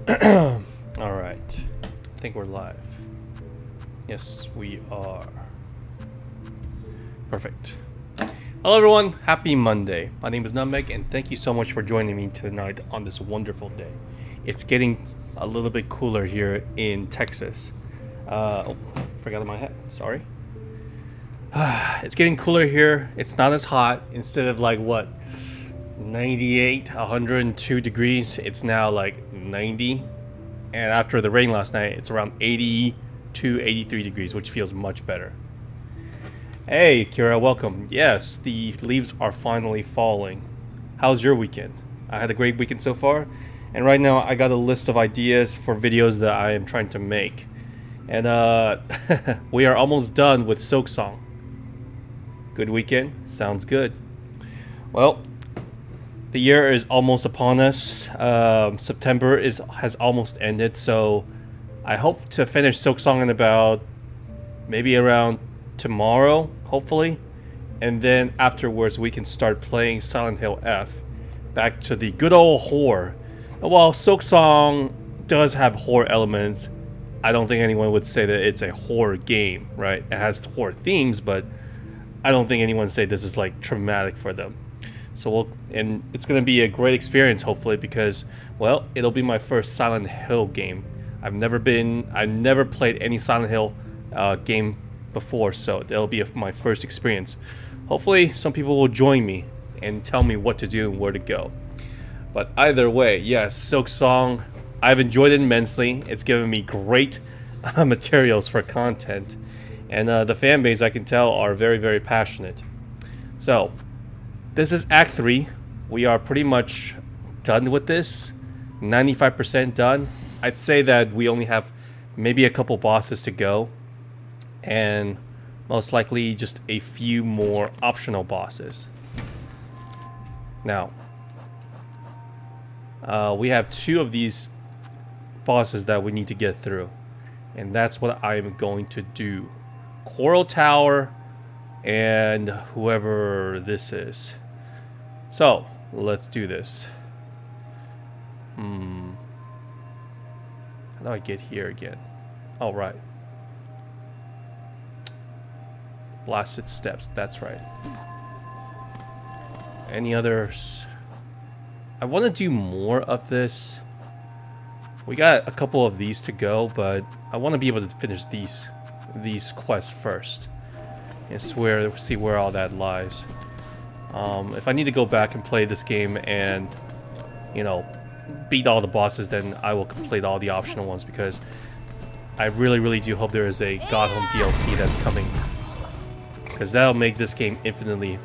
All right. I think we're live. Yes, we are. Perfect. Hello, everyone. Happy Monday. My name is Nutmeg, and thank you so much for joining me tonight on this wonderful day. It's getting a little bit cooler here in Texas. Oh, forgot my hat. Sorry. It's getting cooler here. It's not as hot. Instead of like what, 98, 102 degrees, it's now like 90. And after the rain last night, it's around 82, 83 degrees, which feels much better. Hey, Kira, welcome. Yes, the leaves are finally falling. How's your weekend? I had a great weekend so far. And right now, I got a list of ideas for videos that I am trying to make. And we are almost done with SILKSONG. Good weekend? Sounds good. Well, the year is almost upon us. September has almost ended, so I hope to finish SILKSONG in about maybe around tomorrow, hopefully, and then afterwards we can start playing Silent Hill F, back to the good old horror. While SILKSONG does have horror elements, I don't think anyone would say that it's a horror game, right? It has horror themes, but I don't think anyone would say this is like traumatic for them. So and it's gonna be a great experience, hopefully, because, well, it'll be my first Silent Hill game. I've never played any Silent Hill game before, so it'll be my first experience. Hopefully, some people will join me and tell me what to do and where to go. But either way, yes, SILKSONG, I've enjoyed it immensely. It's given me great materials for content, and the fan base, I can tell, are very, very passionate. So this is Act 3. We are pretty much done with this. 95% done. I'd say that we only have maybe a couple bosses to go. And most likely just a few more optional bosses. Now, we have 2 of these bosses that we need to get through. And that's what I'm going to do. Coral Tower and whoever this is. So, let's do this. How do I get here again? All right. Blasted steps, that's right. Any others? I want to do more of this. We got a couple of these to go, but I want to be able to finish these quests first and see where all that lies. If I need to go back and play this game and, you know, beat all the bosses, then I will complete all the optional ones, because I really, really do hope there is a God Home DLC that's coming, because that'll make this game infinitely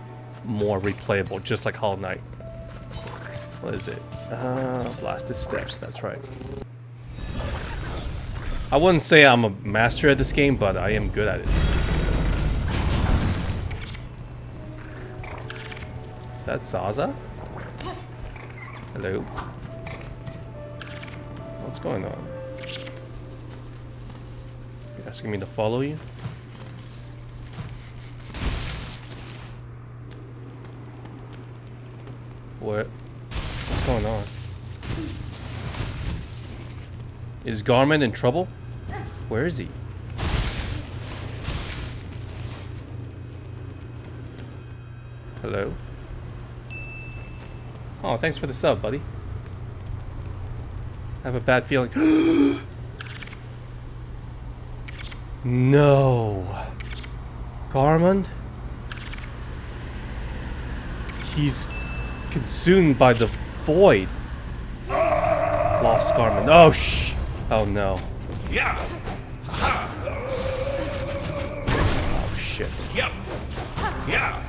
more replayable, just like Hollow Knight. What is it? Blasted Steps, that's right. I wouldn't say I'm a master at this game, but I am good at it. Is that Zaza? Hello? What's going on? You asking me to follow you? What's going on? Is Garmin in trouble? Where is he? Hello? Oh, thanks for the sub, buddy. I have a bad feeling. No. Garmin? He's consumed by the void. Lost Garmin. Oh, oh, no. Yeah. Oh, shit. Yep. Yeah.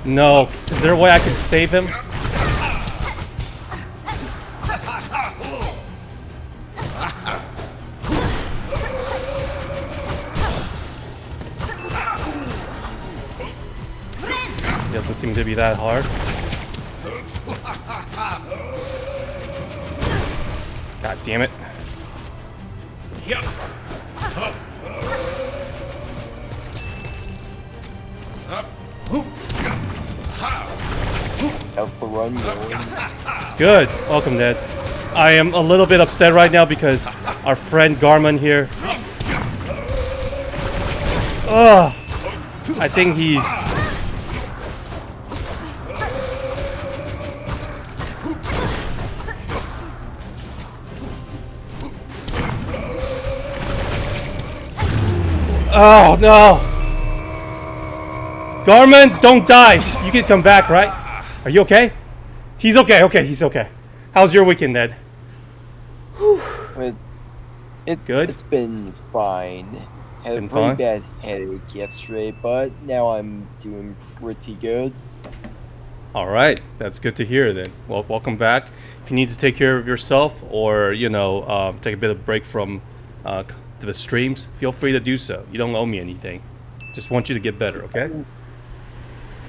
No. Is there a way I can save him? It doesn't seem to be that hard. God damn it. Yeah. Huh. Whoop. Ha. How's the run going? Good. Welcome, Ned. I am a little bit upset right now because our friend Garmin here. Ugh. I think he's. Oh no! Garmin, don't die! You can come back, right? Are you okay? He's okay, okay, he's okay. How's your weekend, Ned? Good. It's been fine. Had a pretty bad headache yesterday, but now I'm doing pretty good. Alright, that's good to hear then. Well, welcome back. If you need to take care of yourself or, you know, take a bit of break from the streams, feel free to do so. You don't owe me anything. Just want you to get better, okay?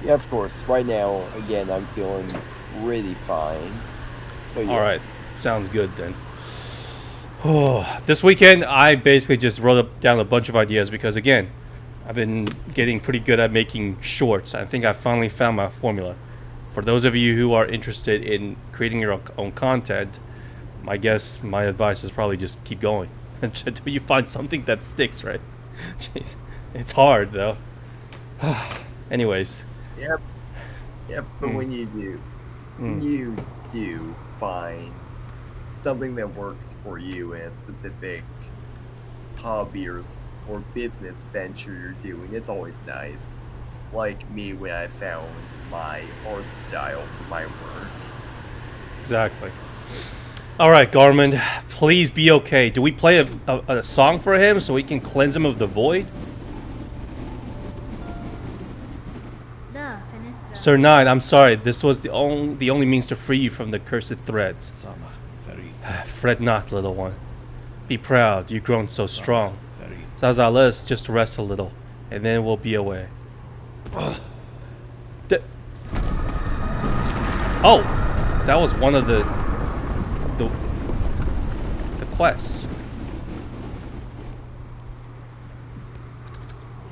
Yeah, of course. Right now, again, I'm feeling pretty fine. But yeah. Alright, sounds good then. Oh, this weekend, I basically just wrote down a bunch of ideas because, again, I've been getting pretty good at making shorts. I think I finally found my formula. For those of you who are interested in creating your own content, my advice is probably just keep going until you find something that sticks, right? Jeez, it's hard though. Anyways. Yep. But when you do find something that works for you in a specific hobby or business venture you're doing, it's always nice. Like me when I found my art style for my work. Exactly. Alright, Garmin, please be okay. Do we play a song for him so we can cleanse him of the void? Sir Nine, I'm sorry. This was the only means to free you from the cursed threads. Fret not, little one. Be proud. You've grown so strong. Zaza, let us just rest a little, and then we'll be away. Oh, that was one of the quests.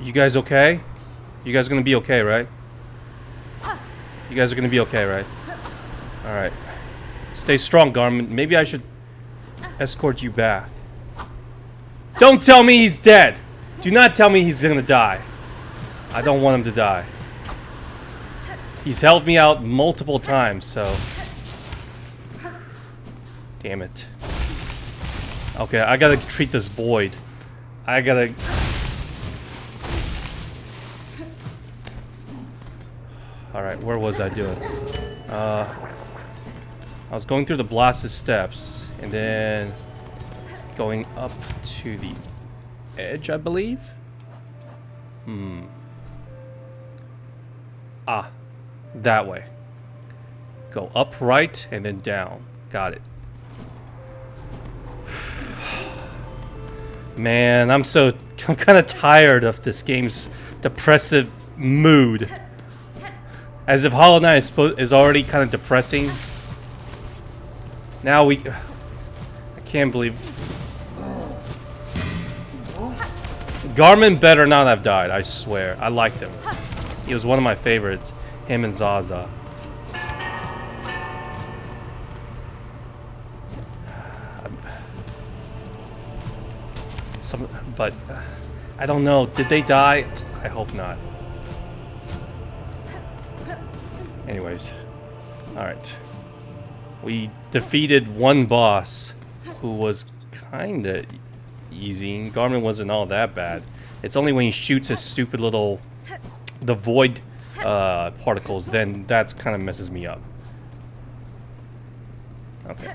You guys okay? You guys are gonna be okay, right? You guys are gonna be okay, right? Alright. Stay strong, Garmin. Maybe I should escort you back. Don't tell me he's dead! Do not tell me he's gonna die. I don't want him to die. He's helped me out multiple times, so... Damn it. Okay, I gotta treat this void. I gotta... Alright, where was I doing? I was going through the blasted steps, and then going up to the edge, I believe? Ah, that way. Go up, right, and then down. Got it. Man, I'm kind of tired of this game's depressive mood. As if Hollow Knight is already kind of depressing. Now I can't believe... Garmin better not have died, I swear. I liked him. He was one of my favorites. Him and Zaza. But I don't know. Did they die? I hope not. Anyways. Alright. We defeated one boss who was kinda easy. Garmin wasn't all that bad. It's only when he shoots his stupid little... the void particles, then that's kind of messes me up. Okay.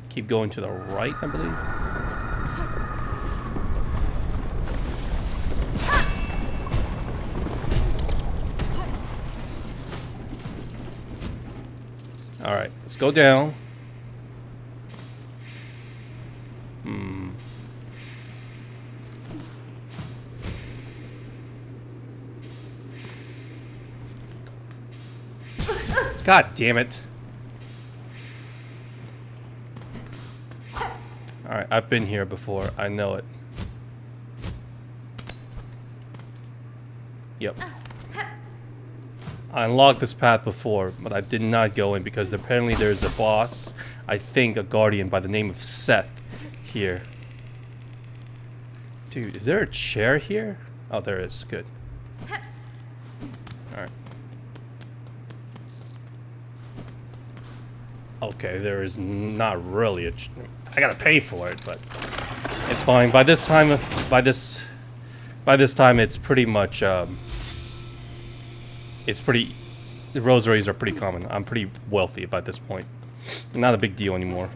Keep going to the right, I believe. Alright, let's go down. God damn it. Alright, I've been here before. I know it. Yep. I unlocked this path before, but I did not go in because apparently there's a boss, I think a guardian by the name of Seth here. Dude, is there a chair here? Oh, there is. Good. Alright. Okay, there is not really a I gotta pay for it, but it's fine. By this time, it's pretty much, the rosaries are pretty common. I'm pretty wealthy by this point. Not a big deal anymore.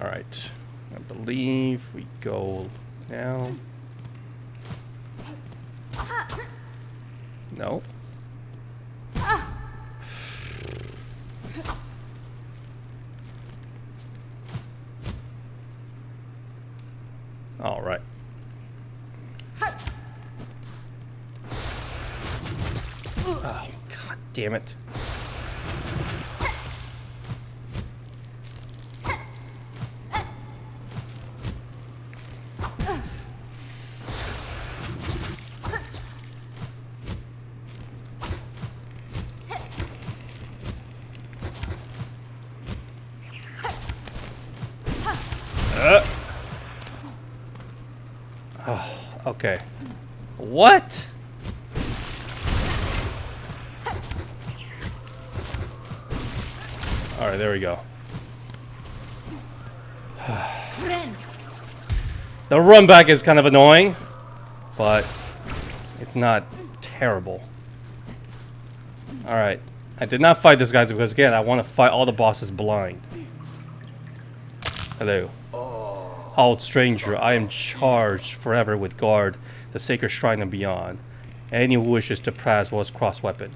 Alright. I believe we go down. No. All right. Oh, god damn it. Oh, okay. What? Alright, there we go. The run back is kind of annoying, but it's not terrible. Alright. I did not fight this guy because, again, I want to fight all the bosses blind. Hello. Howled stranger, I am charged forever with guard the sacred shrine and beyond. Any who wishes to pass was cross weapon.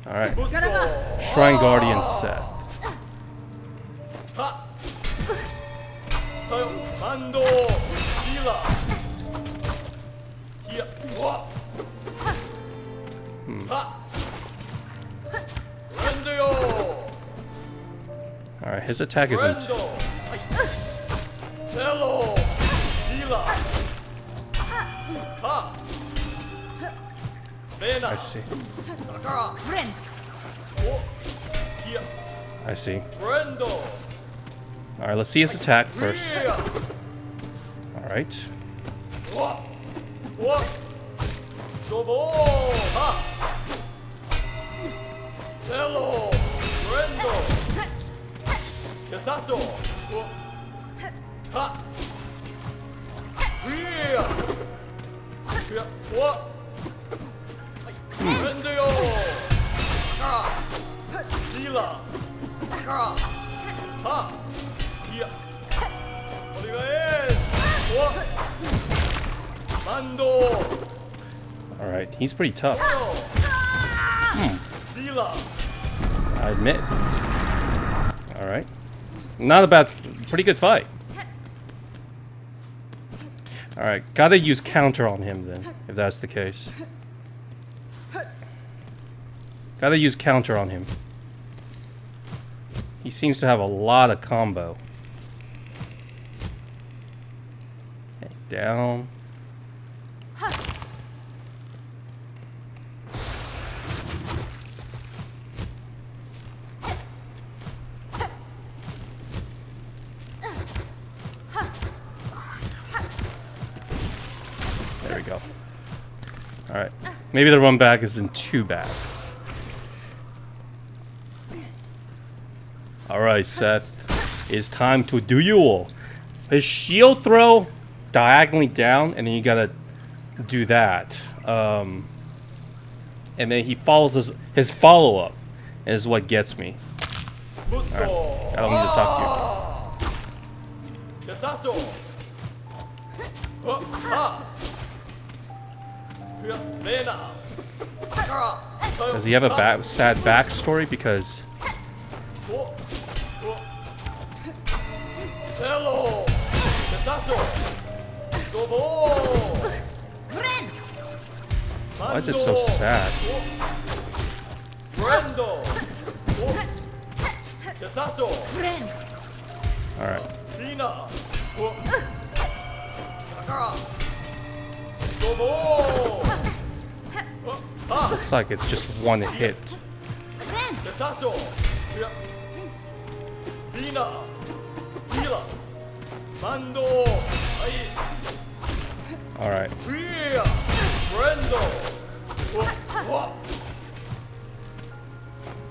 Alright. Shrine Guardian Seth. Alright, his attack isn't... I see. I see. Alright, let's see his attack first. Alright. Alright, he's pretty tough. I admit. Alright. Not a bad, pretty good fight. Alright, gotta use counter on him then, if that's the case. Gotta use counter on him. He seems to have a lot of combo. Okay, down. There we go. Alright. Maybe the run back isn't too bad. Alright, Seth. It's time to duel. His shield throw diagonally down, and then you gotta do that. And then he follows his follow-up is what gets me. Alright. I don't need to talk to you. Does he have a sad backstory? Because Why is it so sad? Brando. Yasato. Alright. Lina. Sakara. Dobo. Looks like it's just one hit. Yasato. Lina. Hila. Mando. Ai. Alright. Ria. Brando.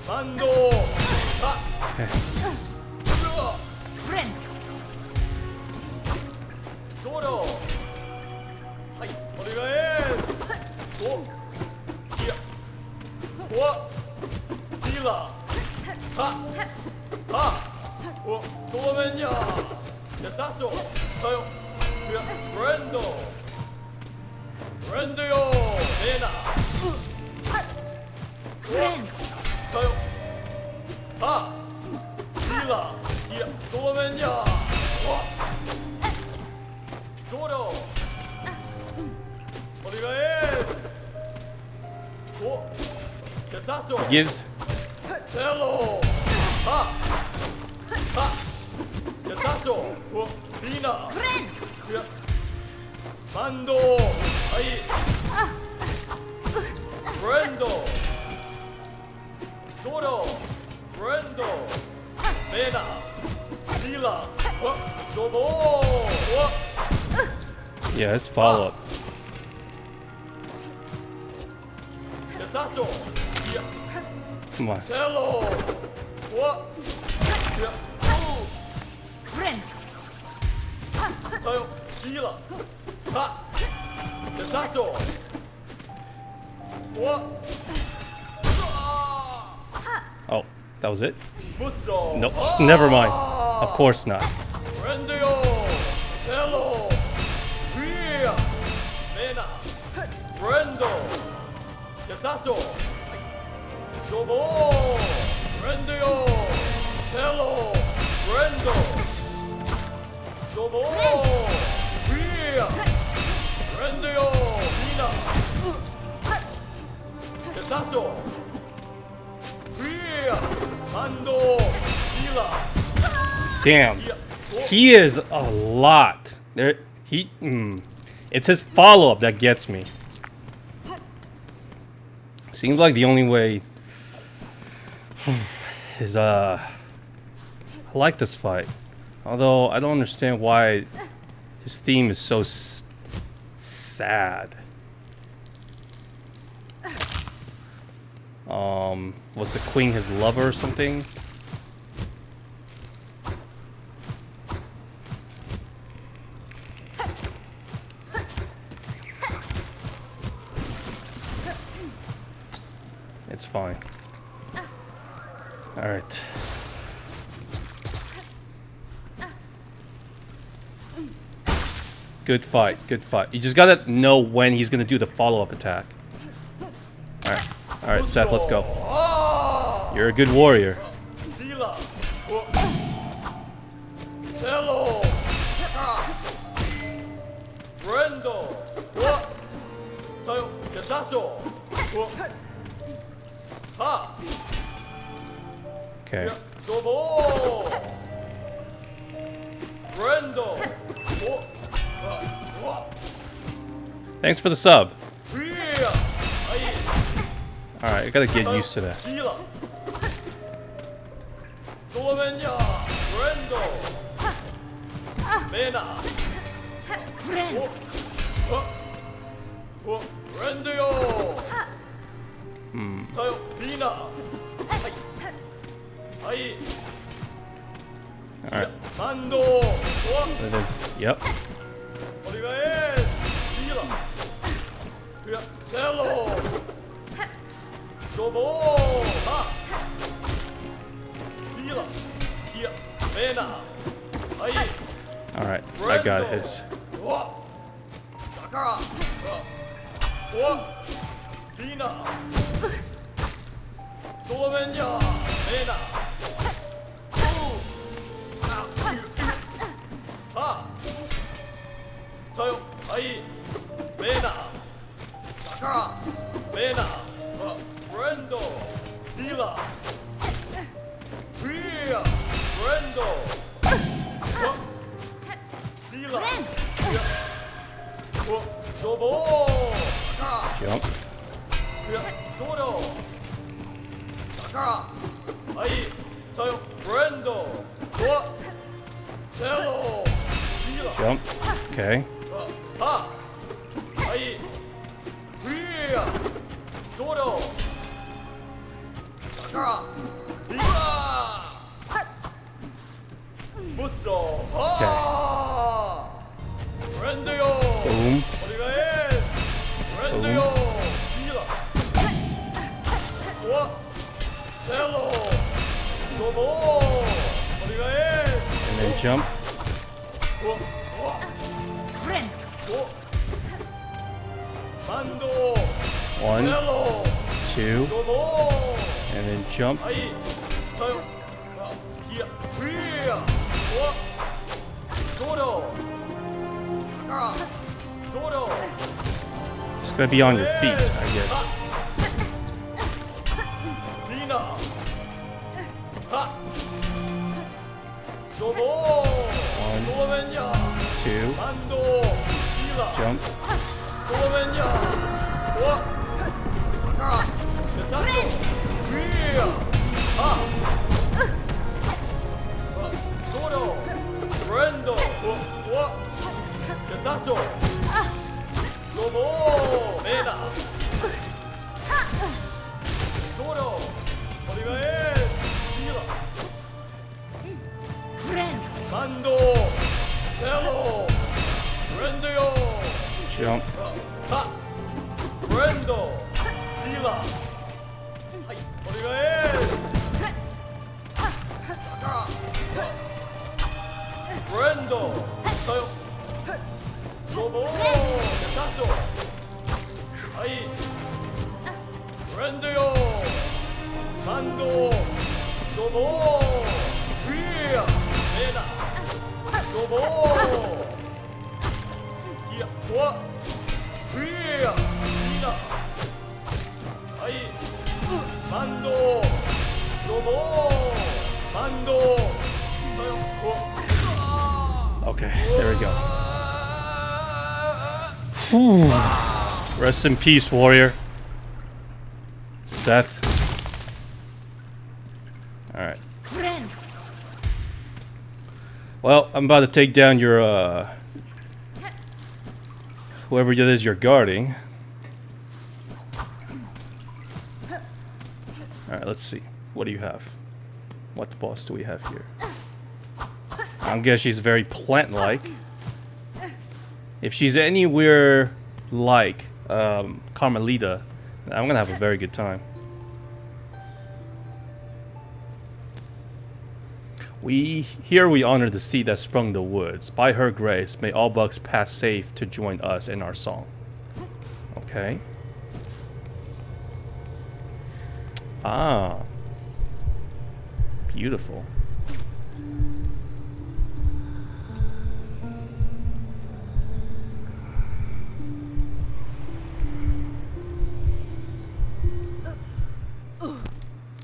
Mando. Okay. Dodo. Hai. Onegai. Iya. Sila. Ha. Domennya. Yasato. Tayo. Brando. Brando yo. Nena. Tayo. Ha. Sila. Iya. Domennya. Dodo. Onegai. Yasato. He gives. Hello. Ha. Ha. Yasato. Lina. Ya. Mando. Ai. Brando. Dodo. Brando. Mena. Lila. Dobo. Yeah, it's follow up. Yasato. Ya. Come on. Hello. Ya. Tayo. Lila. Ha. Yasato. Oh, that was it? Musso. Nope. Never mind. Of course not. Rendio. Hello. Ria. Mena. Brendo. Yasato. Dobo. Rendio. Hello. Brendo. Dobo. Ria. Rendio. Mina. Yasato. Ria. Mando. Hila. Damn. He is a lot. There it's his follow-up that gets me. Seems like the only way is I like this fight. Although I don't understand why his theme is so sad. Was the queen his lover or something? It's fine. All right. Good fight. Good fight. You just gotta know when he's gonna do the follow-up attack. All right. All right, Seth. Let's go. You're a good warrior. Lila. Hello. Brendo. Tayo. Yasato. Ha. Okay. Dobo. Brendo. Thanks for the sub. Ria. Ai. All right, I gotta get used to that. Lila. Domennya. Brendo. Mena. Brendo. Tayo. Lina. Ai. Ai. All right. Mando. Yep. Onegai. Lila. Ya. Hello. Dobo. Ha. Lila. Ya. Mena. Ai. All right, I got his. Sakara. Lina. Domennya. Mena. Ha. Tayo. Ai. Mena. Sakura, Mena, Brendo, Sila, Priya, Brendo, Sila, Dobo, Jump. Dodo, Sakura, Ai, Tayo, Brendo, Hello, Sila, Jump. Okay. Ha, Ai, Priya, Dodo, Sakura, Sila, Musso, Ha, Brendoyo, Boom. Origae, Brendoyo, Sila, Hello, Dobo, Origae, And then jump. Mando, 1, Hello, 2, Dobo, and then jump. Ai, Tayo, Kia, Priya, Dodo, Sakura, Dodo, It's gonna be on your feet, I guess. Lina, Ha, Dobo, 1, Dolomenya, 2, Mando, Sila, jump. Dolomenya, Sakura, Ketato, Priya, Ha, Dodo, Brendo, Ketato, Dobo, Mena, Dodo, Origae, Sila, Mando, Hello, Brendoyo, Jump. Ha, Brendo, Sila, Hai, Origae, Sakura, Brendo, Tayo, Dobo, Ketato, Hai, Brendoyo, Mando, Dobo, Priya, Mena, Dobo, Kia, Priya, Lina, Hai, Mando, Dobo, Mando, Okay, there we go. Whew. Rest in peace, warrior. Seth. Alright. Well, I'm about to take down your, whoever it is you're guarding. Alright, let's see. What do you have? What boss do we have here? I guess she's very plant-like. If she's anywhere like Carmelita, I'm gonna have a very good time. We honor the seed that sprung the woods. By her grace, may all bugs pass safe to join us in our song. Okay. Ah. Beautiful.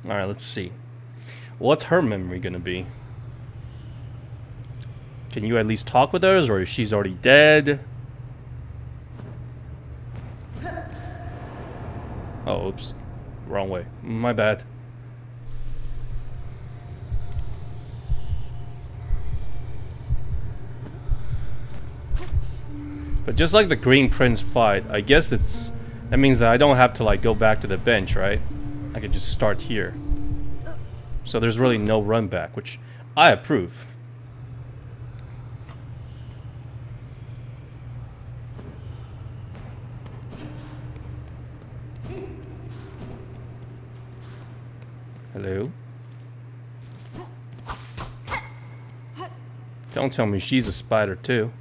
Alright, let's see. What's her memory gonna be? Can you at least talk with her, or is she's already dead? Oh, oops. Wrong way. My bad. But just like the Green Prince fight, I guess that means that I don't have to like go back to the bench, right? I could just start here. So there's really no run back, which I approve. Hello? Don't tell me she's a spider too.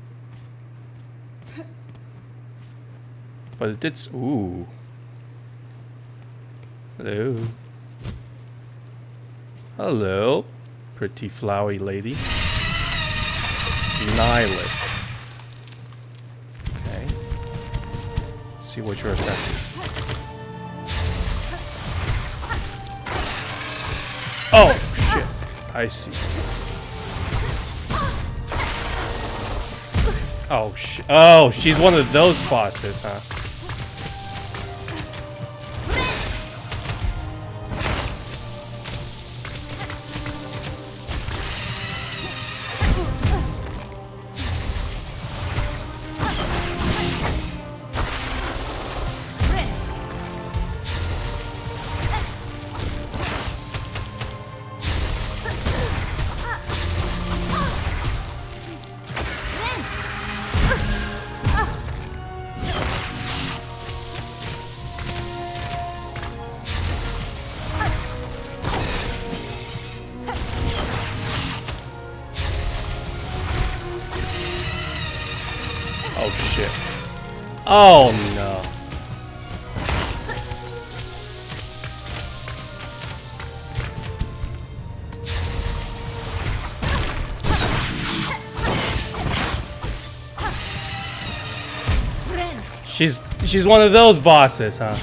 But it did. Ooh. Hello. Hello, pretty flowery lady. Nihilist. Okay. see what your attack is. Oh, shit. I see. Oh, shit. Oh, she's one of those bosses, huh? Oh shit. Oh no. She's one of those bosses, huh?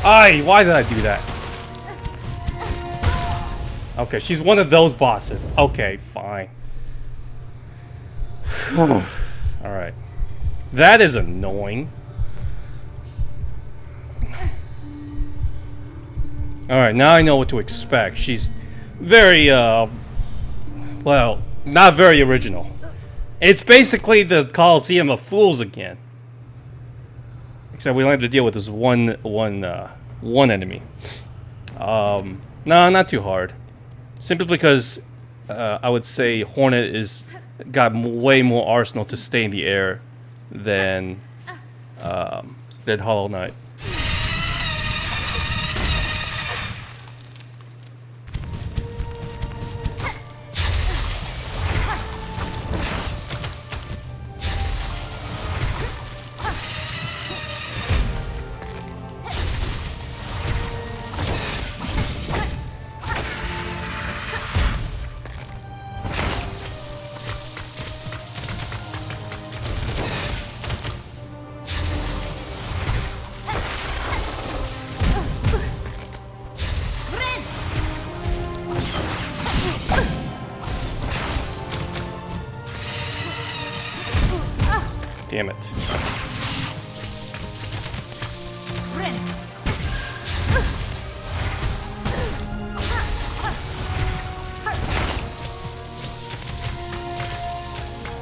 Aye, why did I do that? Okay, she's one of those bosses. Okay, fine. Alright. That is annoying. Alright, now I know what to expect. She's very, well, not very original. It's basically the Coliseum of Fools again. Except we only have to deal with this one enemy. No, not too hard. Simply because I would say Hornet is got way more arsenal to stay in the air than Hollow Knight. Damn it.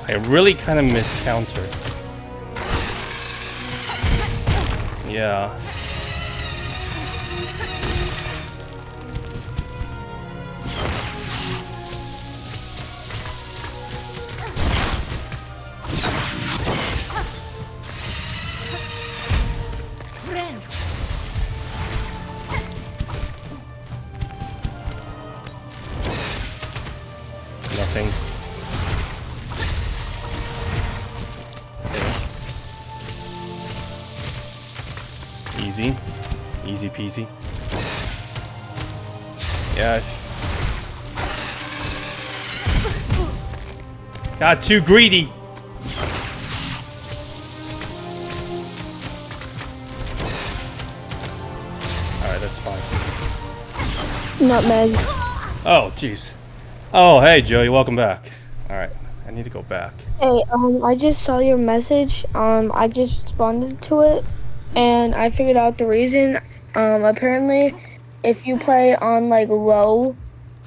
I really kind of miss counter. Yeah. Nothing. Okay. Easy. Easy peasy. Yeah. Got too greedy. Alright, that's fine. Nutmeg. Oh, jeez. Oh, hey, Joey, welcome back. Alright, I need to go back. Hey, I just saw your message. I just responded to it, and I figured out the reason. Apparently, if you play on like low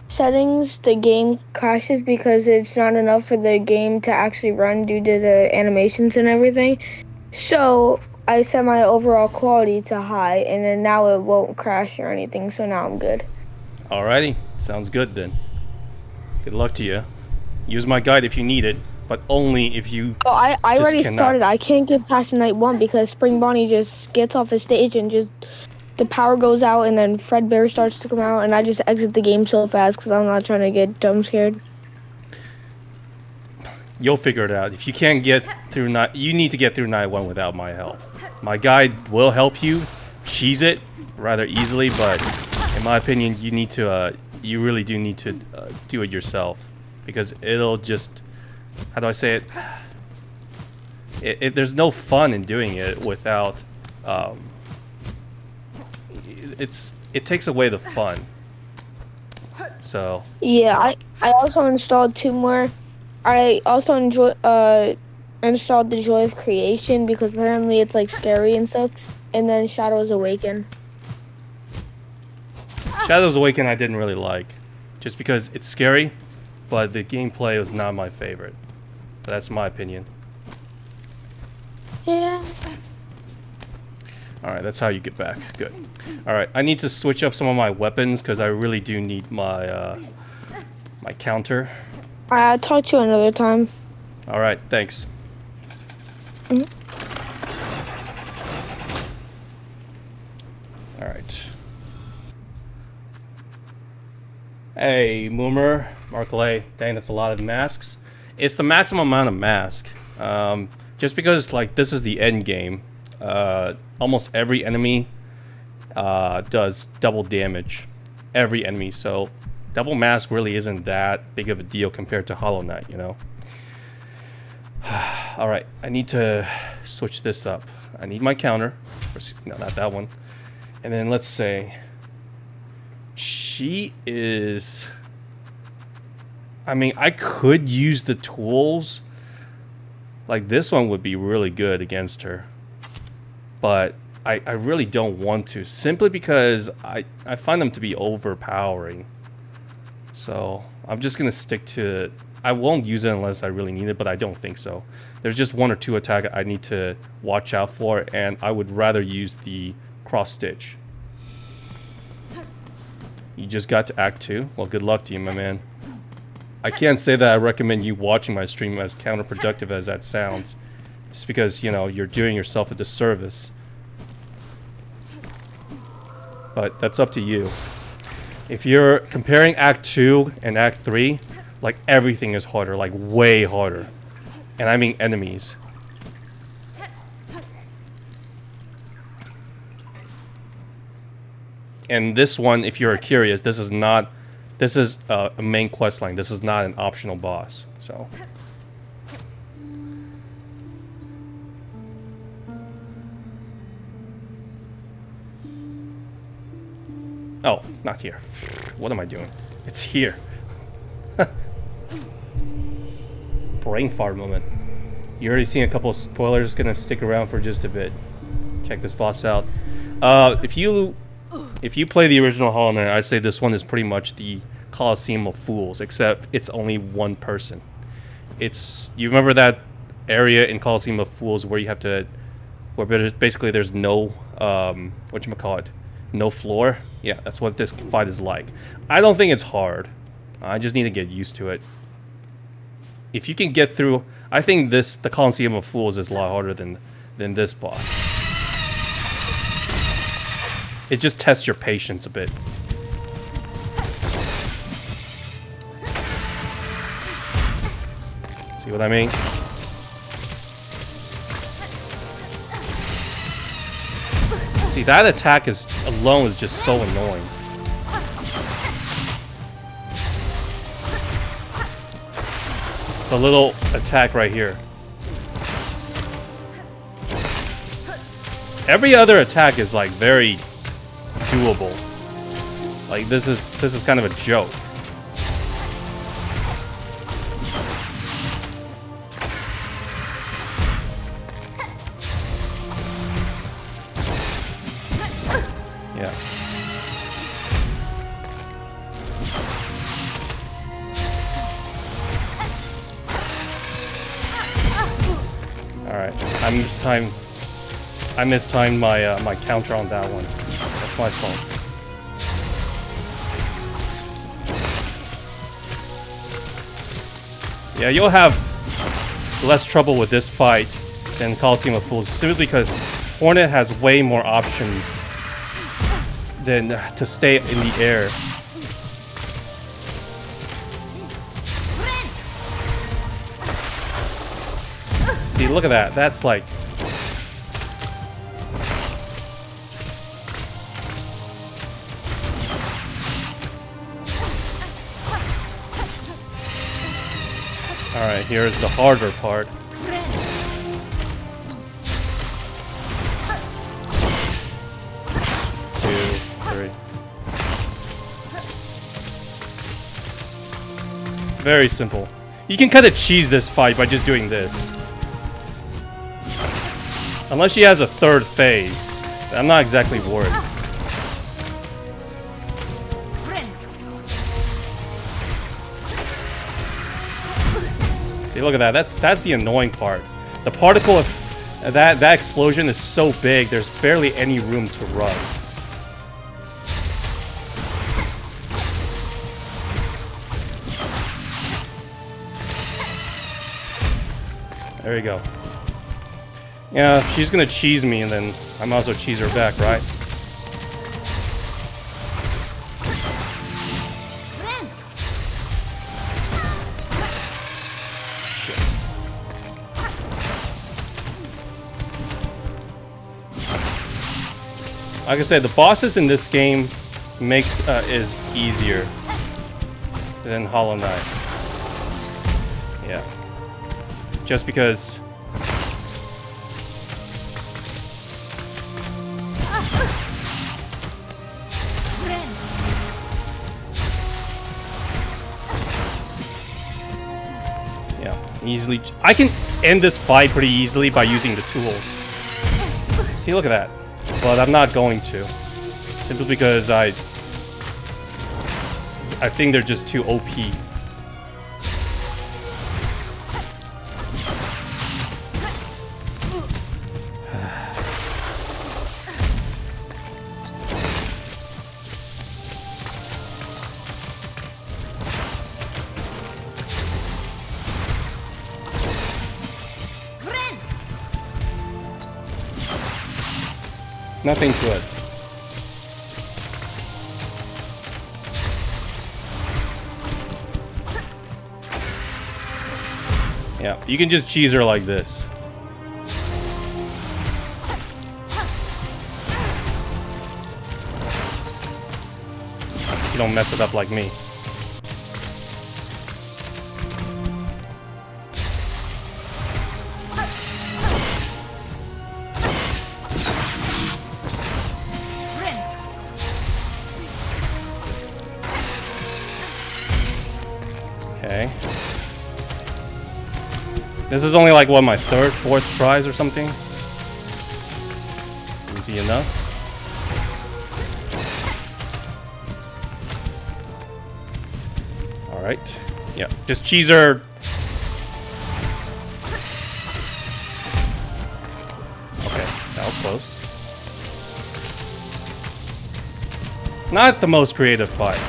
settings, the game crashes because it's not enough for the game to actually run due to the animations and everything. So I set my overall quality to high, and then now it won't crash or anything. So now I'm good. Alrighty, sounds good then. Good luck to you. Use my guide if you need it. but only if you Oh, I just already cannot. started. I can't get past night 1 because Spring Bonnie just gets off the stage and just the power goes out, and then Fredbear starts to come out, and I just exit the game so fast because I'm not trying to get jump scared. You'll figure it out. If you can't get through night, you need to get through night 1 without my help. My guide will help you cheese it rather easily, but in my opinion, you need to. You really do need to do it yourself because it'll just. How do I say it? There's no fun in doing it without. It takes away the fun. So. Yeah, I also installed 2 more. I also installed the Joy of Creation because apparently it's like scary and stuff, and then Shadows Awaken. Shadows Awaken I didn't really like, just because it's scary, but the gameplay was not my favorite. But that's my opinion. Yeah. Alright, that's how you get back. Good. Alright, I need to switch up some of my weapons because I really do need my my counter. I'll talk to you another time. Alright, thanks. Alright. Hey, Moomer, Markley. Dang, that's a lot of masks. It's the maximum amount of mask. Just because, like, this is the end game. Almost every enemy does double damage. Every enemy, so double mask really isn't that big of a deal compared to Hollow Knight, you know? Alright, I need to switch this up. I need my counter. No, not that one. And then let's say... She is... I mean, I could use the tools. Like, this one would be really good against her. But I really don't want to. Simply because I find them to be overpowering. So, I'm just going to stick to... I won't use it unless I really need it, but I don't think so. There's just 1 or 2 attacks I need to watch out for, and I would rather use the cross stitch. You just got to Act 2? Well, good luck to you, my man. I can't say that I recommend you watching my stream, as counterproductive as that sounds. Just because, you know, you're doing yourself a disservice. But that's up to you. If you're comparing Act 2 and Act 3, like, everything is harder, like, way harder. And I mean enemies. And this one, if you're curious, this is not... This is a main quest line. This is not an optional boss. So... Oh, not here. What am I doing? It's here. Brain fart moment. You already seen a couple of spoilers. Gonna stick around for just a bit. Check this boss out. If you play the original Hollow Knight, I'd say this one is pretty much the Coliseum of Fools, except it's only one person. You remember that area in Coliseum of Fools where you have to, where basically there's no whatchamacallit, no floor? Yeah, that's what this fight is like. I don't think it's hard. I just need to get used to it. If you can get through, I think the Coliseum of Fools is a lot harder than this boss. It just tests your patience a bit. See what I mean? See, that attack alone is just so annoying. The little attack right here. Every other attack is like very doable. Like this is kind of a joke. Yeah. Alright, I mistimed my counter on that one. That's my fault. Yeah, you'll have less trouble with this fight than Coliseum of Fools, simply because Hornet has way more options than to stay in the air. See, look at that. That's like... Alright, here's the harder part. 2, 3. Very simple. You can kind of cheese this fight by just doing this. Unless she has a third phase. I'm not exactly worried. See, look at that. That's the annoying part. The particle of that explosion is so big, there's barely any room to run. There you go. Yeah, she's gonna cheese me, and then I might as well cheese her back, right? Shit. Like I said, the bosses in this game is easier than Hollow Knight. Yeah. Just because... easily. I can end this fight pretty easily by using the tools. See, look at that. But I'm not going to. Simply because I think they're just too OP. Nothing to it. Yeah, you can just cheese her like this. You don't mess it up like me. Okay. This is only like, what, my third, fourth tries or something? Easy enough. Alright. Yeah, just cheese her. Okay, that was close. Not the most creative fight.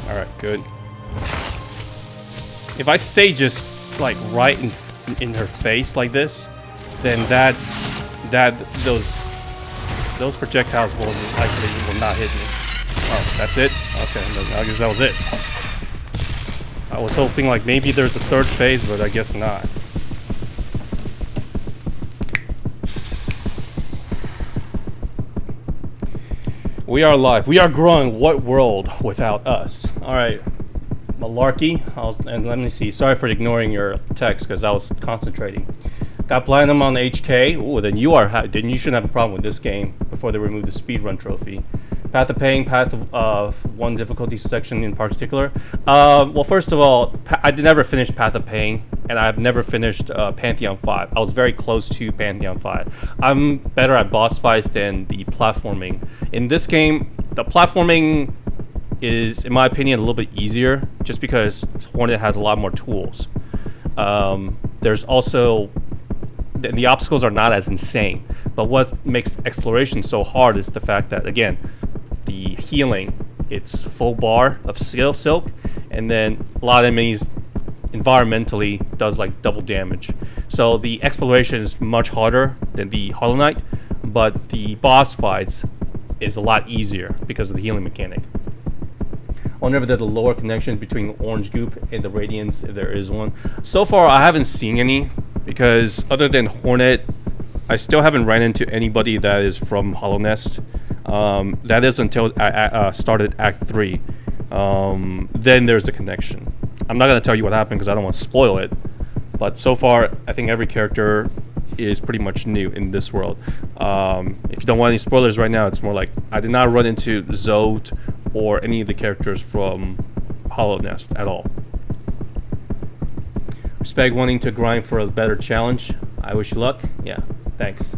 Alright, good. If I stay just like right in her face like this, then those projectiles will not hit me. Oh, that's it? Okay, I guess that was it. I was hoping like maybe there's a third phase, but I guess not. We are live. We are growing. What world without us? All right, malarkey. And let me see. Sorry for ignoring your text because I was concentrating. Got platinum on HK. Ooh, then you shouldn't have a problem with this game before they remove the speedrun trophy. Path of Pain, Path of one difficulty section in particular. Well, first of all, I never finished Path of Pain, and I've never finished Pantheon 5. I was very close to Pantheon 5. I'm better at boss fights than the platforming. In this game, the platforming is, in my opinion, a little bit easier, just because Hornet has a lot more tools. There's also the obstacles are not as insane, but what makes exploration so hard is the fact that, again, the healing, it's full bar of silk, and then a lot of enemies environmentally does like double damage. So the exploration is much harder than the Hollow Knight, but the boss fights is a lot easier because of the healing mechanic. I wonder if there's a lower connection between Orange Goop and the Radiance, if there is one. So far, I haven't seen any, because other than Hornet, I still haven't ran into anybody that is from Hollow Nest. That is until I started Act 3. Then there's a connection. I'm not going to tell you what happened because I don't want to spoil it. But so far, I think every character is pretty much new in this world. If you don't want any spoilers right now, it's more like I did not run into Zode or any of the characters from Hollow Nest at all. Respect wanting to grind for a better challenge. I wish you luck. Yeah, thanks.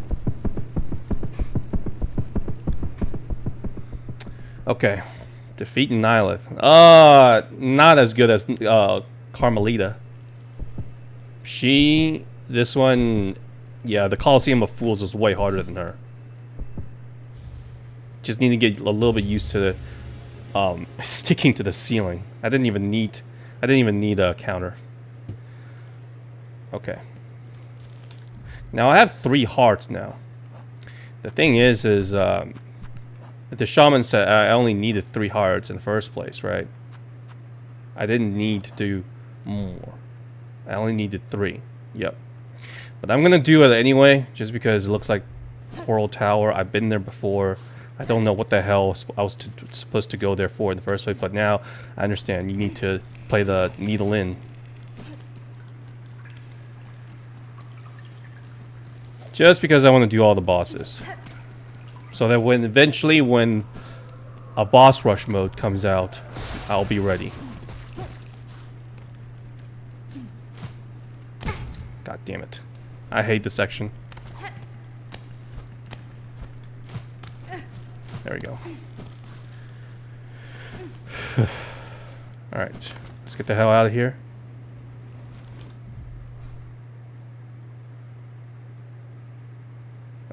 Okay. Defeat Nihilith. Not as good as Carmelita. This one, yeah, the Coliseum of Fools is way harder than her. Just need to get a little bit used to sticking to the ceiling. I didn't even need a counter. Okay. Now I have 3 hearts now. The thing is the shaman said I only needed 3 hearts in the first place, right? I didn't need to do more. I only needed 3. Yep. But I'm gonna do it anyway, just because it looks like Coral Tower. I've been there before. I don't know what the hell I was supposed to go there for in the first place, but now I understand. You need to play the needle in. Just because I want to do all the bosses. So that eventually when a boss rush mode comes out, I'll be ready. God damn it. I hate this section. There we go. Alright. Let's get the hell out of here.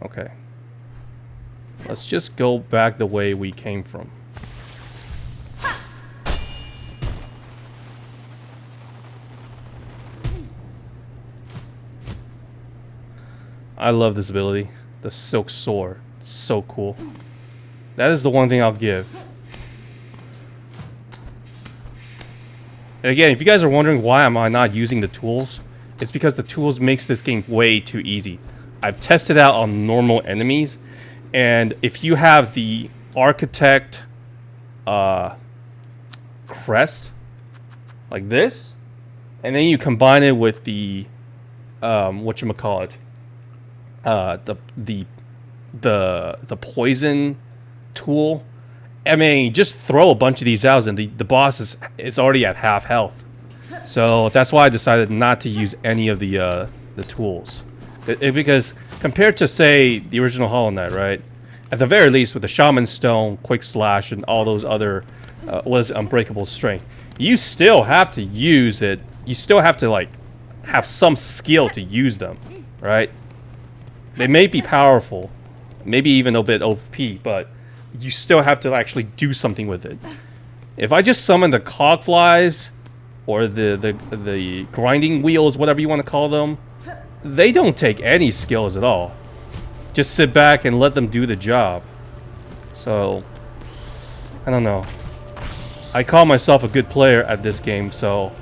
Okay. Let's just go back the way we came from. I love this ability. The Silk Sword. It's so cool. That is the one thing I'll give. And again, if you guys are wondering why am I not using the tools, it's because the tools makes this game way too easy. I've tested out on normal enemies, and if you have the Architect crest like this, and then you combine it with the whatchamacallit, the poison tool, I mean, just throw a bunch of these out and the boss is already at half health. So that's why I decided not to use any of the tools. Because compared to, say, the original Hollow Knight, right? At the very least, with the Shaman Stone, Quick Slash, and all those other Unbreakable Strength, you still have to use it. You still have to, like, have some skill to use them, right? They may be powerful, maybe even a bit OP, but you still have to actually do something with it. If I just summon the Cogflies, or the grinding wheels, whatever you want to call them, they don't take any skills at all. Just sit back and let them do the job. So, I don't know. I call myself a good player at this game, so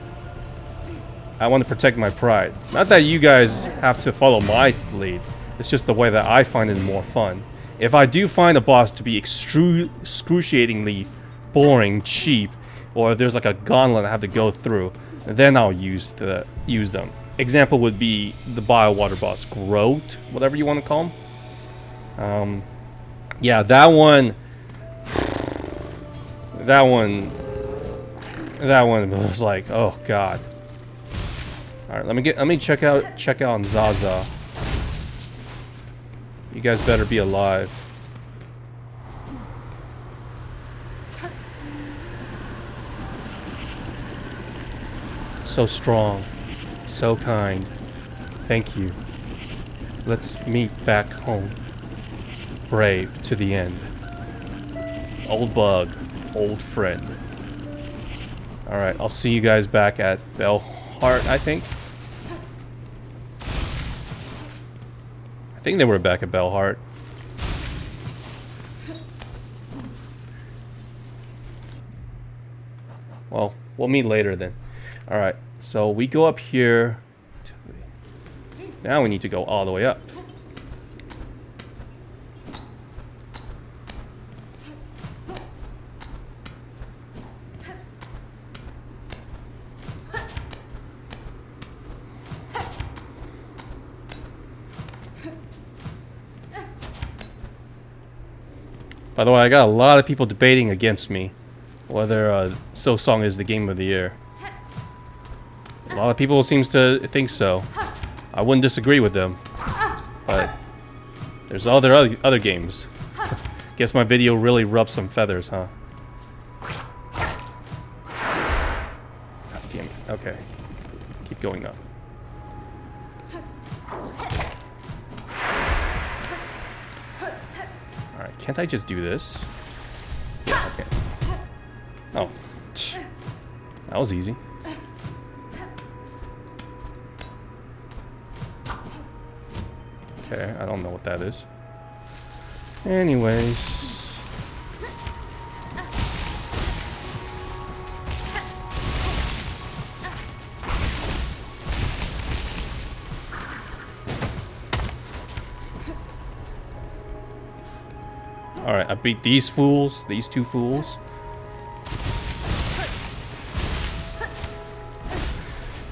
I want to protect my pride. Not that you guys have to follow my lead. It's just the way that I find it more fun. If I do find a boss to be excruciatingly boring, cheap, or if there's like a gauntlet I have to go through, then I'll use them. Example would be the Biowater boss, Groat, whatever you want to call him. Yeah, that one was like, oh god. All right, let me check out on Zaza. You guys better be alive. So strong. So kind. Thank you. Let's meet back home. Brave to the end. Old bug. Old friend. Alright, I'll see you guys back at Bellheart, I think. I think they were back at Bellheart. Well, we'll meet later then. Alright, so we go up here. Now we need to go all the way up. By the way, I got a lot of people debating against me whether SILKSONG is the game of the year. A lot of people seems to think so. I wouldn't disagree with them, but there's other games. Guess my video really rubbed some feathers, huh? God damn it. Okay. Keep going up. Alright, can't I just do this? Yeah, okay. Oh. That was easy. Okay, I don't know what that is. Anyways. Alright, I beat these fools, these two fools.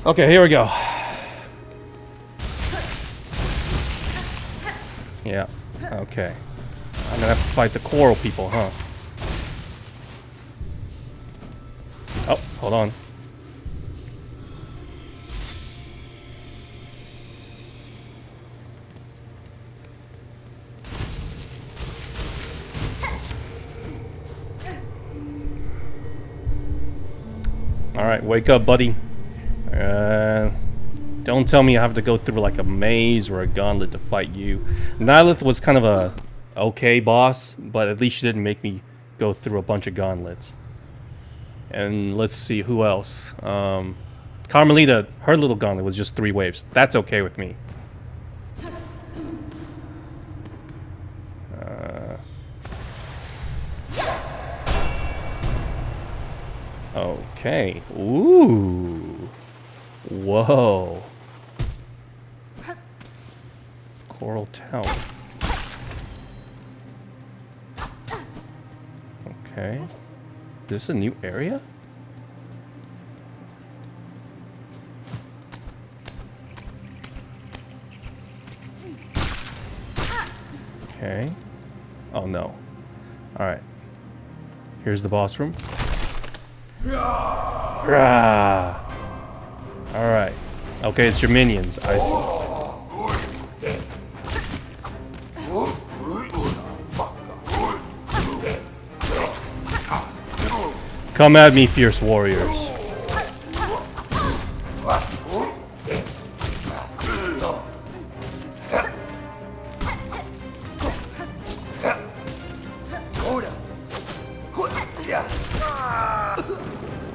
Okay, here we go. Yeah, okay. I'm gonna have to fight the coral people, huh? Oh, hold on. Alright, wake up, buddy. Don't tell me I have to go through like a maze or a gauntlet to fight you. Nylith was kind of a okay boss, but at least she didn't make me go through a bunch of gauntlets. And let's see, who else? Carmelita, her little gauntlet was just 3 waves. That's okay with me. Okay. Ooh. Whoa. Coral Tower. Okay. Is this a new area? Okay. Oh no. Alright. Here's the boss room. Rah! Alright. Okay, it's your minions. I see. Come at me, fierce warriors.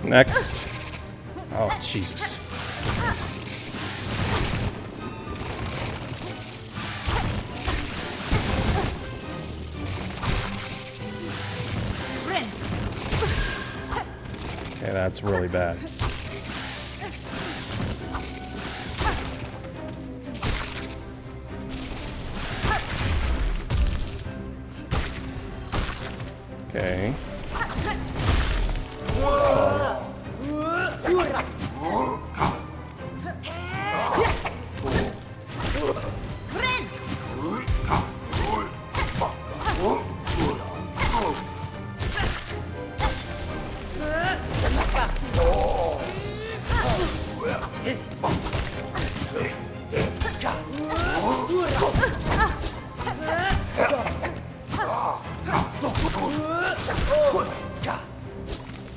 Next. Oh, Jesus. Okay, that's really bad. Okay.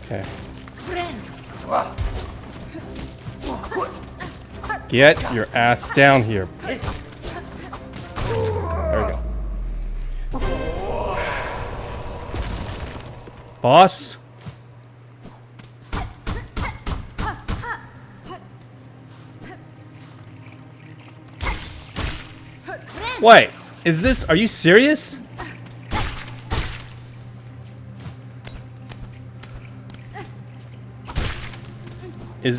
Okay. Get your ass down here. There we go. Boss? Wait, is this, are you serious?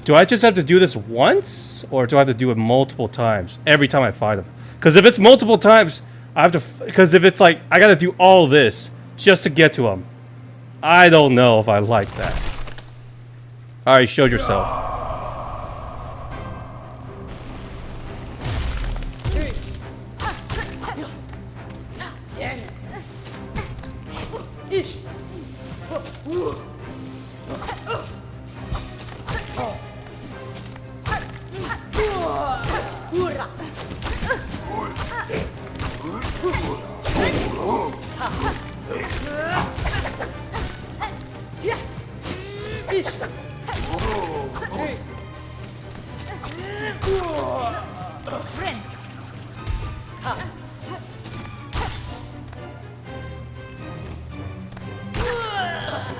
Do I just have to do this once? Or do I have to do it multiple times? Every time I fight him? Because if it's multiple times, I have to, because if it's like, I gotta do all this just to get to him. I don't know if I like that. Alright, showed yourself.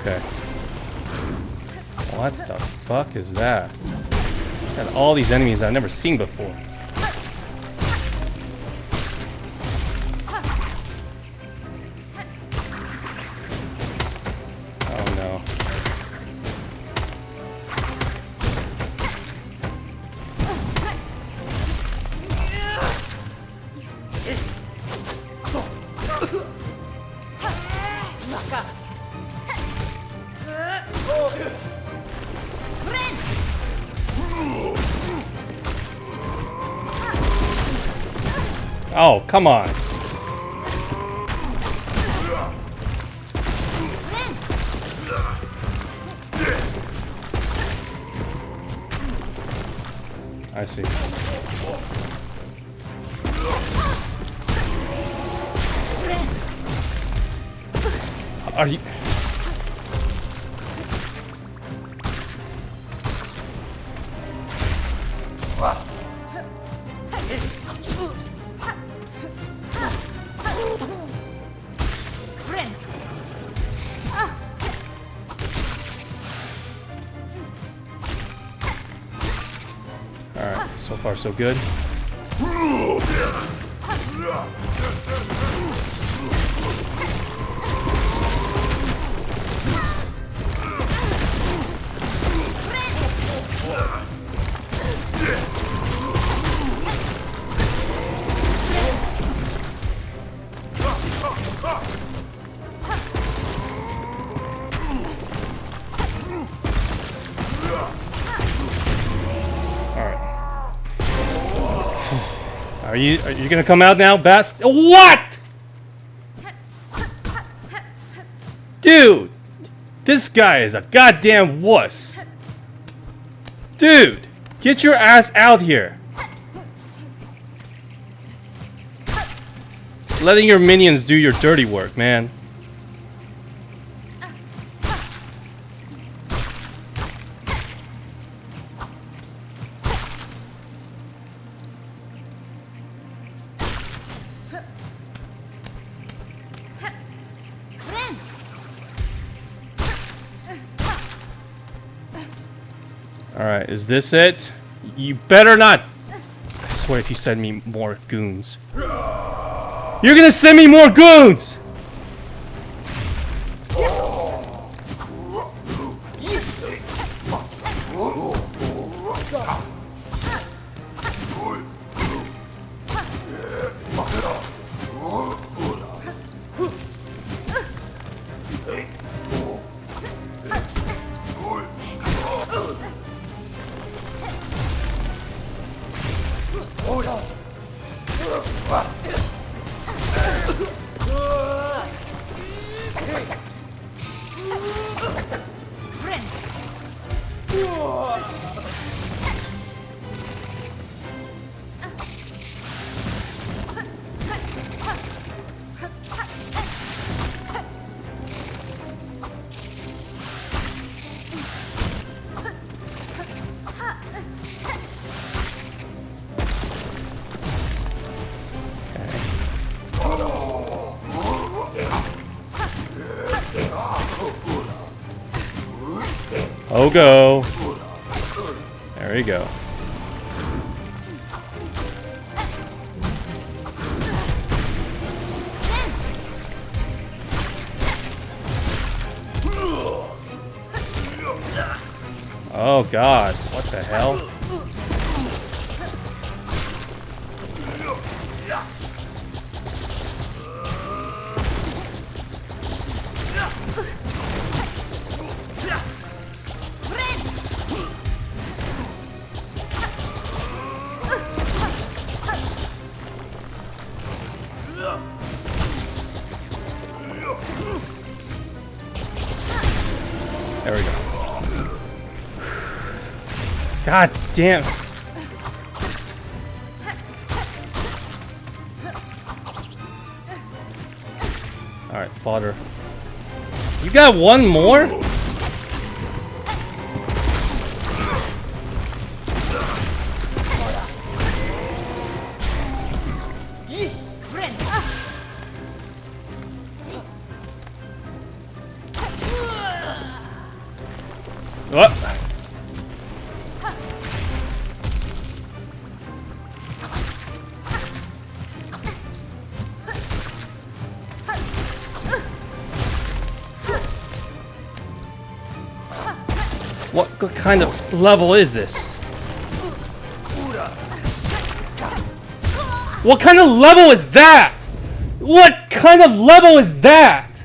Okay. What the fuck is that? Got all these enemies I've never seen before. Oh no. Oh, come on. I see. Are you... Alright, so far so good. Are you gonna come out now, Bass? What? Dude! This guy is a goddamn wuss. Dude! Get your ass out here. Letting your minions do your dirty work, man. Alright, is this it? You better not! I swear if you send me more goons. You're gonna send me more goons! Go, go. There we go. Oh god, what the hell? There we go. God damn. Alright, fodder. You got one more? What? What kind of level is this? What kind of level is that? What kind of level is that?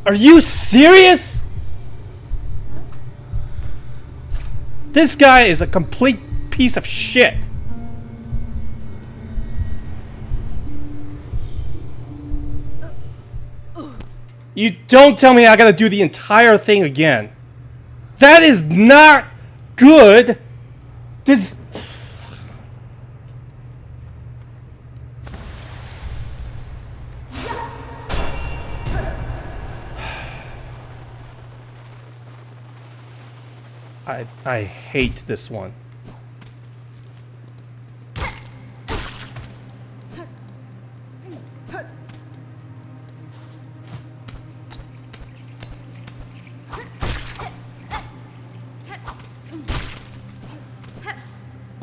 Are you serious? This guy is a complete piece of shit. You don't tell me I gotta do the entire thing again. That is not good. This... I hate this one.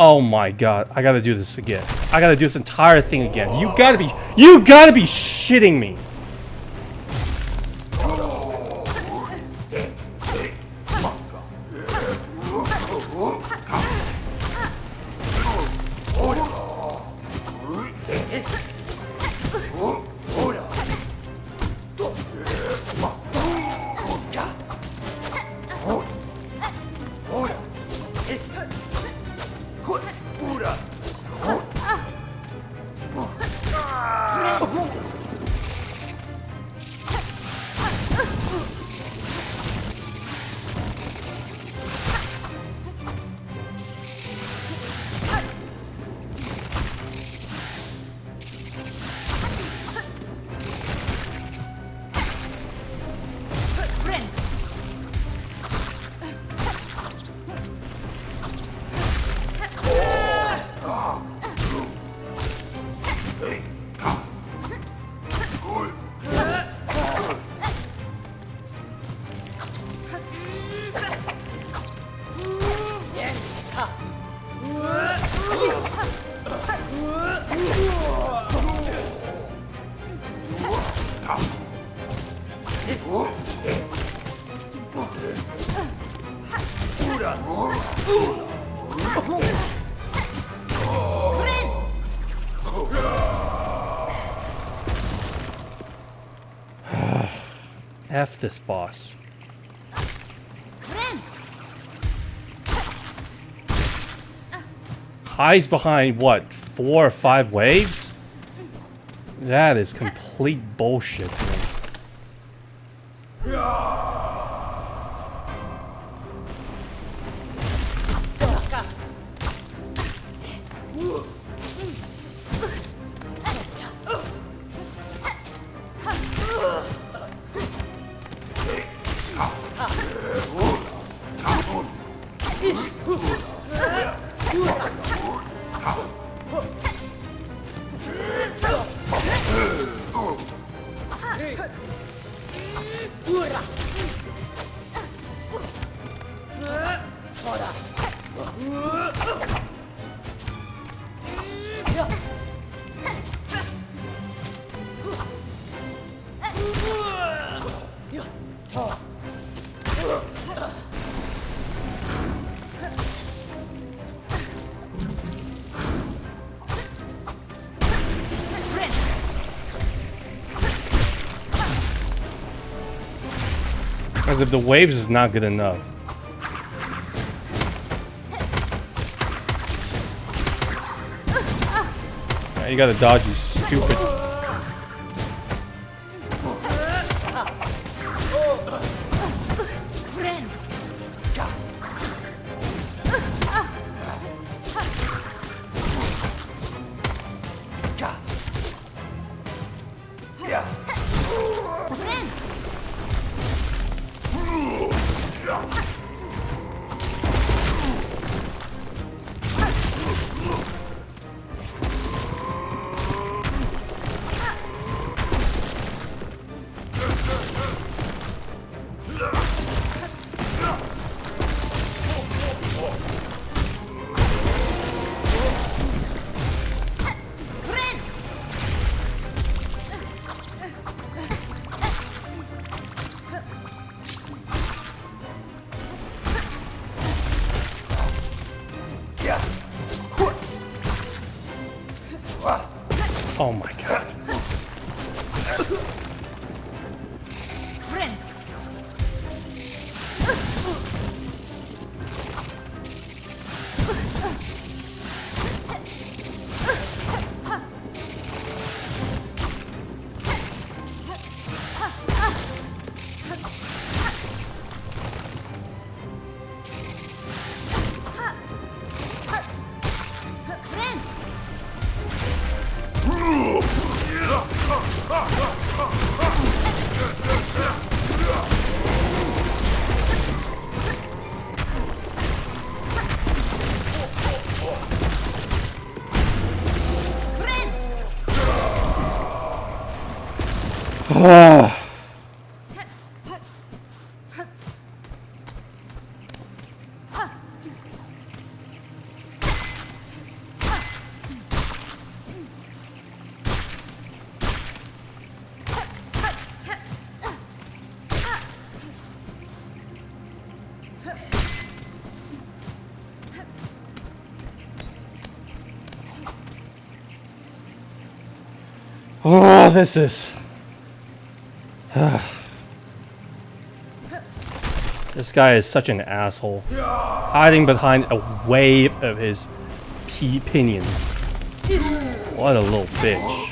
Oh my god, I gotta do this again. I gotta do this entire thing again. You gotta be shitting me. F this boss. Hides behind what, 4 or 5 waves? That is complete bullshit to me. Because if the waves is not good enough. Yeah, you gotta dodge, you stupid. Oh my god. Oh, this is... This guy is such an asshole. Hiding behind a wave of his pinions. What a little bitch.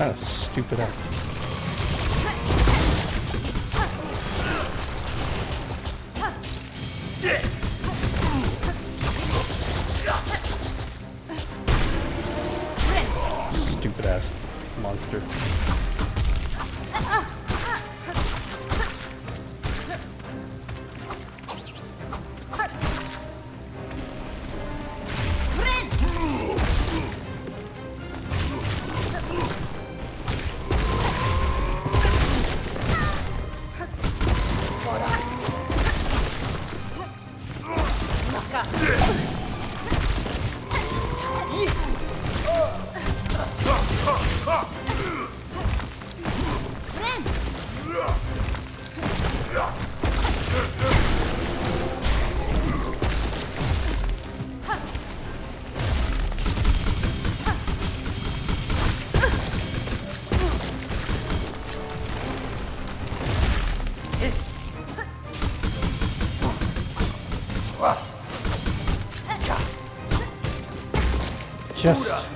Kind of stupid ass. Stupid ass monster. Just...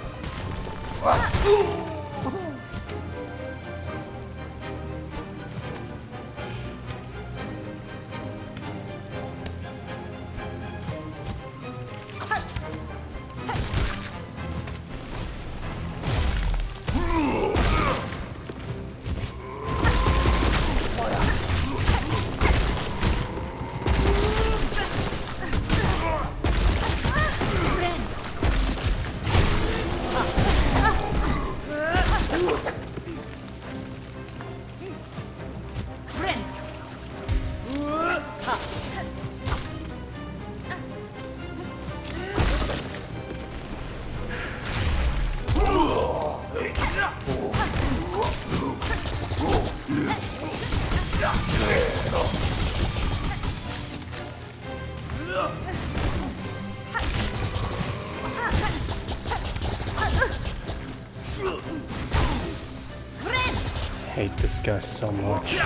I hate this guy so much.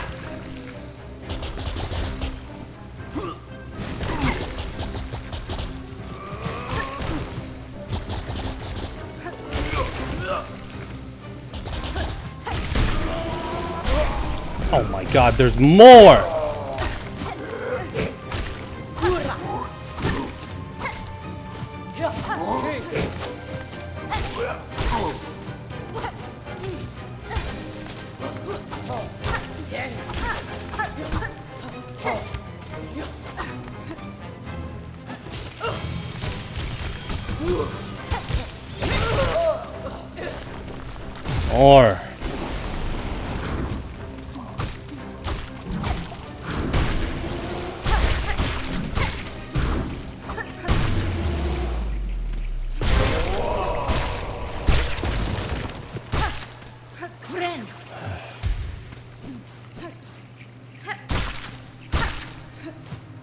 Oh my god, there's more! More.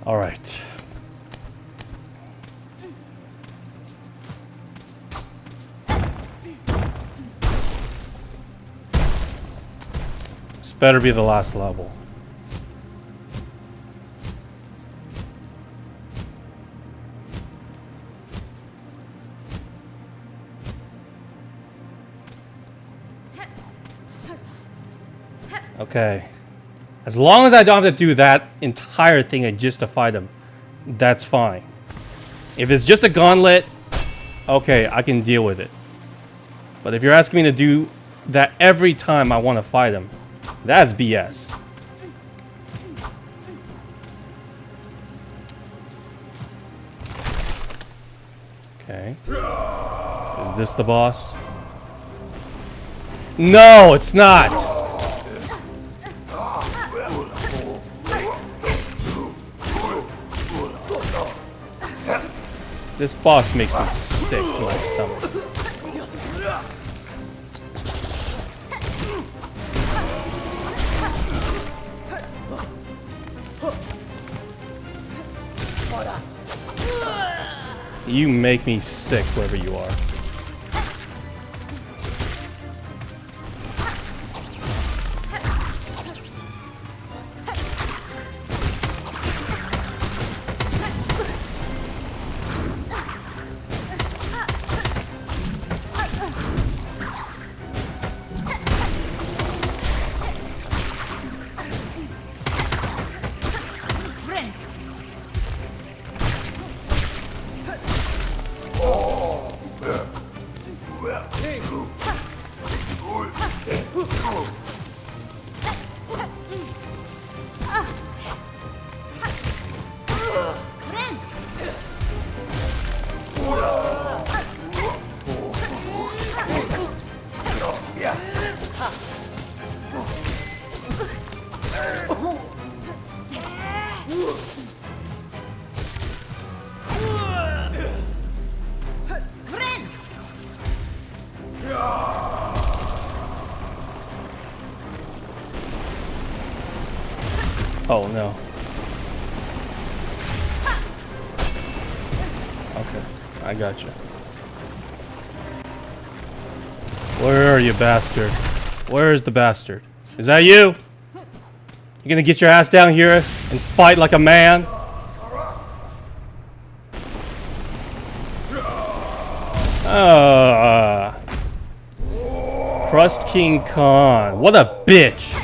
All right. This better be the last level. Okay. As long as I don't have to do that entire thing and just to fight him, that's fine. If it's just a gauntlet, okay, I can deal with it. But if you're asking me to do that every time I want to fight him, that's BS. Okay. Is this the boss? No, it's not! This boss makes me sick to my stomach. You make me sick wherever you are. Oh no. Okay, I got you. Where are you, bastard? Where is the bastard? Is that you? You gonna get your ass down here and fight like a man? Crust King Khan. What a bitch.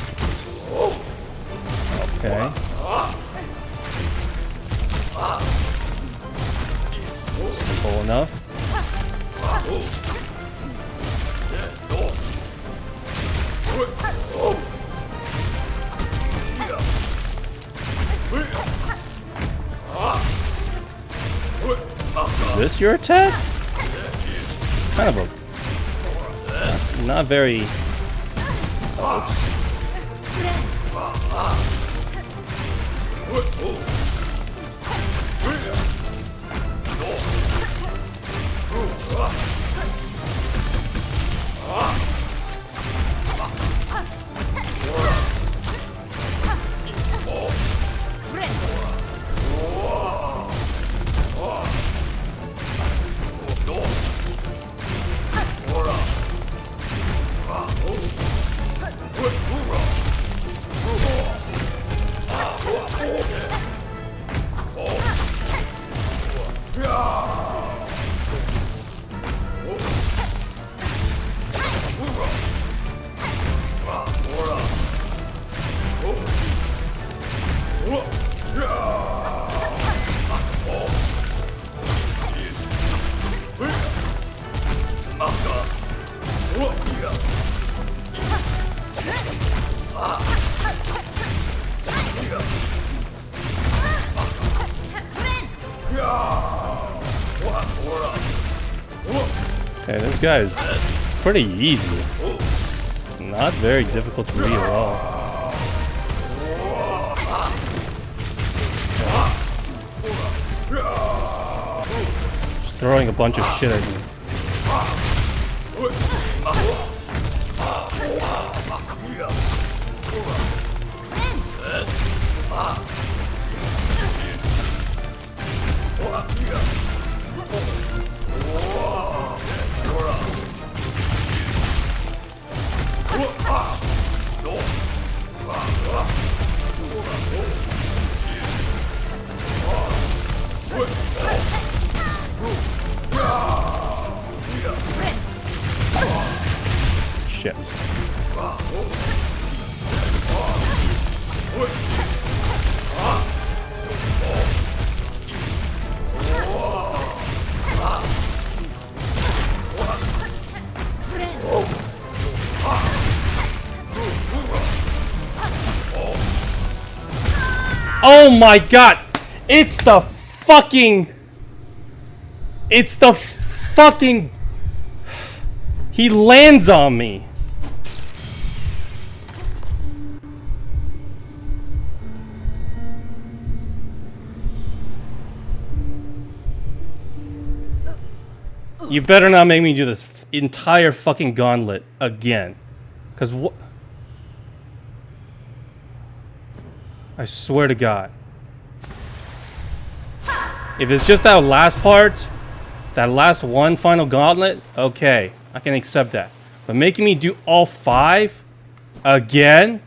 Okay. Simple enough. Is this your attack? Kind of a... not very... Oh, okay, this guy is pretty easy. Not very difficult to read at all. Just throwing a bunch of shit at me. Shit. Oh my god! It's the fucking... He lands on me. You better not make me do this entire fucking gauntlet again. Cause what? I swear to God. If it's just that last part, that last one final gauntlet, okay, I can accept that. But making me do all 5 again?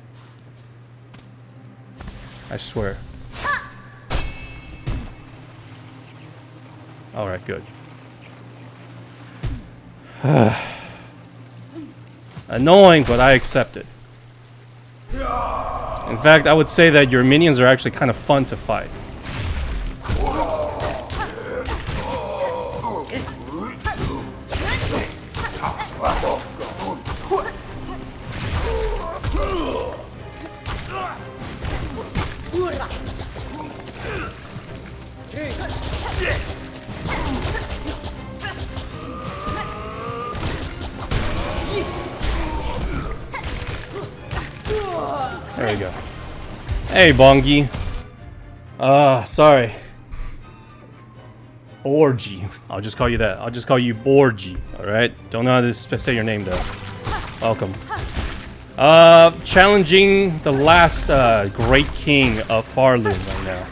I swear. Alright, good. Annoying, but I accept it. In fact, I would say that your minions are actually kind of fun to fight. There we go. Hey, Bongi. Sorry. Borgi. I'll just call you that. I'll just call you Borgi. Alright? Don't know how to say your name, though. Welcome. Challenging the last, Great King of Farloon right now.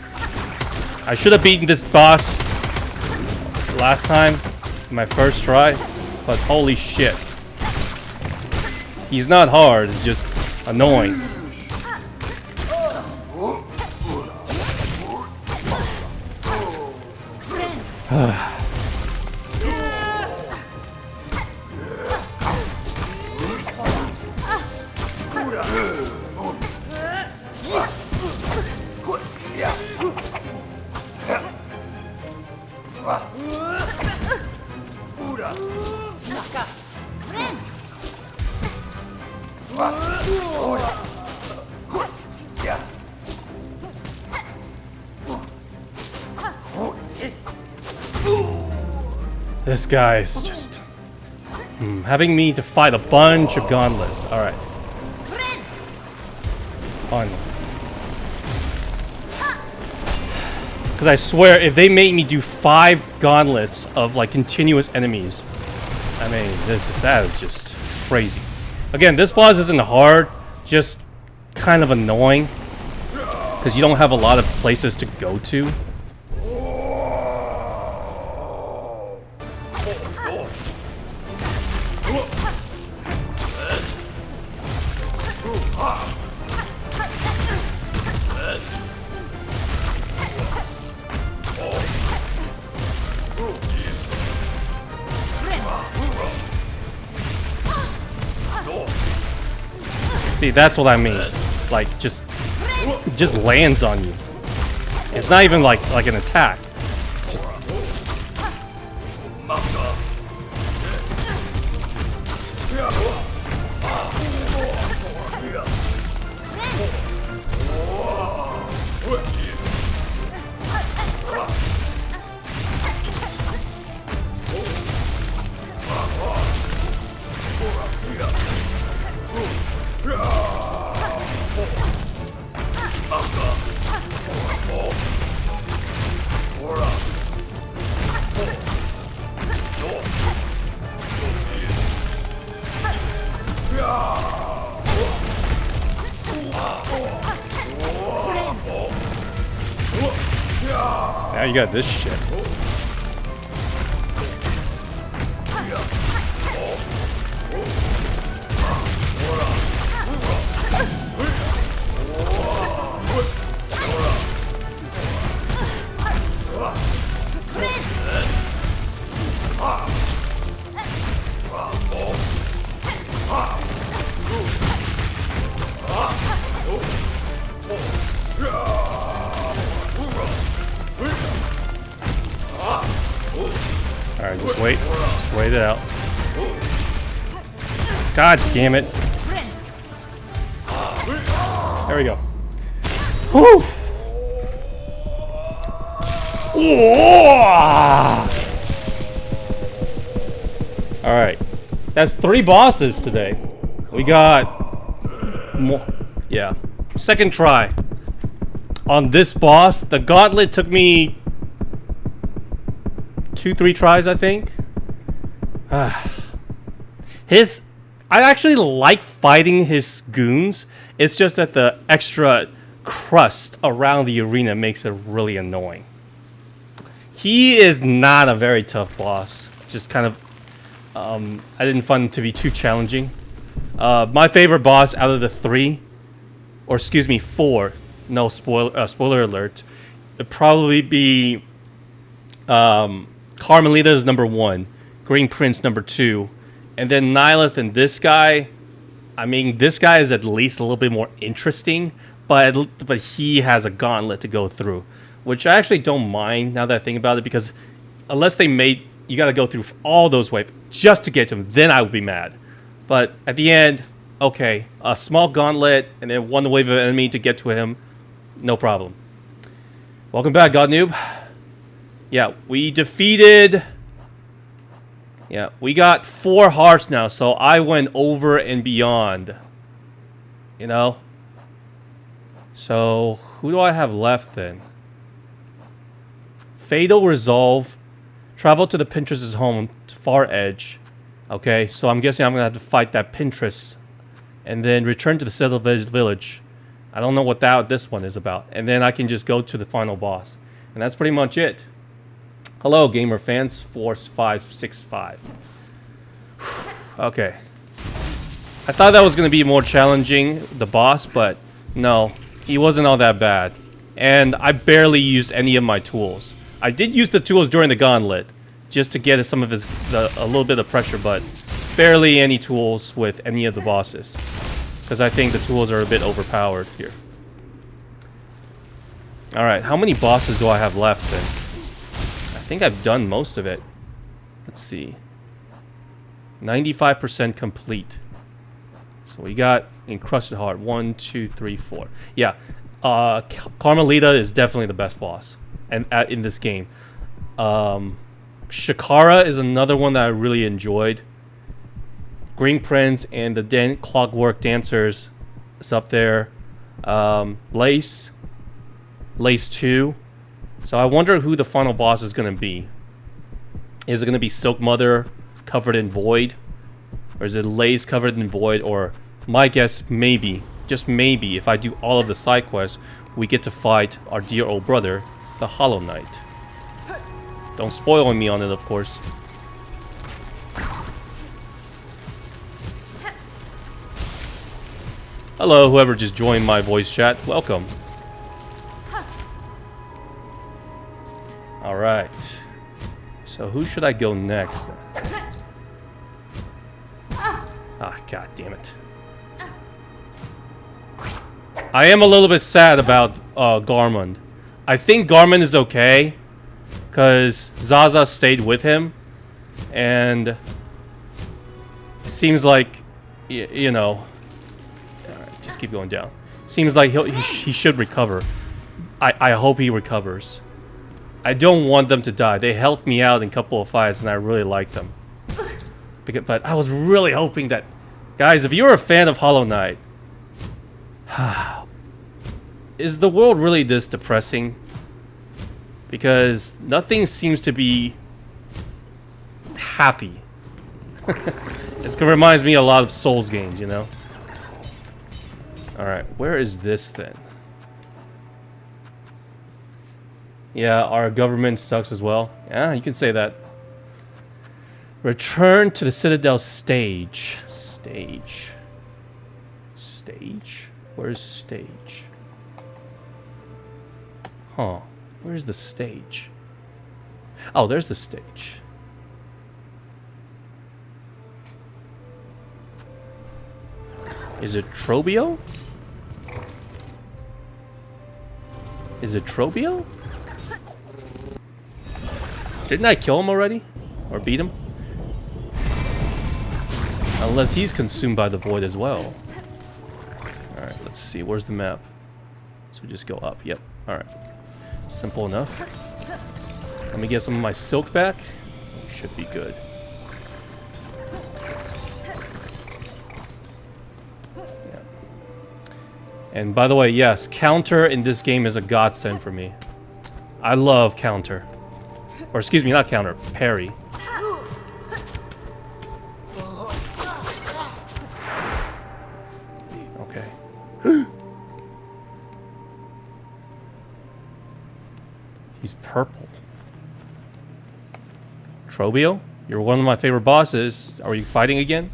I should have beaten this boss last time, my first try, but holy shit. He's not hard, it's just annoying. This guy is just having me to fight a bunch of gauntlets. All right. Finally. Because I swear, if they make me do 5 gauntlets of like continuous enemies, I mean, that is just crazy. Again, this boss isn't hard, just kind of annoying because you don't have a lot of places to go to. See, that's what I mean. Like, just lands on you. It's not even like an attack. Just now you got this shit. Alright, just wait. Just wait it out. God damn it. There we go. Whew! Alright. That's 3 bosses today. We got more. Yeah. Second try. On this boss, the gauntlet took me 2-3 tries, I think. I actually like fighting his goons. It's just that the extra crust around the arena makes it really annoying. He is not a very tough boss. Just kind of, I didn't find him to be too challenging. My favorite boss out of the 3, or excuse me, 4. No spoiler alert. It'd probably be Carmelita is number 1, Green Prince number 2, and then Nihilith and this guy. I mean, this guy is at least a little bit more interesting, but he has a gauntlet to go through, which I actually don't mind now that I think about it, because unless they made you got to go through all those waves just to get to him, then I would be mad. But at the end, okay, a small gauntlet and then 1 wave of enemy to get to him, no problem. Welcome back, God Noob. Yeah, we defeated... Yeah, we got 4 hearts now, so I went over and beyond. You know? So, who do I have left then? Fatal Resolve. Travel to the Pinterest's home, far edge. Okay, so I'm guessing I'm going to have to fight that Pinterest. And then return to the settled village. I don't know what this one is about. And then I can just go to the final boss. And that's pretty much it. Hello, gamer fans. Force 565. Okay. I thought that was going to be more challenging, the boss, but no. He wasn't all that bad. And I barely used any of my tools. I did use the tools during the gauntlet, just to get some of a little bit of pressure, but barely any tools with any of the bosses. Because I think the tools are a bit overpowered here. Alright, how many bosses do I have left then? I think I've done most of it. Let's see. 95% complete. So we got Encrusted Heart. 1, 2, 3, 4. Yeah. Carmelita is definitely the best boss in this game. Shikara is another one that I really enjoyed. Green Prince and the Clockwork Dancers is up there. Lace 2. So I wonder who the final boss is going to be. Is it going to be Silk Mother covered in void? Or is it Lace covered in void? Or my guess, maybe, just maybe, if I do all of the side quests, we get to fight our dear old brother, the Hollow Knight. Don't spoil me on it, of course. Hello, whoever just joined my voice chat. Welcome. Alright. So who should I go next? Ah, god damn it. I am a little bit sad about Garmund. I think Garmund is okay, because Zaza stayed with him, and it seems like, you know, alright, just keep going down. Seems like he should recover. I hope he recovers. I don't want them to die. They helped me out in a couple of fights, and I really like them. But I was really hoping that... Guys, if you're a fan of Hollow Knight... is the world really this depressing? Because nothing seems to be... happy. It reminds me a lot of Souls games, you know? Alright, where is this then? Yeah, our government sucks as well. Yeah, you can say that. Return to the Citadel stage. Stage. Where's stage? Huh. Where's the stage? Oh, there's the stage. Is it Trobio? Is it Trobio? Didn't I kill him already? Or beat him? Unless he's consumed by the void as well. Alright, let's see. Where's the map? So we just go up. Yep. Alright. Simple enough. Let me get some of my silk back. Should be good. Yeah. And by the way, yes, counter in this game is a godsend for me. I love counter. Or excuse me, not counter, parry. Okay. He's purple. Trobio? You're one of my favorite bosses. Are you fighting again?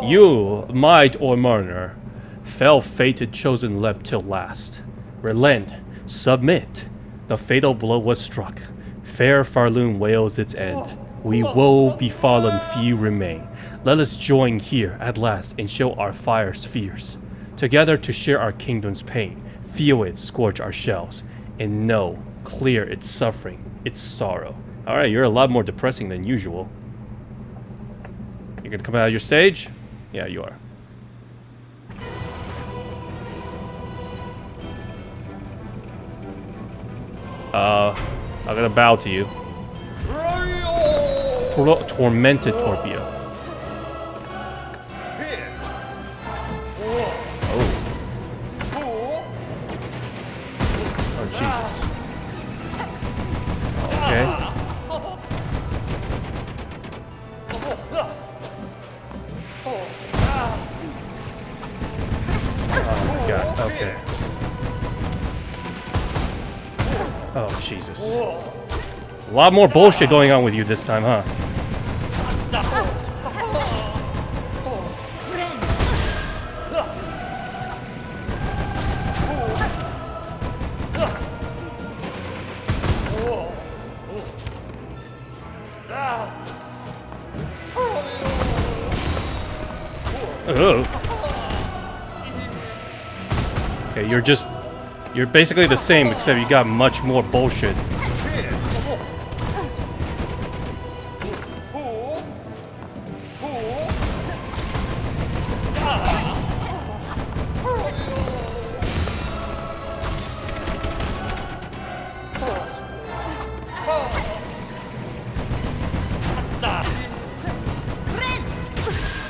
You, might or murder, fell fated chosen left till last. Relent, submit. The fatal blow was struck. Fair Farloon wails its end. We woe befallen few remain. Let us join here at last and show our fire's fierce. Together to share our kingdom's pain. Feel it scorch our shells. And know, clear its suffering, its sorrow. Alright, you're a lot more depressing than usual. You're gonna come out of your stage? Yeah, you are. I'm gonna bow to you. Tormented Torpio. Oh, Jesus. Okay. Oh my god, okay. Oh, Jesus. A lot more bullshit going on with you this time, huh? Ugh. Okay, you're basically the same, except you got much more bullshit.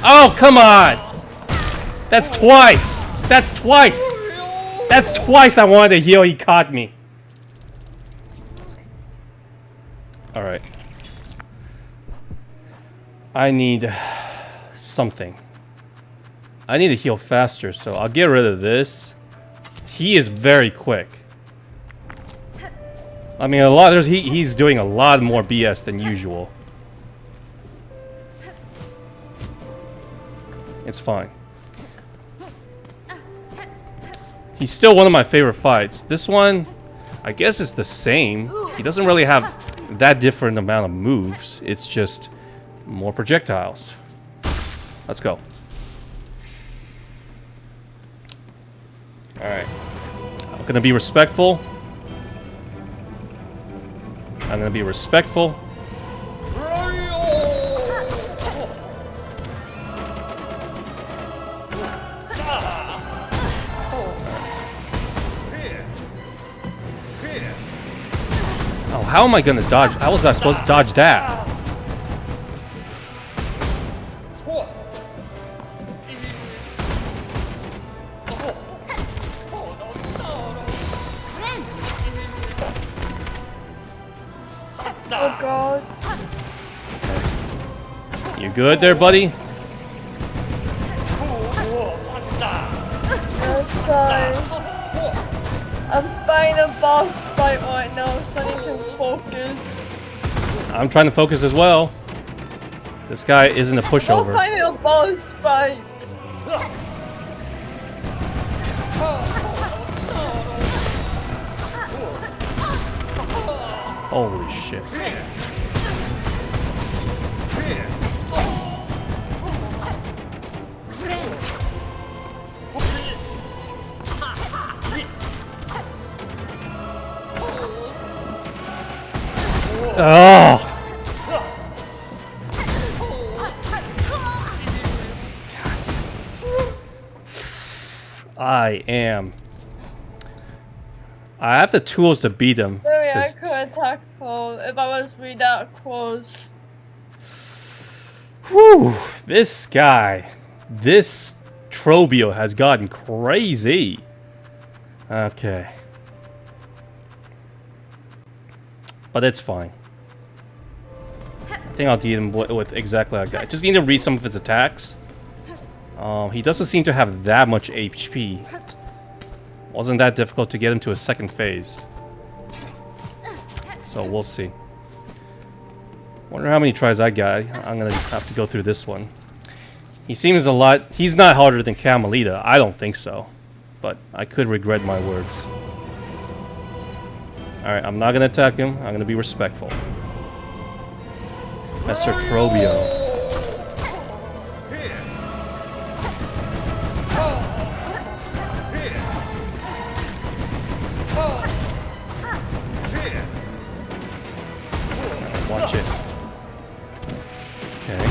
Oh, come on! That's twice! That's twice! That's twice I wanted to heal, he caught me. Alright. I need something. I need to heal faster, so I'll get rid of this. He is very quick. I mean, he's doing a lot more BS than usual. It's fine. He's still one of my favorite fights. This one, I guess it's the same. He doesn't really have that different amount of moves. It's just more projectiles. Let's go. Alright. I'm gonna be respectful. I'm gonna be respectful. Oh, how am I gonna dodge? How was I supposed to dodge that? Oh god. You good there, buddy? No, sorry. I'm fighting a boss fight right now, so I need to focus. I'm trying to focus as well. This guy isn't a I'm pushover. fighting a boss fight. Holy shit. Oh! I have the tools to beat him. Maybe I 'Cause- could attack him if I was really that close. Whew, this guy, this Trobio has gotten crazy. Okay. But it's fine. I think I'll deal him with exactly like that. I just need to read some of his attacks. He doesn't seem to have that much HP. Wasn't that difficult to get him to a second phase. So we'll see. Wonder how many tries I got. I'm gonna have to go through this one. He seems a lot... He's not harder than Carmelita. I don't think so. But I could regret my words. Alright, I'm not gonna attack him. I'm gonna be respectful. Mr. Trobio. Watch it. Okay.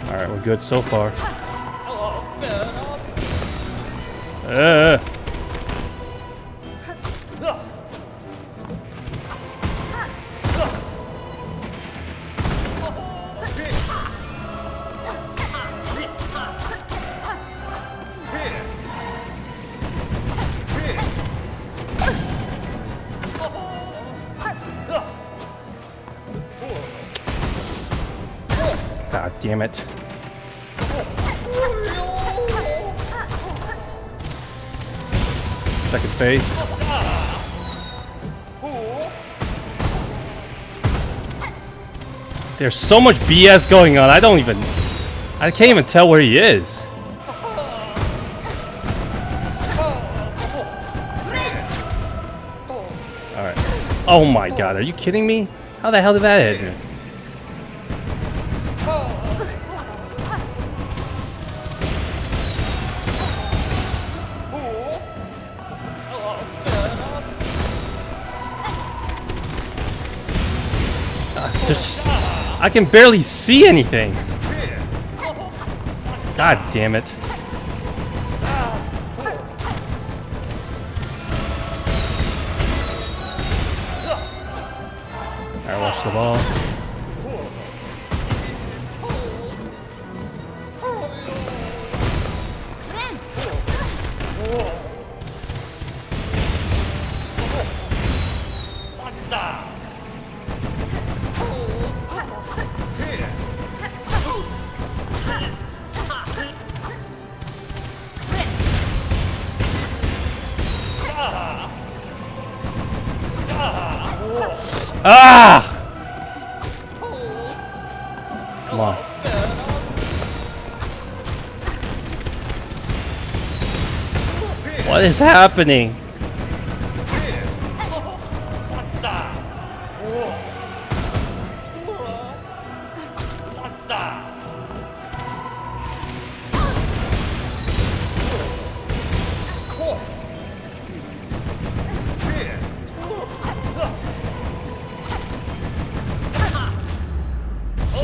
Alright, we're good so far. God damn it. Second phase. There's so much BS going on. I can't even tell where he is. Oh my god, are you kidding me? How the hell did that hit me? I can barely see anything. God damn it. Alright, watch the ball. Ah! Come on. What is happening?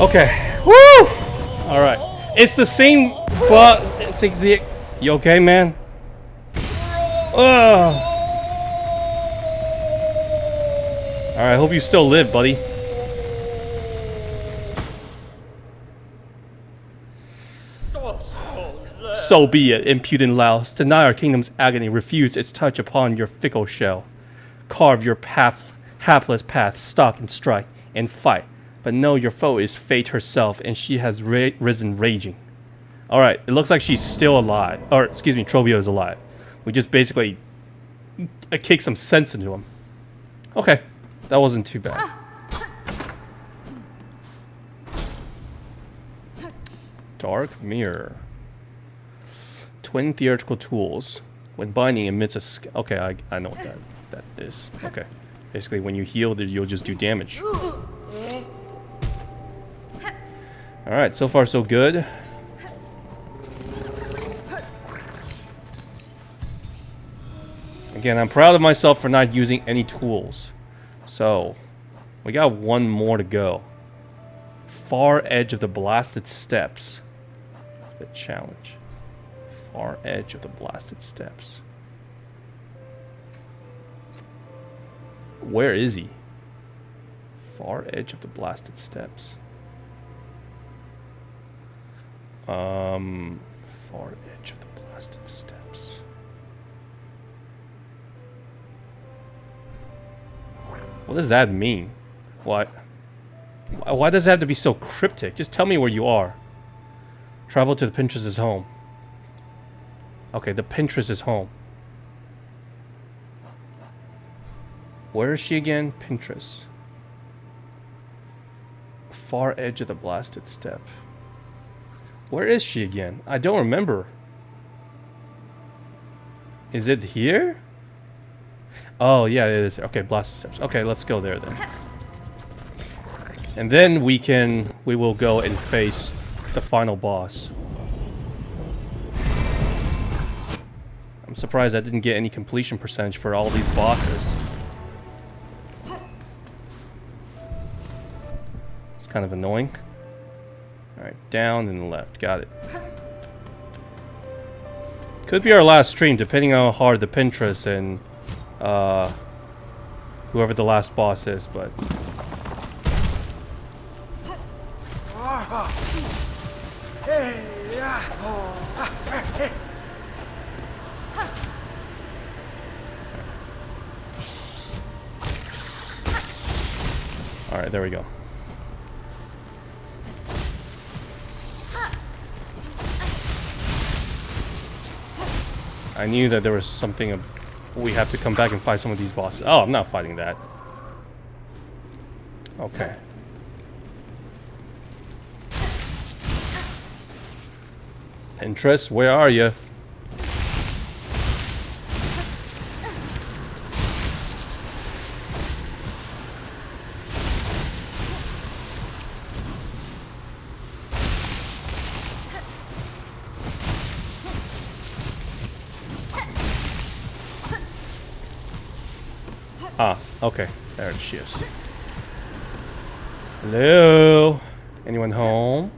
Okay. Woo! Alright. It's the same but it's the you okay, man? Ugh. Alright, I hope you still live, buddy. So be it, impudent louse. Deny our kingdom's agony, refuse its touch upon your fickle shell. Carve your hapless path, stalk and strike, and fight. But know your foe is fate herself, and she has risen raging. Alright, it looks like she's still alive. Or, excuse me, Trovio is alive. We just basically kicked some sense into him. Okay, that wasn't too bad. Dark Mirror. Twin theatrical tools. When binding emits a... Okay, I know what that is. Okay. Basically, when you heal, you'll just do damage. Alright, so far so good. Again, I'm proud of myself for not using any tools. So, we got one more to go. Far edge of the blasted steps. The challenge. Far edge of the blasted steps. Where is he? Far edge of the blasted steps. Far edge of the blasted steps. What does that mean? What? Why does it have to be so cryptic? Just tell me where you are. Travel to the Pinterest's home. Okay, the Pinterest is home. Where is she again? Pinterest. Far edge of the blasted step. Where is she again? I don't remember. Is it here? Oh, yeah, it is. Okay, blasted steps. Okay, let's go there then. And then we will go and face the final boss. I'm surprised I didn't get any completion percentage for all these bosses. It's kind of annoying. Alright, down and left. Got it. Could be our last stream, depending on how hard the Pinterest and whoever the last boss is, but... Alright, there we go. I knew that there was something we have to come back and fight some of these bosses. Oh, I'm not fighting that. Okay. Pinterest, where are you? Ah, okay. There she is. Hello? Anyone home?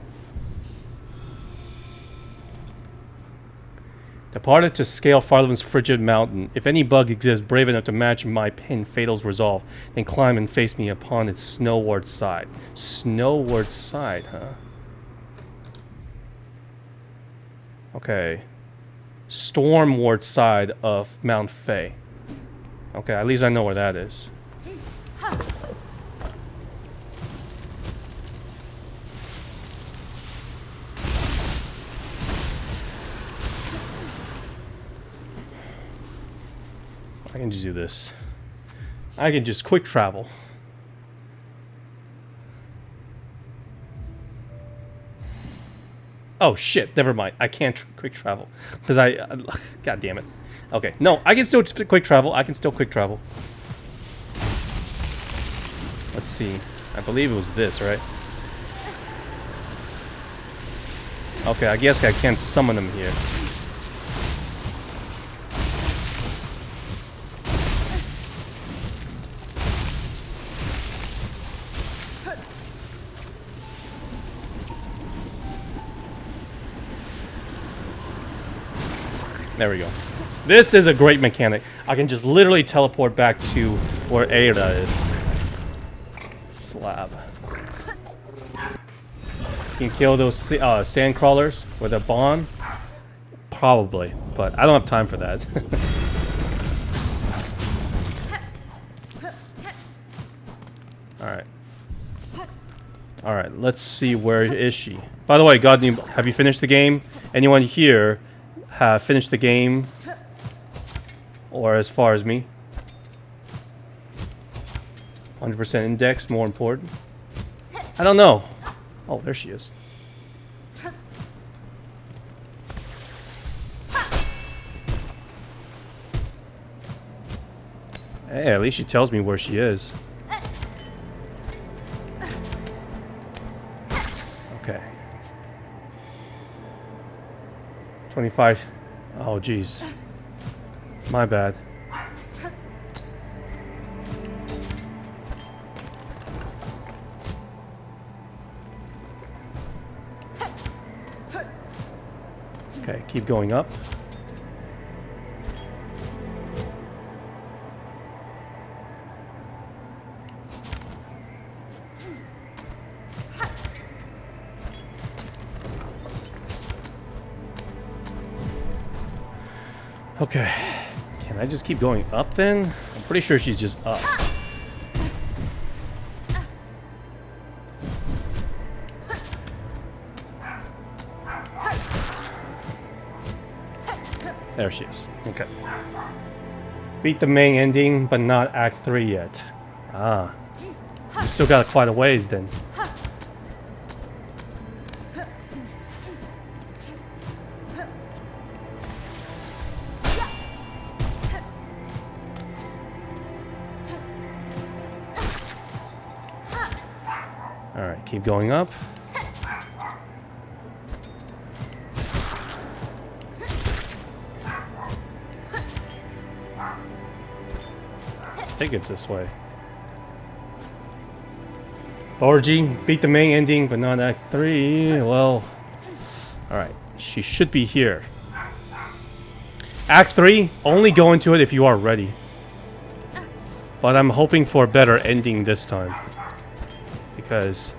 Departed to scale Farland's frigid mountain. If any bug exists brave enough to match my pin Fatal's resolve, then climb and face me upon its snowward side. Snowward side, huh? Okay. Stormward side of Mount Fae. Okay, at least I know where that is. I can just do this. I can just quick travel. Oh shit, never mind. I can't quick travel. Because God damn it. Okay, no, I can still quick travel. I can still quick travel. Let's see. I believe it was this, right? Okay, I guess I can't summon him here. There we go. This is a great mechanic. I can just literally teleport back to where Ada is. Slab. You can kill those sand crawlers with a bomb? Probably, but I don't have time for that. Alright. Alright, let's see, where is she? By the way, God, have you finished the game? Anyone here have finished the game? Or as far as me? 100% index, more important? I don't know. Oh, there she is. Hey, at least she tells me where she is. Okay. 25. Oh, jeez. My bad. Okay, keep going up. Okay. Can I just keep going up then? I'm pretty sure she's just up. There she is. Okay. Beat the main ending, but not Act 3 yet. Ah. You still got quite a ways then. Alright, keep going up. I think it's this way. Orgy, beat the main ending, but not Act 3. Well, alright. She should be here. Act 3, only go into it if you are ready. But I'm hoping for a better ending this time. Because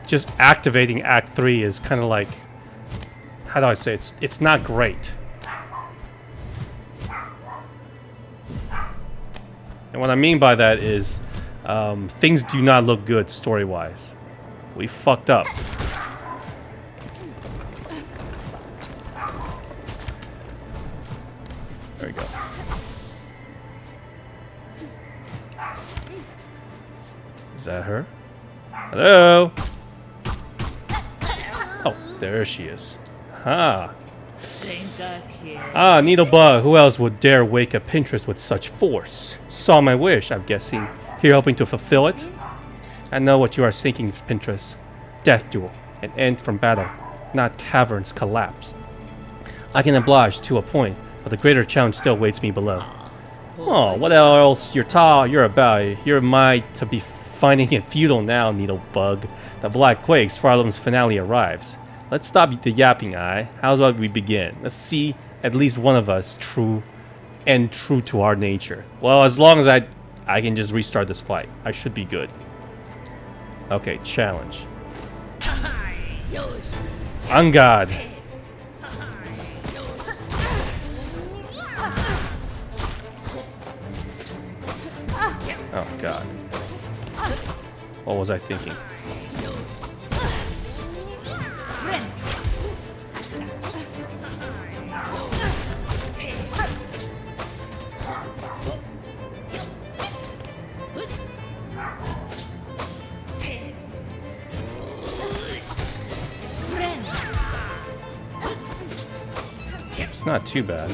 just activating Act 3 is kind of like, how do I say it? It's not great. And what I mean by that is things do not look good story-wise. We fucked up. There we go. Is that her? Hello? Oh, there she is. Ah. Ah, Needlebug. Who else would dare wake a Pinterest with such force? Saw my wish, I'm guessing. Here helping to fulfill it? I know what you are thinking, Pinterest. Death duel. An end from battle. Not caverns collapse. I can oblige to a point, but the greater challenge still waits me below. Oh, what else you're about? You're might to be finding it futile now, Needlebug. The Black Quake's Farlam's finale arrives. Let's stop the yapping, How about we begin? Let's see at least one of us true to our nature. Well, as long as I can just restart this fight, I should be good. Okay, challenge. On God. Oh God. What was I thinking? It's not too bad.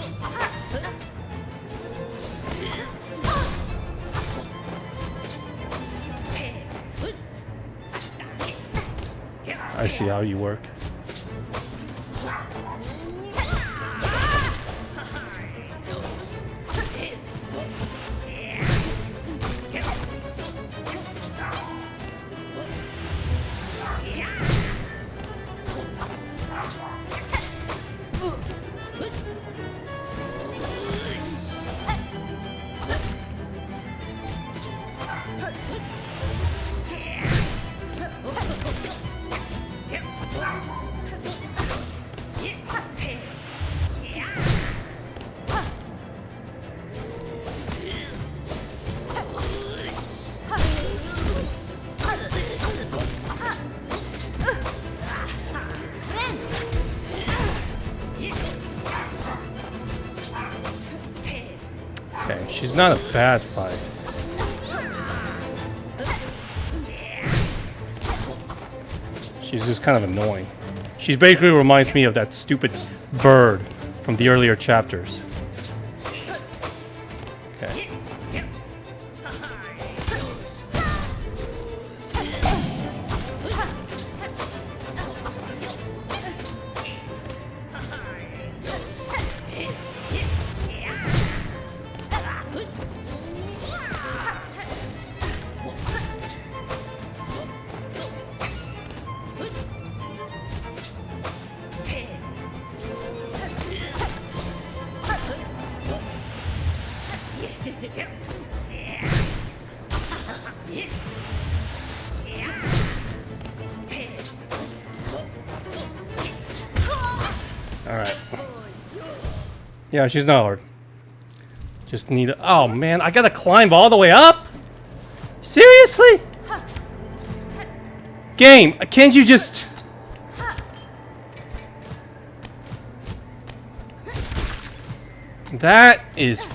I see how you work. Okay, she's not a bad fight. She's just kind of annoying. She basically reminds me of that stupid bird from the earlier chapters. Okay. Alright. Yeah, she's not hard. Just need a— oh man, I gotta climb all the way up? Seriously? Game, can't you just— that is—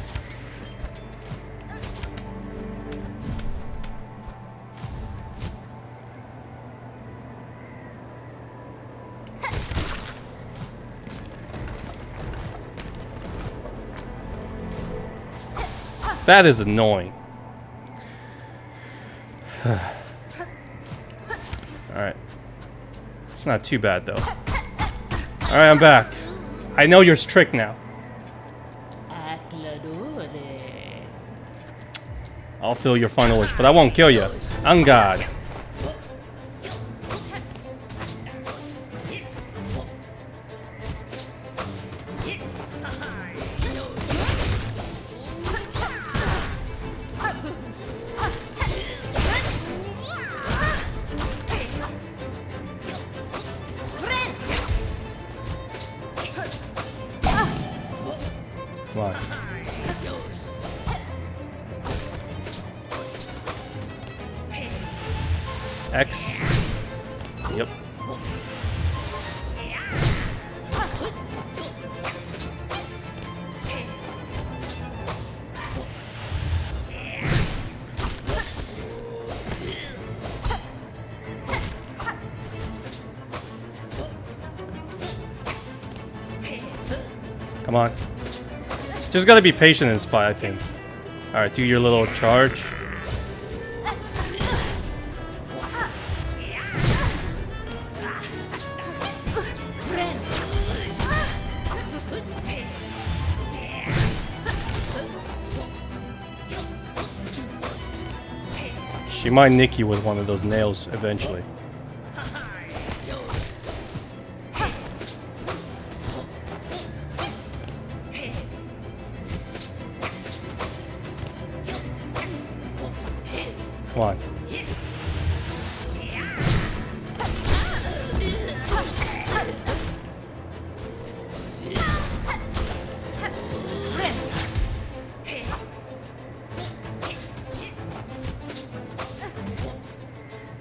that is annoying. Alright. It's not too bad though. Alright, I'm back. I know your trick now. I'll fill your final wish, but I won't kill you. On God. Come on. X. Yep. Come on. Just gotta be patient in this fight, I think. Alright, do your little charge. She might nick you with one of those nails eventually. Come on.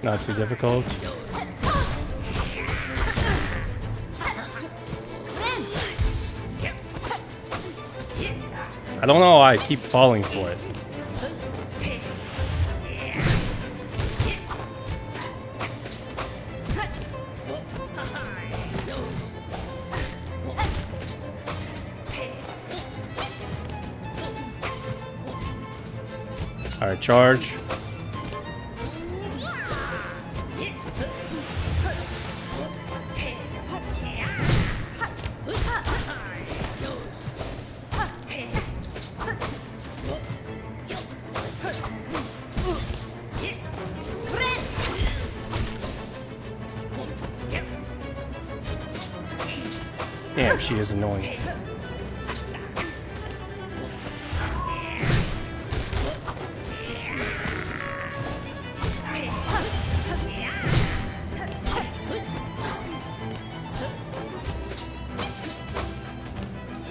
Not too difficult. I don't know why I keep falling for it. Alright, charge. Damn, she is annoying.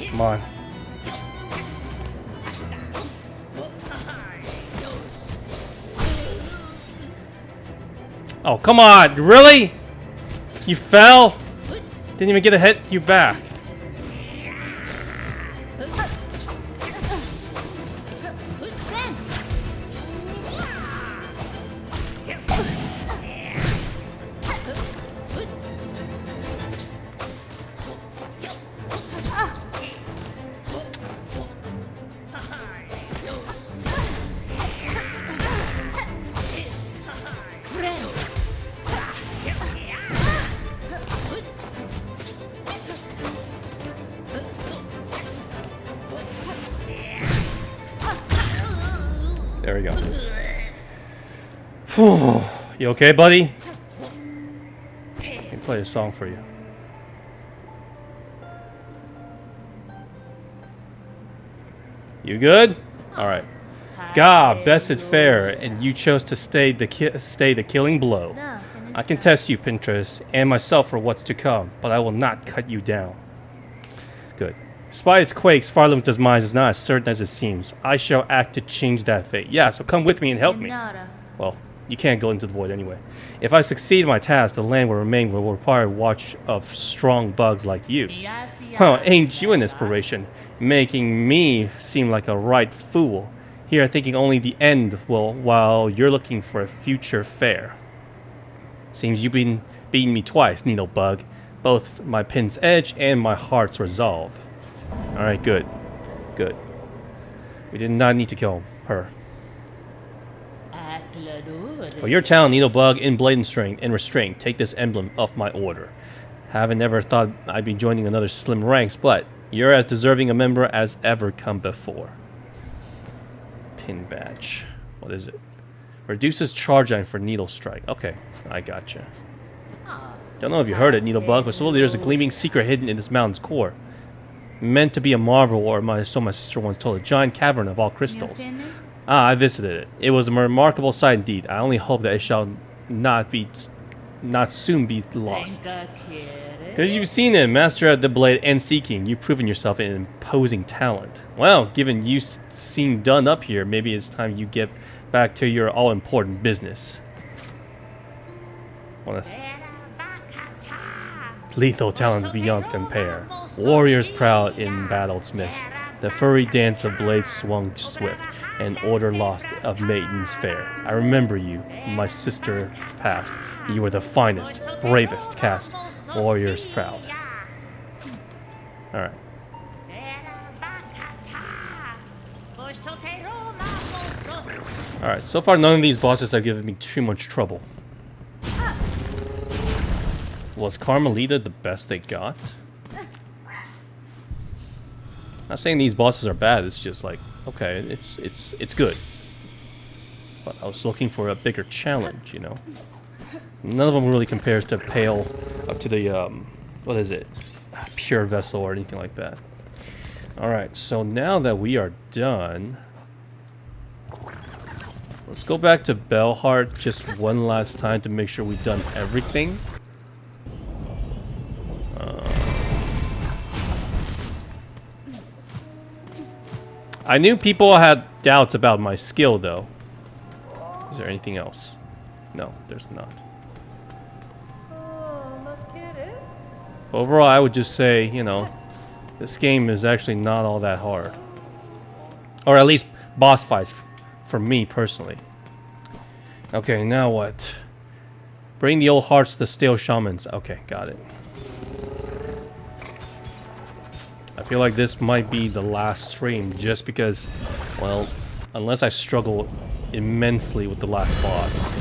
Come on. Oh, come on! Really? You fell? Didn't even get a hit you back. There we go. Whew. You okay, buddy? Let me play a song for you. You good? All right. God, best it fair, and you chose to stay the killing blow. I can test you, Pinterest, and myself for what's to come, but I will not cut you down. Good. Despite its quakes, Farlum's mind is not as certain as it seems. I shall act to change that fate. Yeah, so come with me and help me. Well, you can't go into the void anyway. If I succeed in my task, the land will remain will require a watch of strong bugs like you. Huh, ain't you an inspiration? Making me seem like a right fool. Here thinking only the end will, while you're looking for a future fair. Seems you've been beating me twice, Needlebug. Both my pin's edge and my heart's resolve. Alright, good. Good. We did not need to kill her. For your talent, Needlebug, in blade and strength and restraint, take this emblem of my order. Haven't ever thought I'd be joining another slim ranks, but you're as deserving a member as ever come before. Pin badge. What is it? Reduces charge line for needle strike. Okay, I gotcha. Don't know if you heard it, Needlebug, but supposedly there's a gleaming secret hidden in this mountain's core. Meant to be a marvel, or so my sister once told, a giant cavern of all crystals. Ah, I visited it. It was a remarkable sight indeed. I only hope that it shall not soon be lost. Because you've seen it, master at the blade and seeking, you've proven yourself an imposing talent. Well, given you seem done up here, maybe it's time you get back to your all-important business. Lethal talents beyond compare. Warriors proud in battle's mist. The furry dance of blades swung swift, and order lost of maidens fair. I remember you, my sister past. You were the finest, bravest cast. Warriors proud. Alright. Alright, so far none of these bosses have given me too much trouble. Was Carmelita the best they got? Not saying these bosses are bad, it's just like, okay, it's good. but I was looking for a bigger challenge, you know. None of them really compares to Pale, to the, what is it? Pure Vessel or anything like that. Alright, so now that we are done, let's go back to Bellheart just one last time to make sure we've done everything. I knew people had doubts about my skill, though. Is there anything else? No, there's not. Overall, I would just say, you know, this game is actually not all that hard. Or at least boss fights, for me personally. Okay, now what? Bring the old hearts to the stale shamans. Okay, got it. I feel like this might be the last stream just because, well, unless I struggle immensely with the last boss,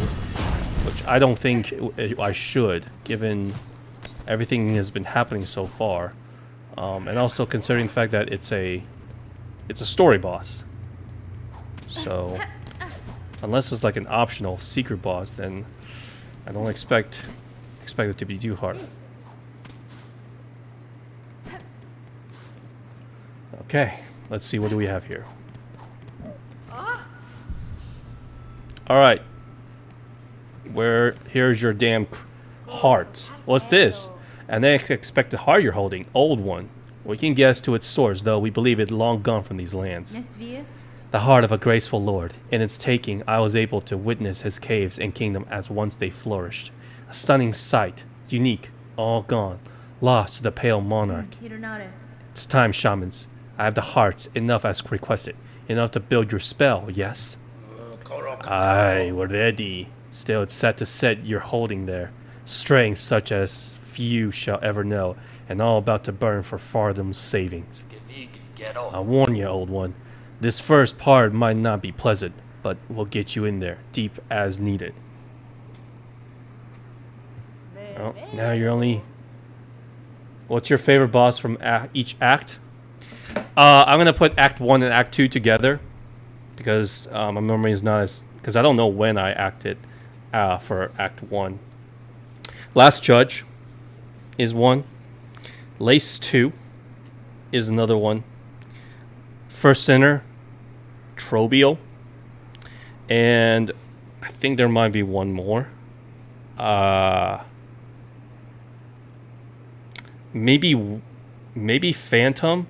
which I don't think I should, given everything has been happening so far, and also considering the fact that it's a story boss. So, unless it's like an optional secret boss, then I don't expect it to be too hard. Okay, let's see, what do we have here? Alright. Here's your damn heart. What's this? An unexpected heart you're holding. Old one. We can guess to its source, though we believe it long gone from these lands. The heart of a graceful lord. In its taking, I was able to witness his caves and kingdom as once they flourished. A stunning sight. Unique. All gone. Lost to the pale monarch. It's time, shamans. I have the hearts, enough as requested. Enough to build your spell, yes? Aye, we're ready. Still, it's set to set you're holding there. Strength such as few shall ever know, and all about to burn for Fartham's savings. I warn you, old one. This first part might not be pleasant, but we'll get you in there, deep as needed. Oh, now you're only... What's your favorite boss from each act? I'm gonna put Act 1 and Act 2 together because my memory is not as... Because I don't know when I acted for Act 1. Last Judge is one. Lace 2 is another one. First Sinner, Trobiel, and I think there might be one more. Maybe Phantom.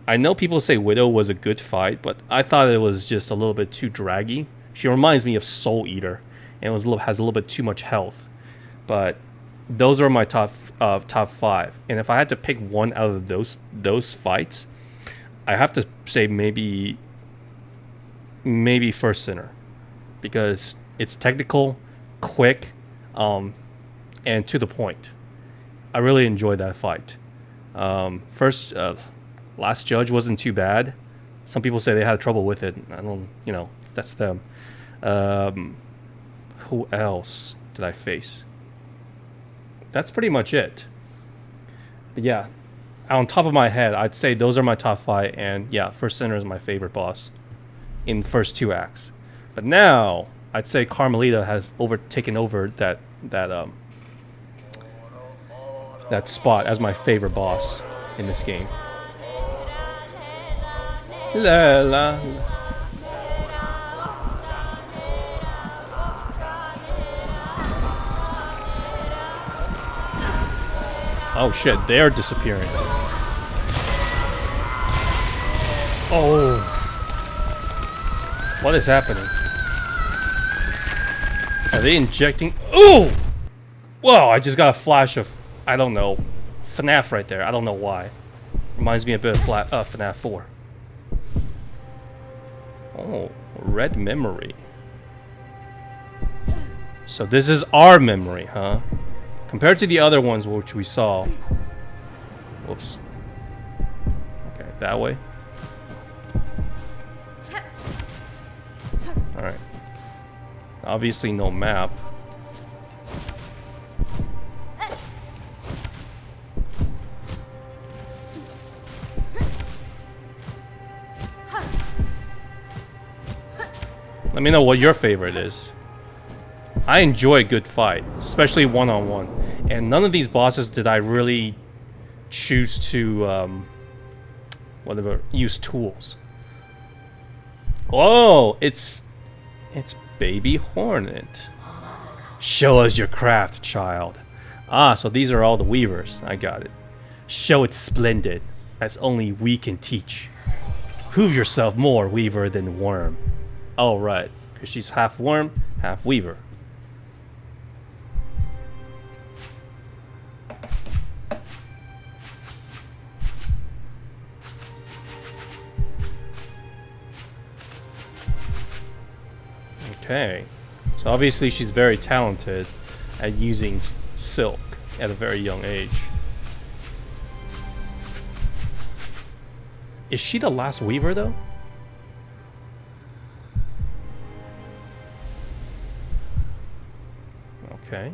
I know people say Widow was a good fight, but I thought it was just a little bit too draggy. She reminds me of Soul Eater, and has a little bit too much health. But those are my top 5. And if I had to pick one out of those fights, I have to say maybe First Sinner, because it's technical, quick, and to the point. I really enjoyed that fight. Last Judge wasn't too bad. Some people say they had trouble with it. I don't, that's them. Who else did I face? That's pretty much it. But yeah, on top of my head, I'd say those are my top 5, and yeah, First Sinner is my favorite boss in the first 2 acts. But now, I'd say Carmelita has taken over that spot as my favorite boss in this game. La la. Oh shit, they're disappearing. Oh. What is happening? Are they injecting? Oh! Whoa, I just got a flash of, I don't know, FNAF right there. I don't know why. Reminds me a bit of FNAF 4. Oh, red memory. So this is our memory, huh? Compared to the other ones which we saw. Whoops. Okay, that way. Alright. Obviously no map. Let me know what your favorite is. I enjoy a good fight, especially one-on-one. And none of these bosses did I really choose to whatever, use tools. Oh, it's Baby Hornet. Show us your craft, child. Ah, so these are all the weavers. I got it. Show it splendid, as only we can teach. Prove yourself more weaver than worm. Oh, right, because she's half worm, half weaver. Okay, so obviously she's very talented at using silk at a very young age. Is she the last weaver though? Okay.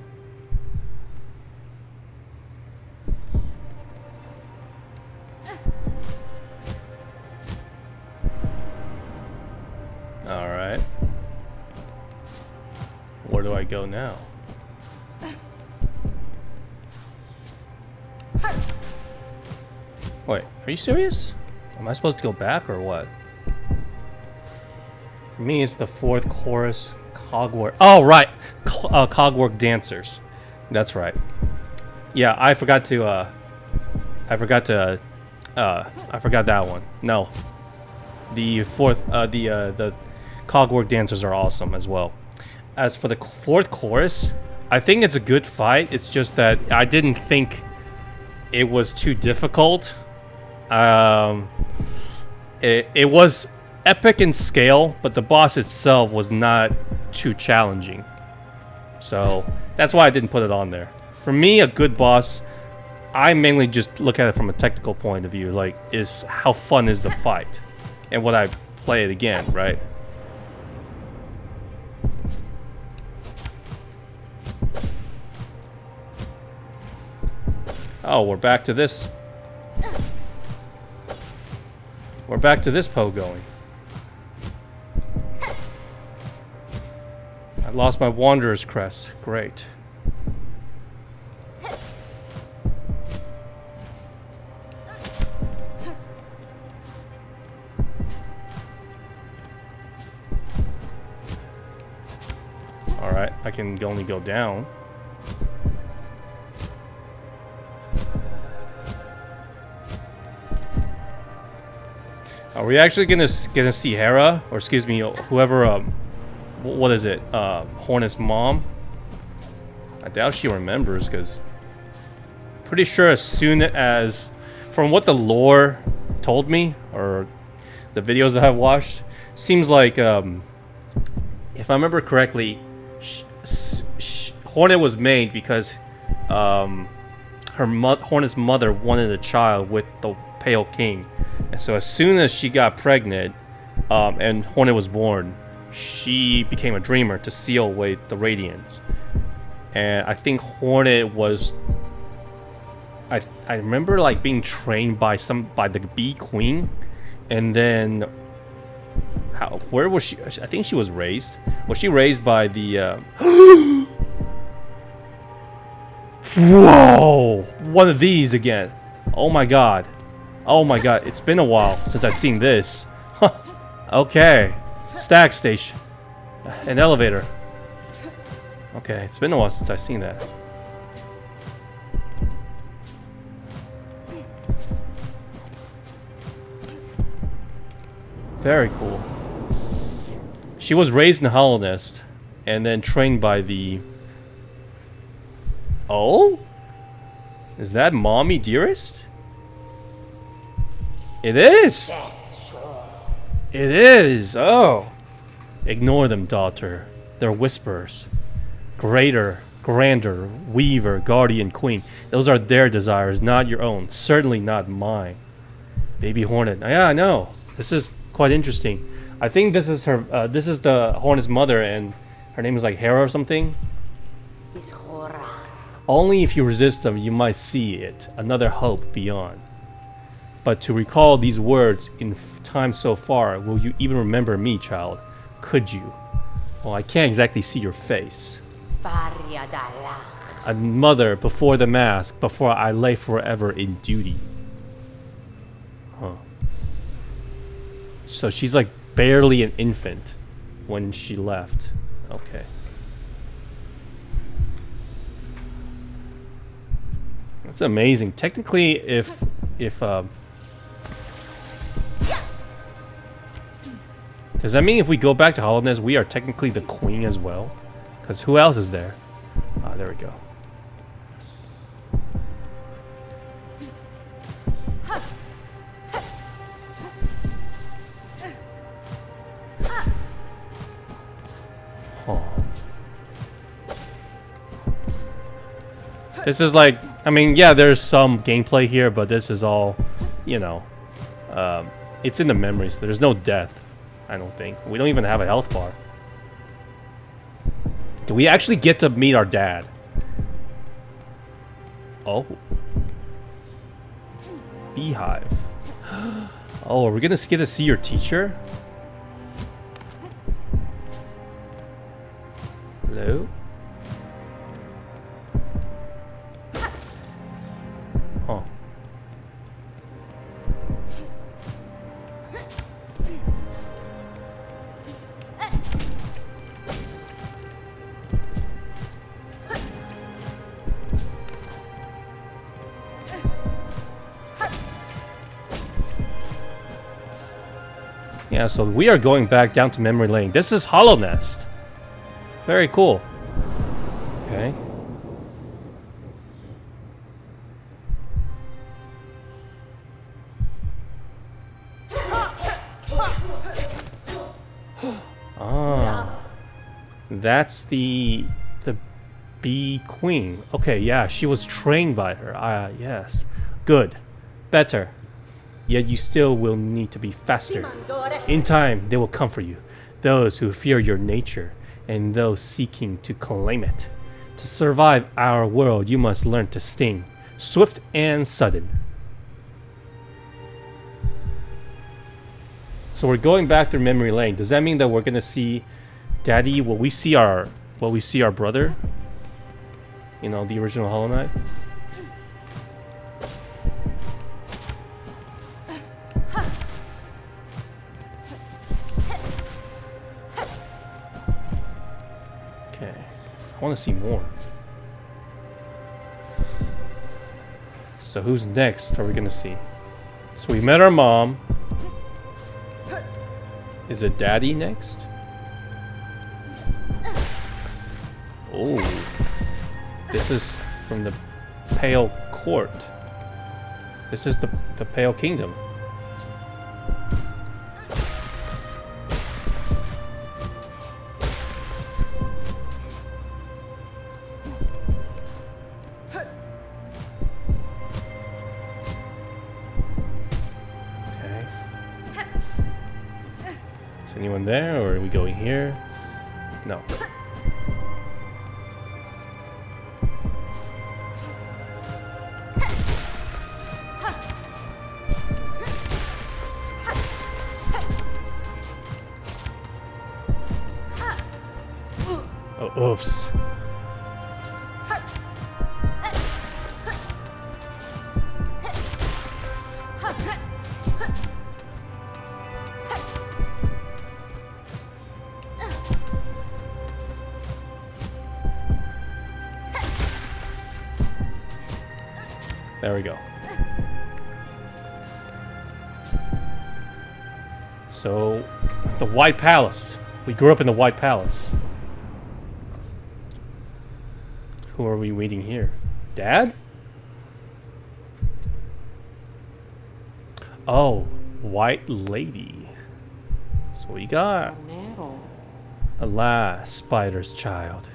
All right. Where do I go now? Wait, are you serious? Am I supposed to go back or what? For me, it's the fourth chorus cogwork. Oh, right, cogwork dancers. That's right. Yeah, I forgot that one. No, the fourth, the cogwork dancers are awesome as well. As for the fourth chorus, I think it's a good fight. It's just that I didn't think it was too difficult. It was epic in scale, but the boss itself was not too challenging. So that's why I didn't put it on there. For me, a good boss, I mainly just look at it from a technical point of view. Like, is how fun is the fight? And would I play it again, right? Oh, we're back to this. We're back to this Poe going. I lost my Wanderer's Crest. Great. Alright, I can only go down. Are we actually gonna see Hera, or excuse me, whoever? What is it? Hornet's mom. I doubt she remembers, because pretty sure as soon as, from what the lore told me, or the videos that I've watched, seems like if I remember correctly, Hornet was made because Hornet's mother wanted a child with the Pale King. And so as soon as she got pregnant and Hornet was born, she became a dreamer to seal away the Radiance. And I think Hornet was... I remember like being trained by the Bee Queen. And then... where was she? I think she was raised. Was she raised by the... Whoa! One of these again. Oh my god. Oh my god, it's been a while since I've seen this. Okay. Stag station. An elevator. Okay, it's been a while since I've seen that. Very cool. She was raised in a hollow nest and then trained by the... Oh? Is that Mommy Dearest? It is! It is! Oh! Ignore them, daughter. They're whispers. Greater, grander, weaver, guardian, queen. Those are their desires, not your own. Certainly not mine. Baby Hornet. Yeah, I know. This is quite interesting. I think this is her, this is the Hornet's mother, and her name is like Hera or something. Only if you resist them, you might see it. Another hope beyond. But to recall these words in time so far, will you even remember me, child? Could you? Well, I can't exactly see your face. Faria dalla. A mother before the mask, before I lay forever in duty. Huh. So she's like barely an infant when she left. Okay. That's amazing. Technically, if does that mean if we go back to Hollowness, we are technically the queen as well? Because who else is there? Ah, there we go. Oh. This is like, I mean, yeah, there's some gameplay here, but this is all, you know, it's in the memories. There's no death, I don't think. We don't even have a health bar. Do we actually get to meet our dad? Oh. Beehive. Oh, are we gonna get to see your teacher? Hello? Oh. Yeah, so we are going back down to memory lane. This is Hollow Nest. Very cool. Okay. Ah. That's the bee queen. Okay, yeah, she was trained by her. Ah, yes. Good. Better. Yet you still will need to be faster. In time, they will come for you. Those who fear your nature, and those seeking to claim it. To survive our world, you must learn to sting, swift and sudden. So we're going back through memory lane. Does that mean that we're gonna see Daddy? Will we see our brother? You know, the original Hollow Knight? Okay, I want to see more. So who's next are we gonna see? So we met our mom. Is it Daddy next? Oh, this is from the Pale Court. This is the Pale Kingdom. Okay. Is anyone there, or are we going here? No. Oh, oops. There we go. So, the White Palace. We grew up in the White Palace. Who are we meeting here? Dad? Oh, White Lady. So we got. Alas, Spider's child.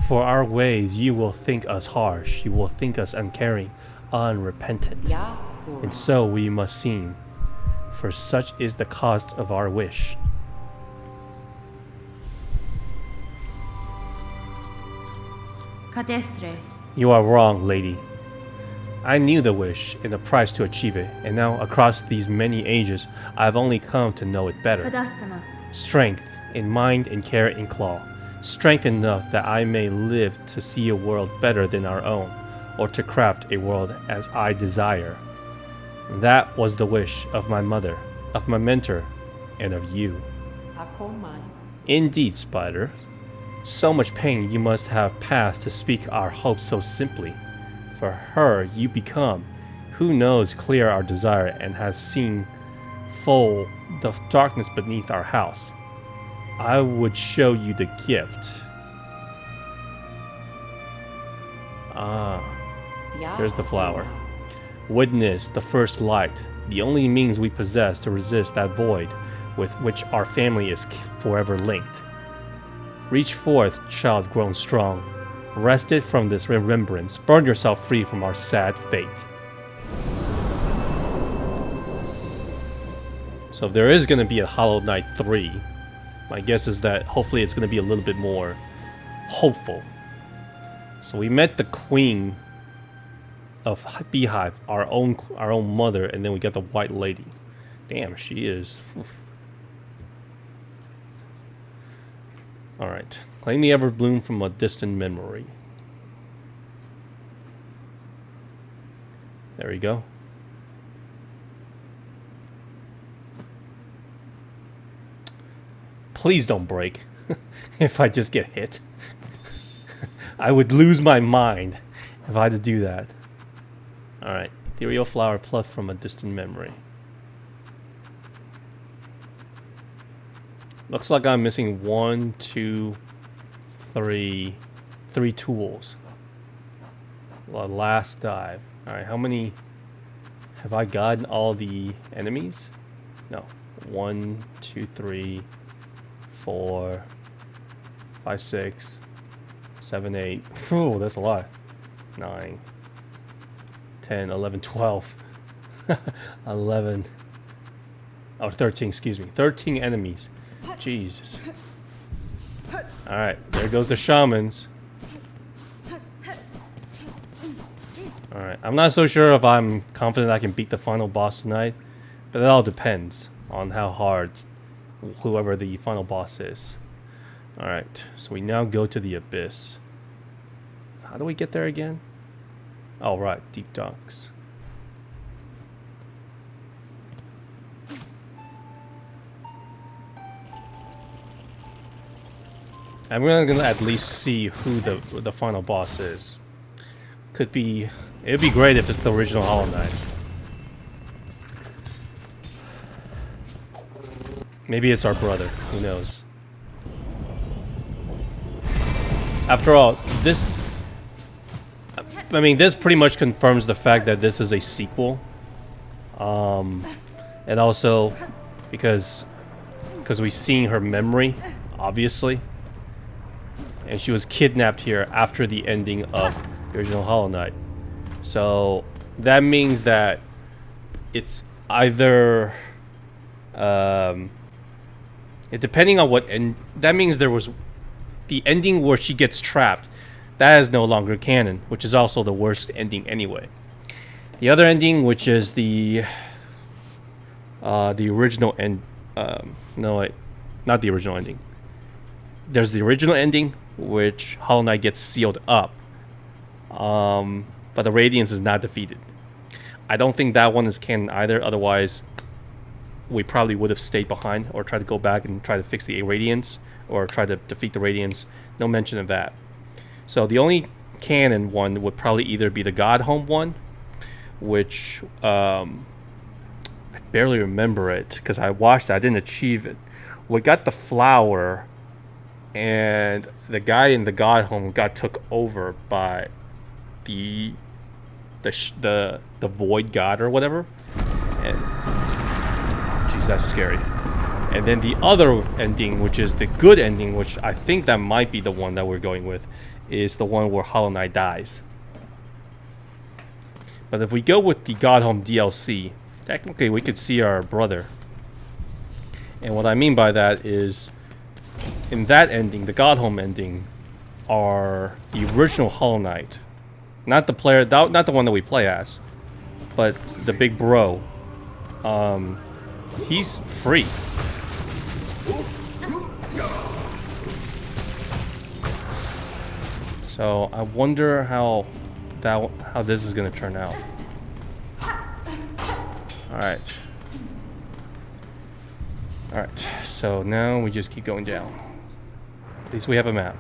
For our ways you will think us harsh, you will think us uncaring, unrepentant. And so we must seem, for such is the cost of our wish. Cadestre. You are wrong, lady. I knew the wish and the price to achieve it, and now across these many ages, I've only come to know it better. Cadastama. Strength in mind, in carrot, in claw. Strength enough that I may live to see a world better than our own, or to craft a world as I desire. That was the wish of my mother, of my mentor, and of you. Ako man. Indeed, Spider. So much pain you must have passed to speak our hopes so simply. For her you become, who knows clear our desire and has seen full the darkness beneath our house. I would show you the gift. Here's the flower. Witness the first light, the only means we possess to resist that void with which our family is forever linked. Reach forth, child grown strong. Wrested from this remembrance, burn yourself free from our sad fate. So if there is going to be a Hollow Knight 3, my guess is that hopefully it's going to be a little bit more hopeful. So we met the queen of Beehive, our own mother, and then we got the White Lady. Damn, she is. All right, claim the Everbloom from a distant memory. There we go. Please don't break. If I just get hit, I would lose my mind if I had to do that. Alright, ethereal flower plucked from a distant memory. Looks like I'm missing 1, 2, 3 tools. Well, last dive. Alright, how many have I gotten? All the enemies? No. 1, 2, 3, 4, 5, 6, 7, 8. Ooh, that's a lot. 9, 10, 11, 12. 11. Oh, 13, excuse me. 13 enemies. Jesus. Alright, there goes the shamans. Alright, I'm not so sure if I'm confident I can beat the final boss tonight, but it all depends on how hard whoever the final boss is. Alright, so we now go to the abyss. How do we get there again? Oh, right, deep docks. I'm gonna at least see who the final boss is. Could be, it'd be great if it's the original Hollow Knight. Maybe it's our brother. Who knows? After all, this pretty much confirms the fact that this is a sequel. And also because we've seen her memory, obviously. And she was kidnapped here after the ending of the original Hollow Knight. So that means that it's either depending on what end, that means there was the ending where she gets trapped. That is no longer canon, which is also the worst ending anyway. The other ending, which is the original end. No, wait, not the original ending. There's the original ending, which Hollow Knight gets sealed up, but the Radiance is not defeated. I don't think that one is canon either. Otherwise, we probably would have stayed behind or tried to go back and try to fix the Radiance or try to defeat the Radiance. No mention of that. So the only canon one would probably either be the God Home one, which I barely remember it because I watched it. I didn't achieve it. We got the flower, and the guy in the God Home got took over by the Void God or whatever. And jeez, that's scary. And then the other ending, which is the good ending, which I think that might be the one that we're going with, is the one where Hollow Knight dies. But if we go with the God Home DLC, technically we could see our brother. And what I mean by that is, in that ending, the God Home ending, are the original Hollow Knight. Not the player, not the one that we play as, but the big bro. He's free. So I wonder how this is gonna turn out. Alright. Alright, so now we just keep going down. At least we have a map.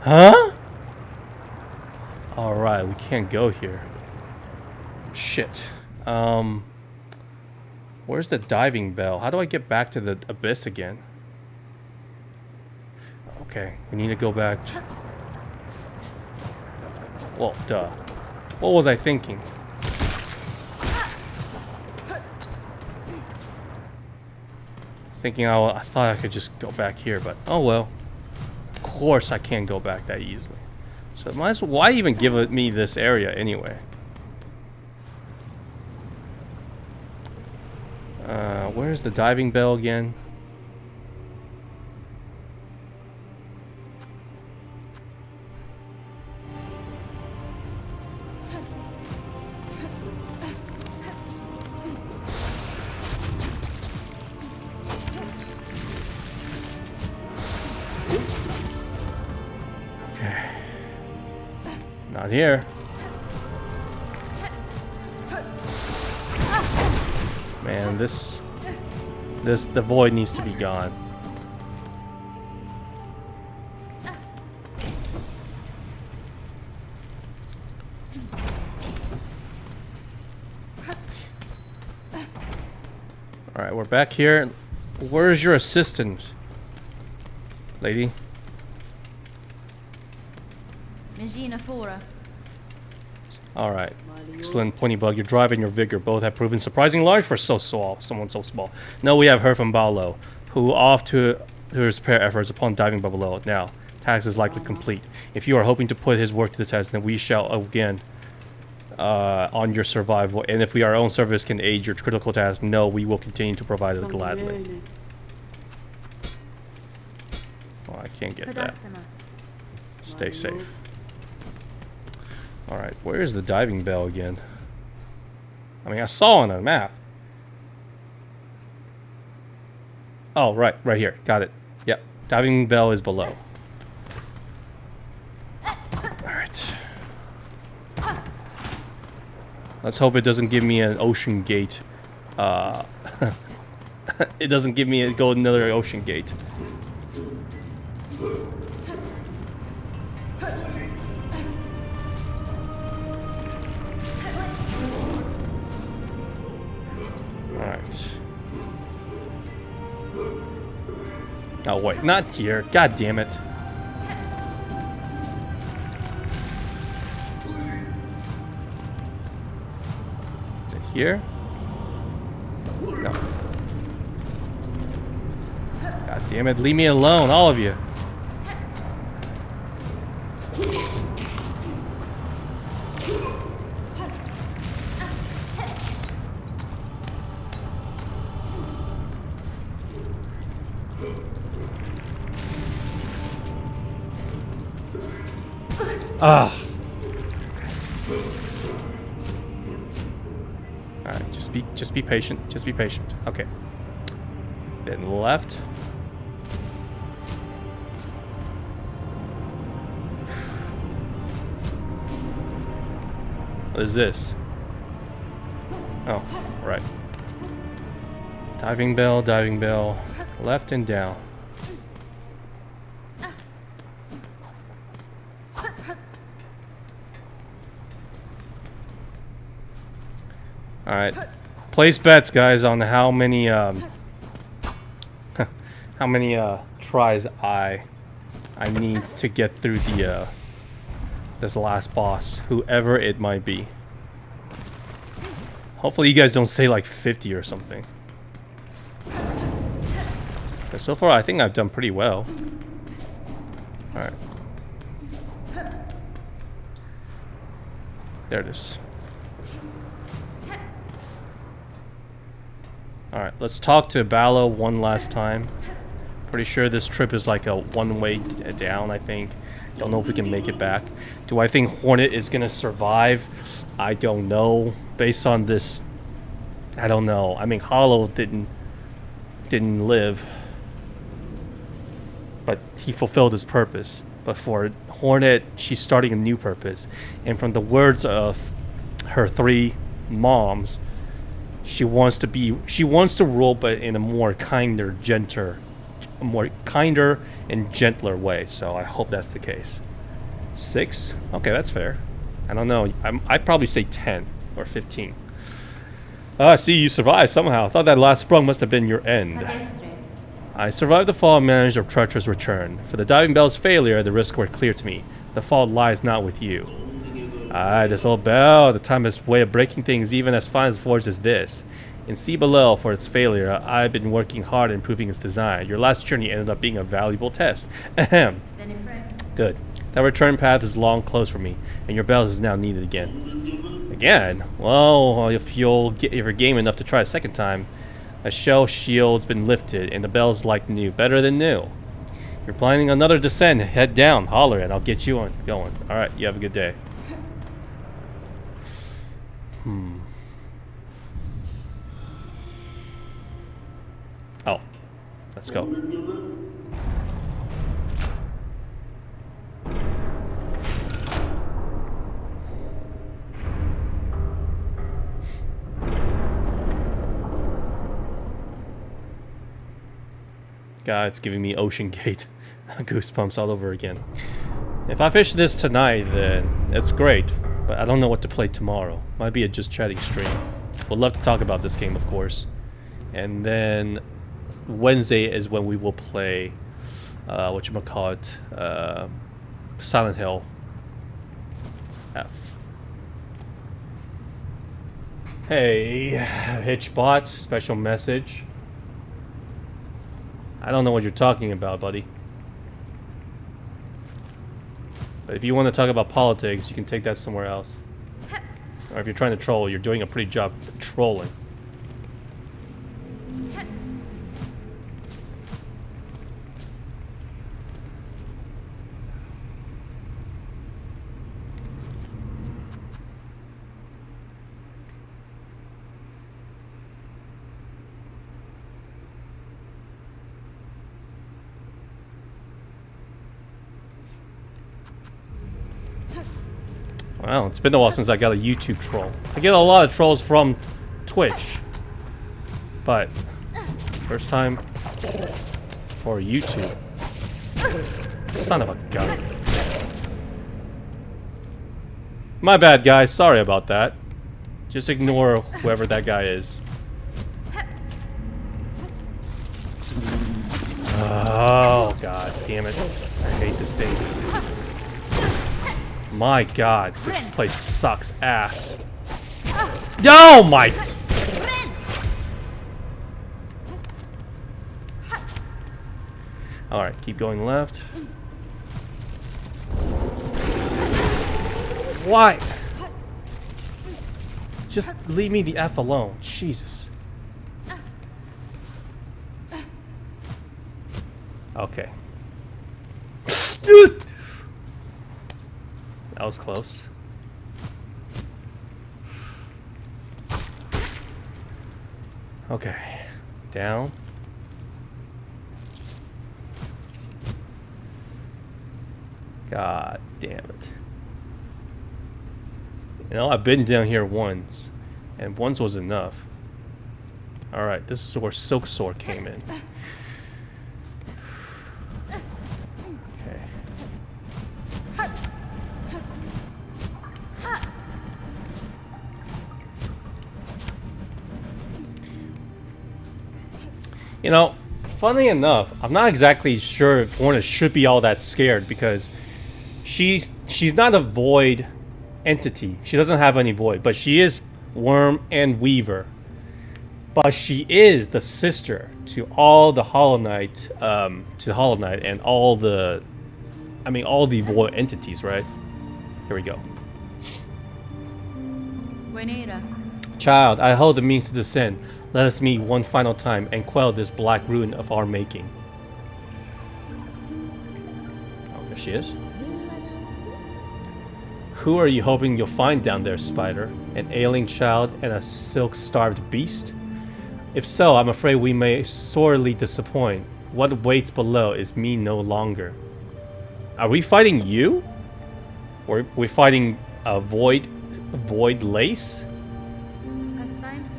Huh? Alright, we can't go here. Shit. Where's the diving bell? How do I get back to the abyss again? Okay, we need to go back. Well, duh. What was I thinking? I thought I could just go back here, but oh well. Of course I can't go back that easily. So might as well, why even give me this area anyway? Where's the diving bell again? Okay. Not here. Man, the void needs to be gone. Alright, we're back here. Where's your assistant, lady? Alright. Excellent, Pointy Bug. Your drive and your vigor both have proven surprisingly large for someone so small. No, we have heard from Baolo, who off to his repair efforts upon diving below. Now, task is likely complete. If you are hoping to put his work to the test, then we shall again on your survival. And if our own service can aid your critical task, no, we will continue to provide it gladly. Oh, I can't get that. Stay safe. Alright, where is the diving bell again? I mean, I saw on a map. Oh, right here. Got it. Yep, diving bell is below. Alright. Let's hope it doesn't give me an ocean gate. It doesn't give me another ocean gate. Alright. Oh wait, not here. God damn it. Is it here? No. God damn it, leave me alone, all of you. Ah. Alright, just be patient. Just be patient. Okay. Then left. What is this? Oh, right. Diving bell, left and down. Alright. Place bets, guys, on how many how many tries I need to get through the this last boss, whoever it might be. Hopefully you guys don't say like 50 or something. But so far I think I've done pretty well. Alright. There it is. Alright, let's talk to Baolo one last time. Pretty sure this trip is like a one-way down, I think. Don't know if we can make it back. Do I think Hornet is gonna survive? I don't know. Based on this, I don't know. I mean, Hollow didn't live, but he fulfilled his purpose. But for Hornet, she's starting a new purpose. And from the words of her 3 moms, she wants to rule, but in a more kinder, and gentler way. So I hope that's the case. 6? Okay, that's fair. I don't know. I'd probably say 10 or 15. I see you survived somehow. I thought that last sprung must have been your end. I survived the fall and managed a treacherous return. For the diving bell's failure, the risks were clear to me. The fault lies not with you. This old bell, the time has a way of breaking things even as fine as forged as this. And see below for its failure, I've been working hard at improving its design. Your last journey ended up being a valuable test. Ahem. Good. That return path is long closed for me, and your bell is now needed again. Again? Well, if you're game enough to try a second time, a shell shield's been lifted, and the bell's like new, better than new. You're planning another descent, head down, holler, and I'll get you on going. Alright, you have a good day. Oh, let's go. God, it's giving me Ocean Gate goosebumps all over again. If I finish this tonight, then it's great, but I don't know what to play tomorrow. Might be a just chatting stream. Would love to talk about this game, of course. And then Wednesday is when we will play, whatchamacallit, Silent Hill F. Hey, Hitchbot, special message. I don't know what you're talking about, buddy. But if you want to talk about politics, you can take that somewhere else. Or if you're trying to troll, you're doing a pretty job trolling. Well, it's been a while since I got a YouTube troll. I get a lot of trolls from Twitch. But, first time for YouTube. Son of a gun. My bad, guys. Sorry about that. Just ignore whoever that guy is. Oh, god damn it. I hate this thing. My god, this place sucks ass. Oh my! Alright, keep going left. Why? Just leave me the F alone. Jesus. Okay. That was close. Okay. Down. God damn it. You know, I've been down here once, and once was enough. Alright, this is where SILKSONG came in. You know, funny enough, I'm not exactly sure if Hornet should be all that scared because she's not a void entity. She doesn't have any void, but she is Worm and Weaver. But she is the sister to all the Hollow Knight, and all the void entities, right? Here we go. Child, I hold the means to descend. Let us meet one final time and quell this black ruin of our making. Oh, there she is. Who are you hoping you'll find down there, Spider? An ailing child and a silk-starved beast? If so, I'm afraid we may sorely disappoint. What waits below is me no longer. Are we fighting you? Or we fighting a void lace? That's fine.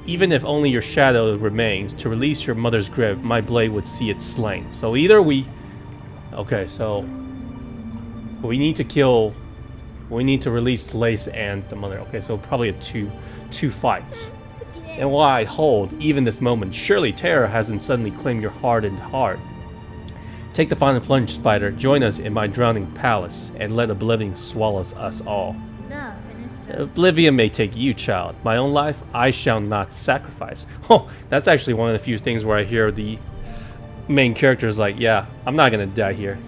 Even if only your shadow remains, to release your mother's grip, my blade would see it slain. So either we... Okay, so... We need to release Lace and the mother. Okay, so probably two fights. And while I hold, even this moment, surely terror hasn't suddenly claimed your hardened heart. Take the final plunge, Spider. Join us in my drowning palace, and let oblivion swallow us all. No, Minister. Oblivion may take you, child. My own life, I shall not sacrifice. Oh, that's actually one of the few things where I hear the main characters like, yeah, I'm not gonna die here.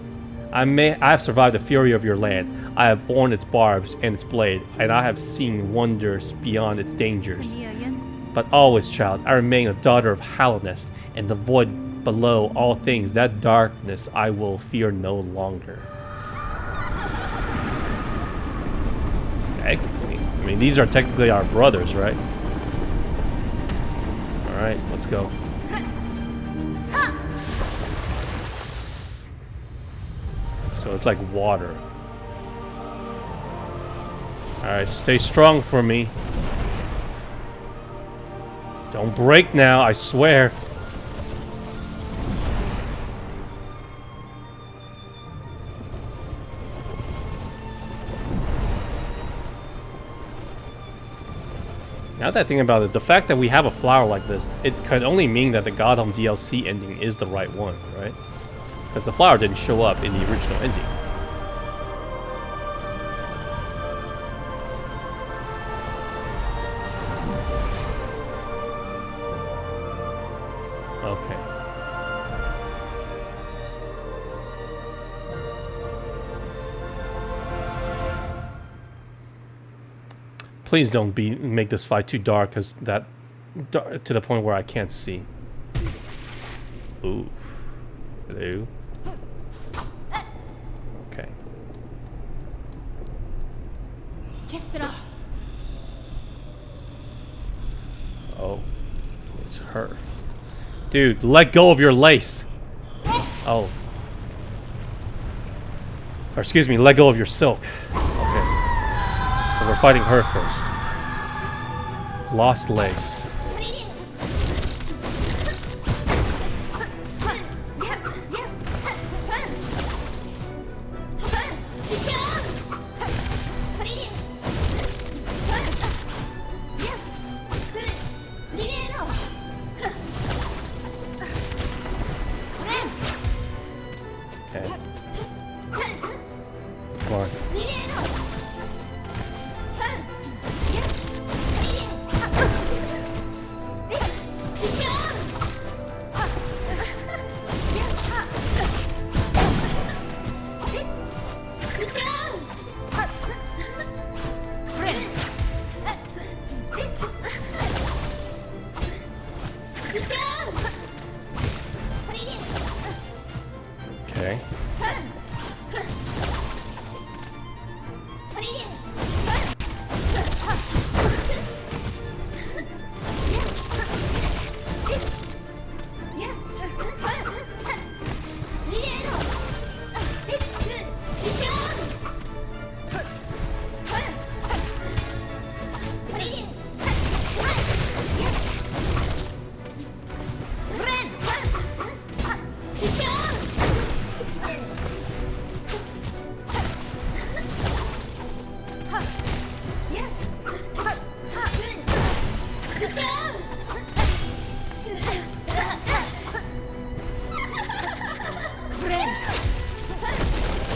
I have survived the fury of your land. I have borne its barbs and its blade, and I have seen wonders beyond its dangers. Me again? But always, child, I remain a daughter of Hallownest, and the void below all things, that darkness I will fear no longer. Technically. I mean, these are technically our brothers, right? Alright, let's go. So it's like water. Alright, stay strong for me. Don't break now, I swear. Now that I think about it, the fact that we have a flower like this, it could only mean that the Gotham DLC ending is the right one, right? Because the flower didn't show up in the original ending. Okay. Please don't make this fight too dark, because to the point where I can't see. Ooh. Hello. Okay. Oh, it's her. Dude, let go of your lace. Oh. Or excuse me, let go of your silk. Okay. So we're fighting her first. Lost lace. Okay. Come on. Okay.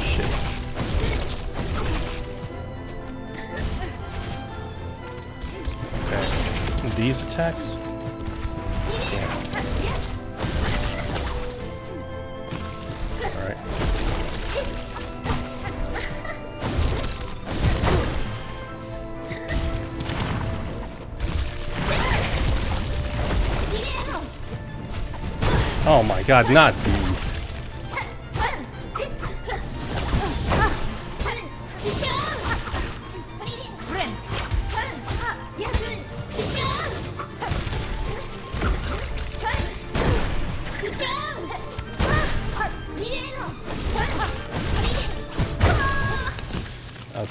Shit. Okay. These attacks? Yeah. Alright. Oh my god, not these.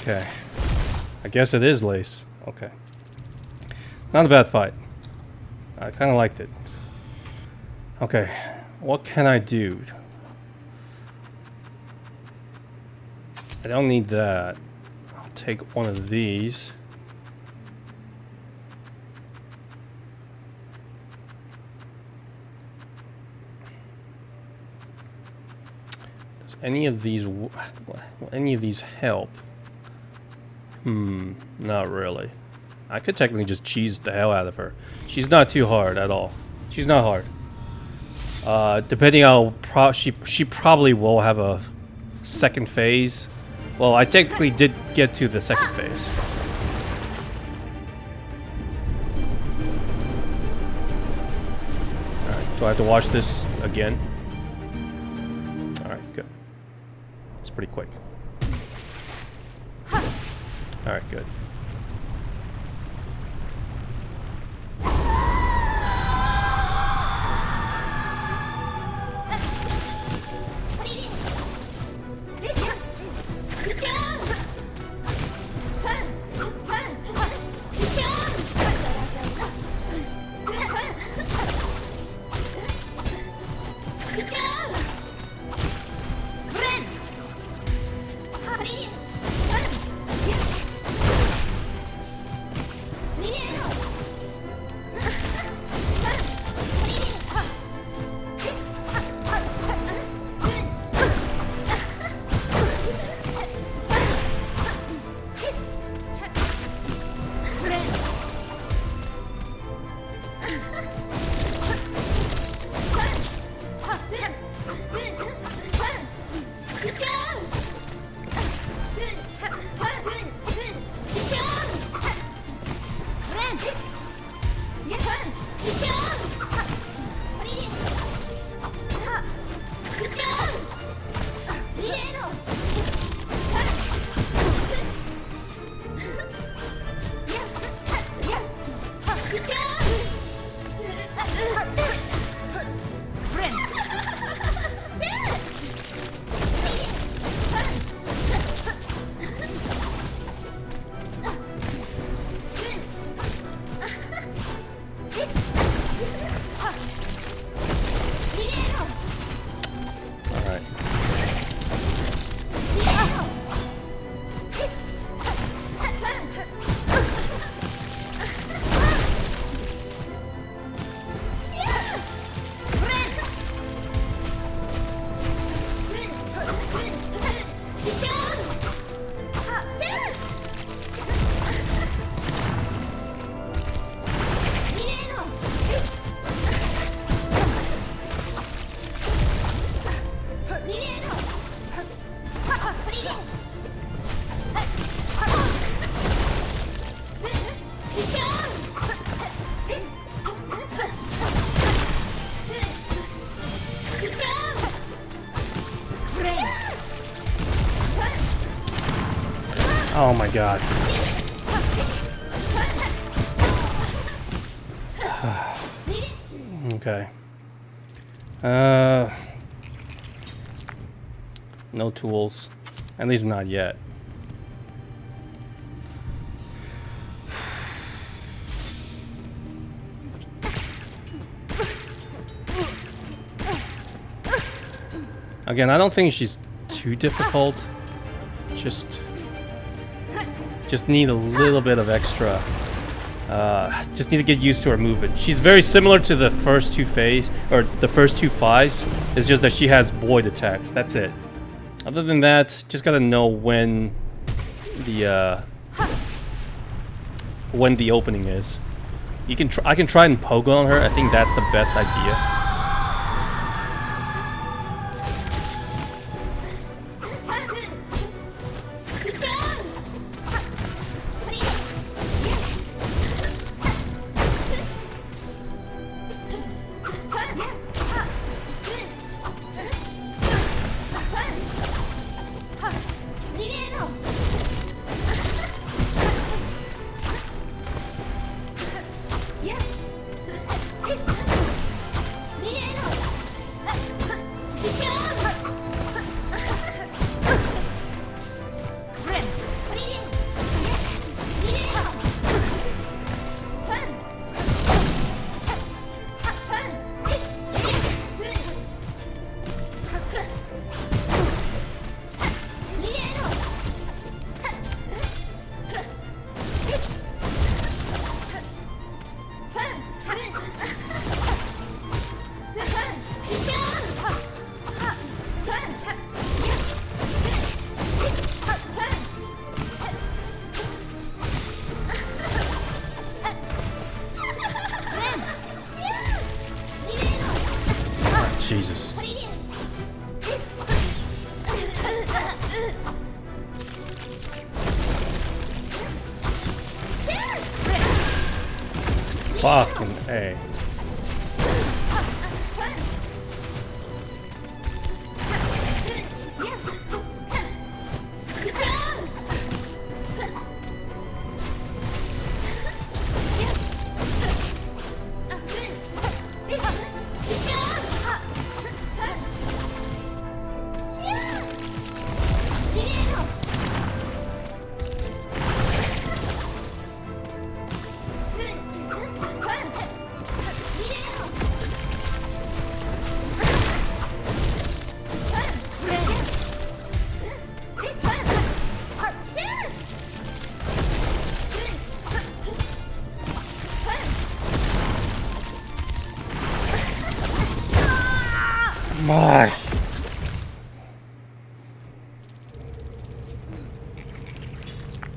Okay. I guess it is lace. Okay. Not a bad fight. I kind of liked it. Okay. What can I do? I don't need that. I'll take one of these. Does any of these help? Not really. I could technically just cheese the hell out of her. She's not too hard at all. She's not hard. Depending how she probably will have a second phase. Well, I technically did get to the second phase. Alright, do I have to watch this again? Alright, good. It's pretty quick. Alright, good. Oh my god. Okay. No tools. At least not yet. Again, I don't think she's too difficult. Just need a little bit of extra. Just need to get used to her movement. She's very similar to the first two phase, or the first two fives. It's just that she has void attacks. That's it. Other than that, just gotta know when the opening is. You can I can try and pogo on her. I think that's the best idea. Jesus. Fucking A. My.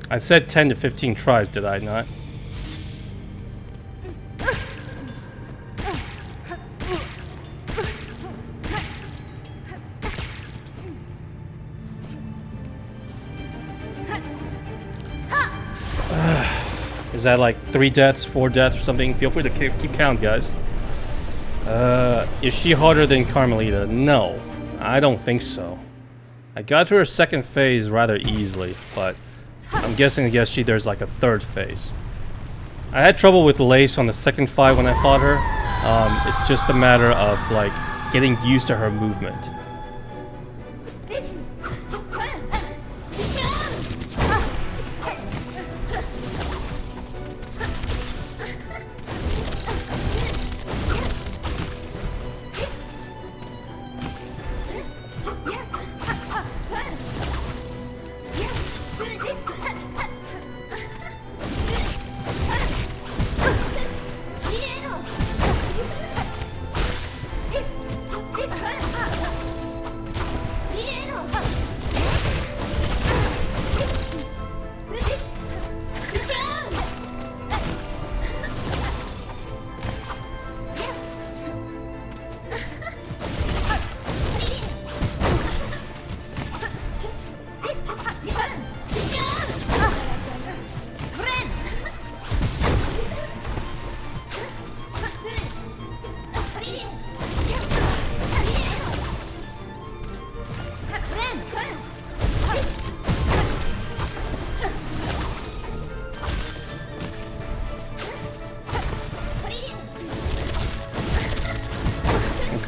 I said 10 to 15 tries, did I not? Is that like 3 deaths, 4 deaths or something? Feel free to keep count, guys. Is she harder than Carmelita? No, I don't think so. I got through her second phase rather easily, but I'm guessing there's like a third phase. I had trouble with Lace on the second fight when I fought her. It's just a matter of like getting used to her movement.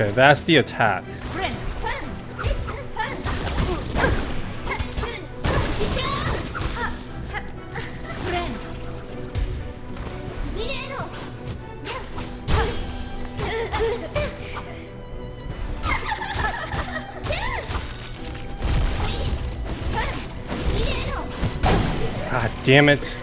Okay, that's the attack. God damn it.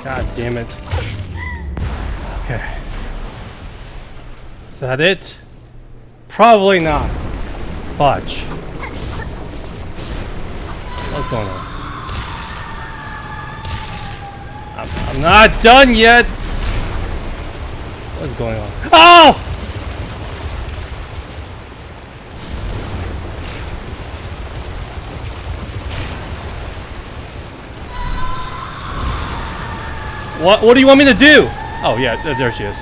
God damn it. Okay. Is that it? Probably not. Fudge. What's going on? I'm not done yet! What's going on? Oh! What do you want me to do? Oh yeah, there she is.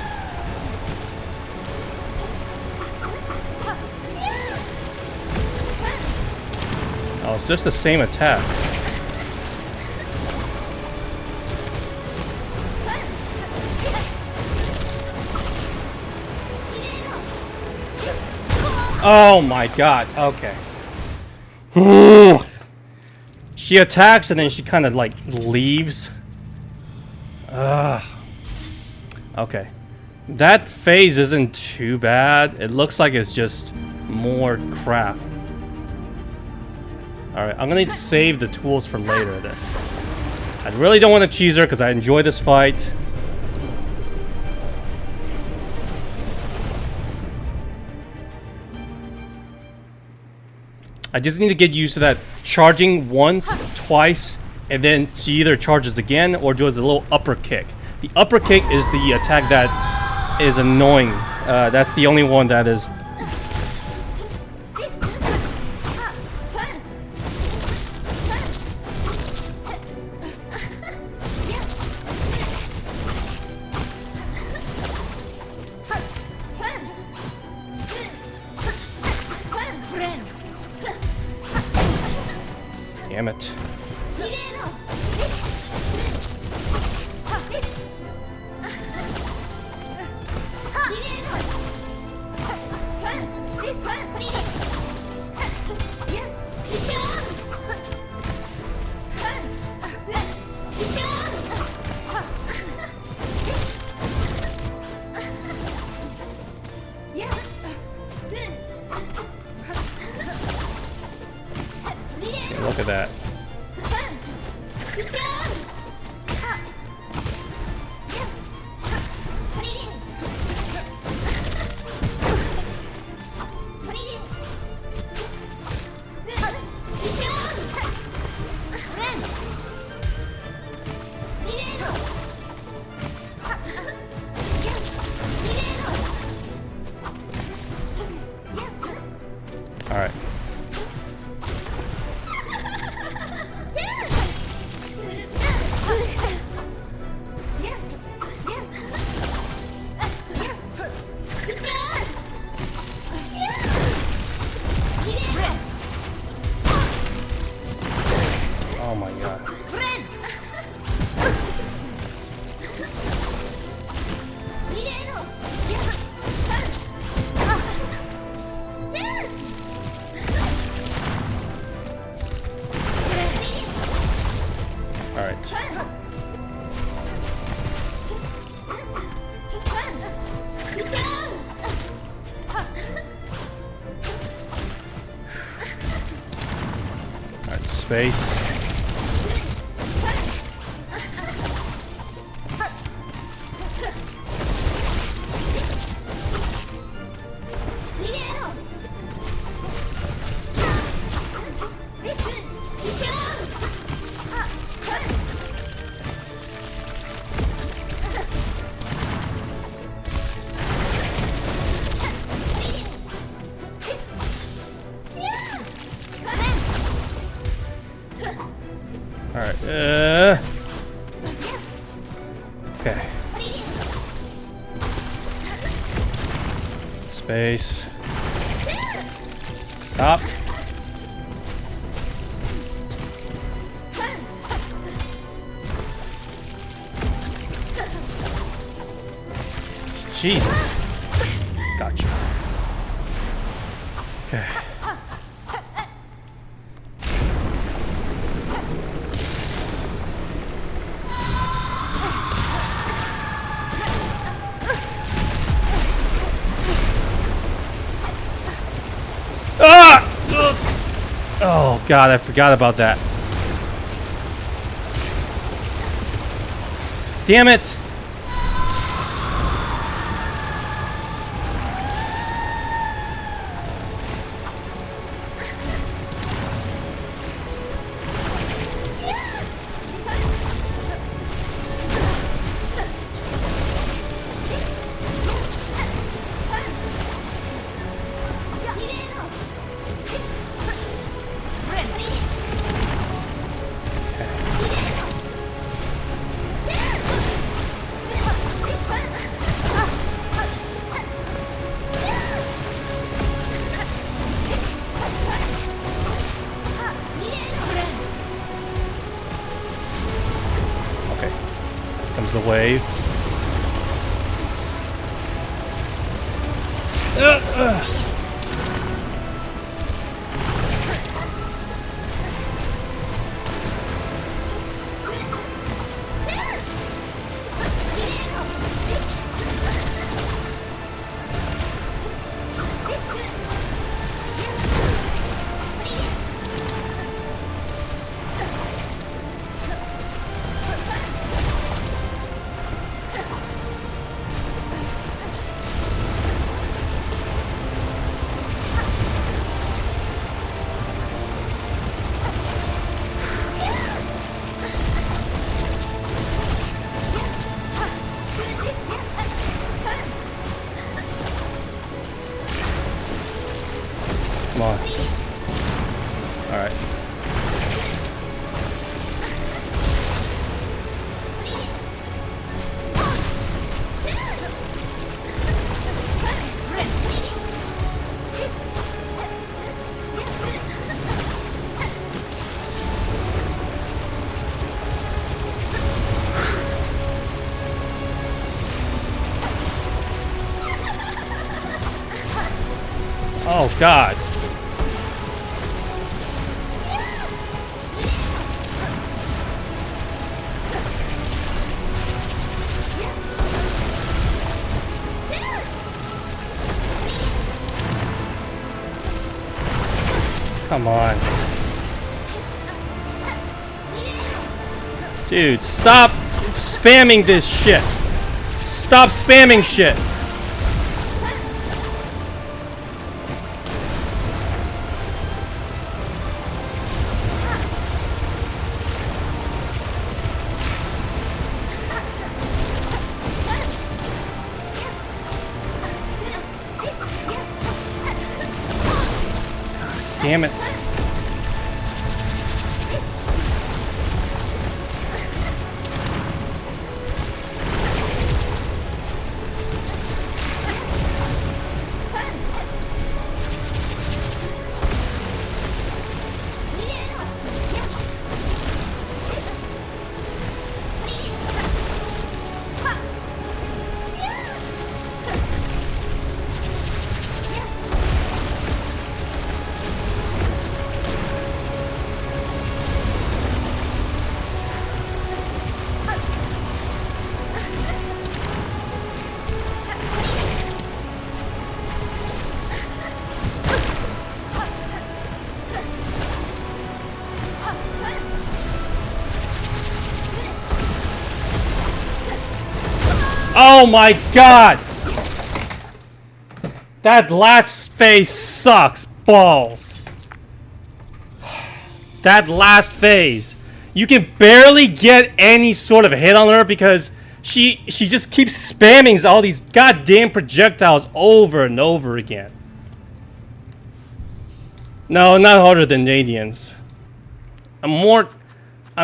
Oh, it's just the same attacks. Oh my god, okay. She attacks and then she kind of like leaves. Okay. That phase isn't too bad. It looks like it's just more crap. Alright, I'm gonna need to save the tools for later then. I really don't want to cheese her because I enjoy this fight. I just need to get used to that charging once, twice, and then she either charges again or does a little upper kick. The upper kick is the attack that is annoying. That's the only one that is... Damn it. Look at that. All right. Oh my god. All right. All right, space. Alright, okay. Space. Stop. Jesus. Gotcha. Okay. Ah! Oh god, I forgot about that. Damn it! wave. Come on. Alright. Oh God. Come on. Dude, stop spamming this shit. Stop spamming shit. Damn it. Oh my God! That last phase sucks balls. That last phase. You can barely get any sort of hit on her because she just keeps spamming all these goddamn projectiles over and over again. No, not harder than Radiance. I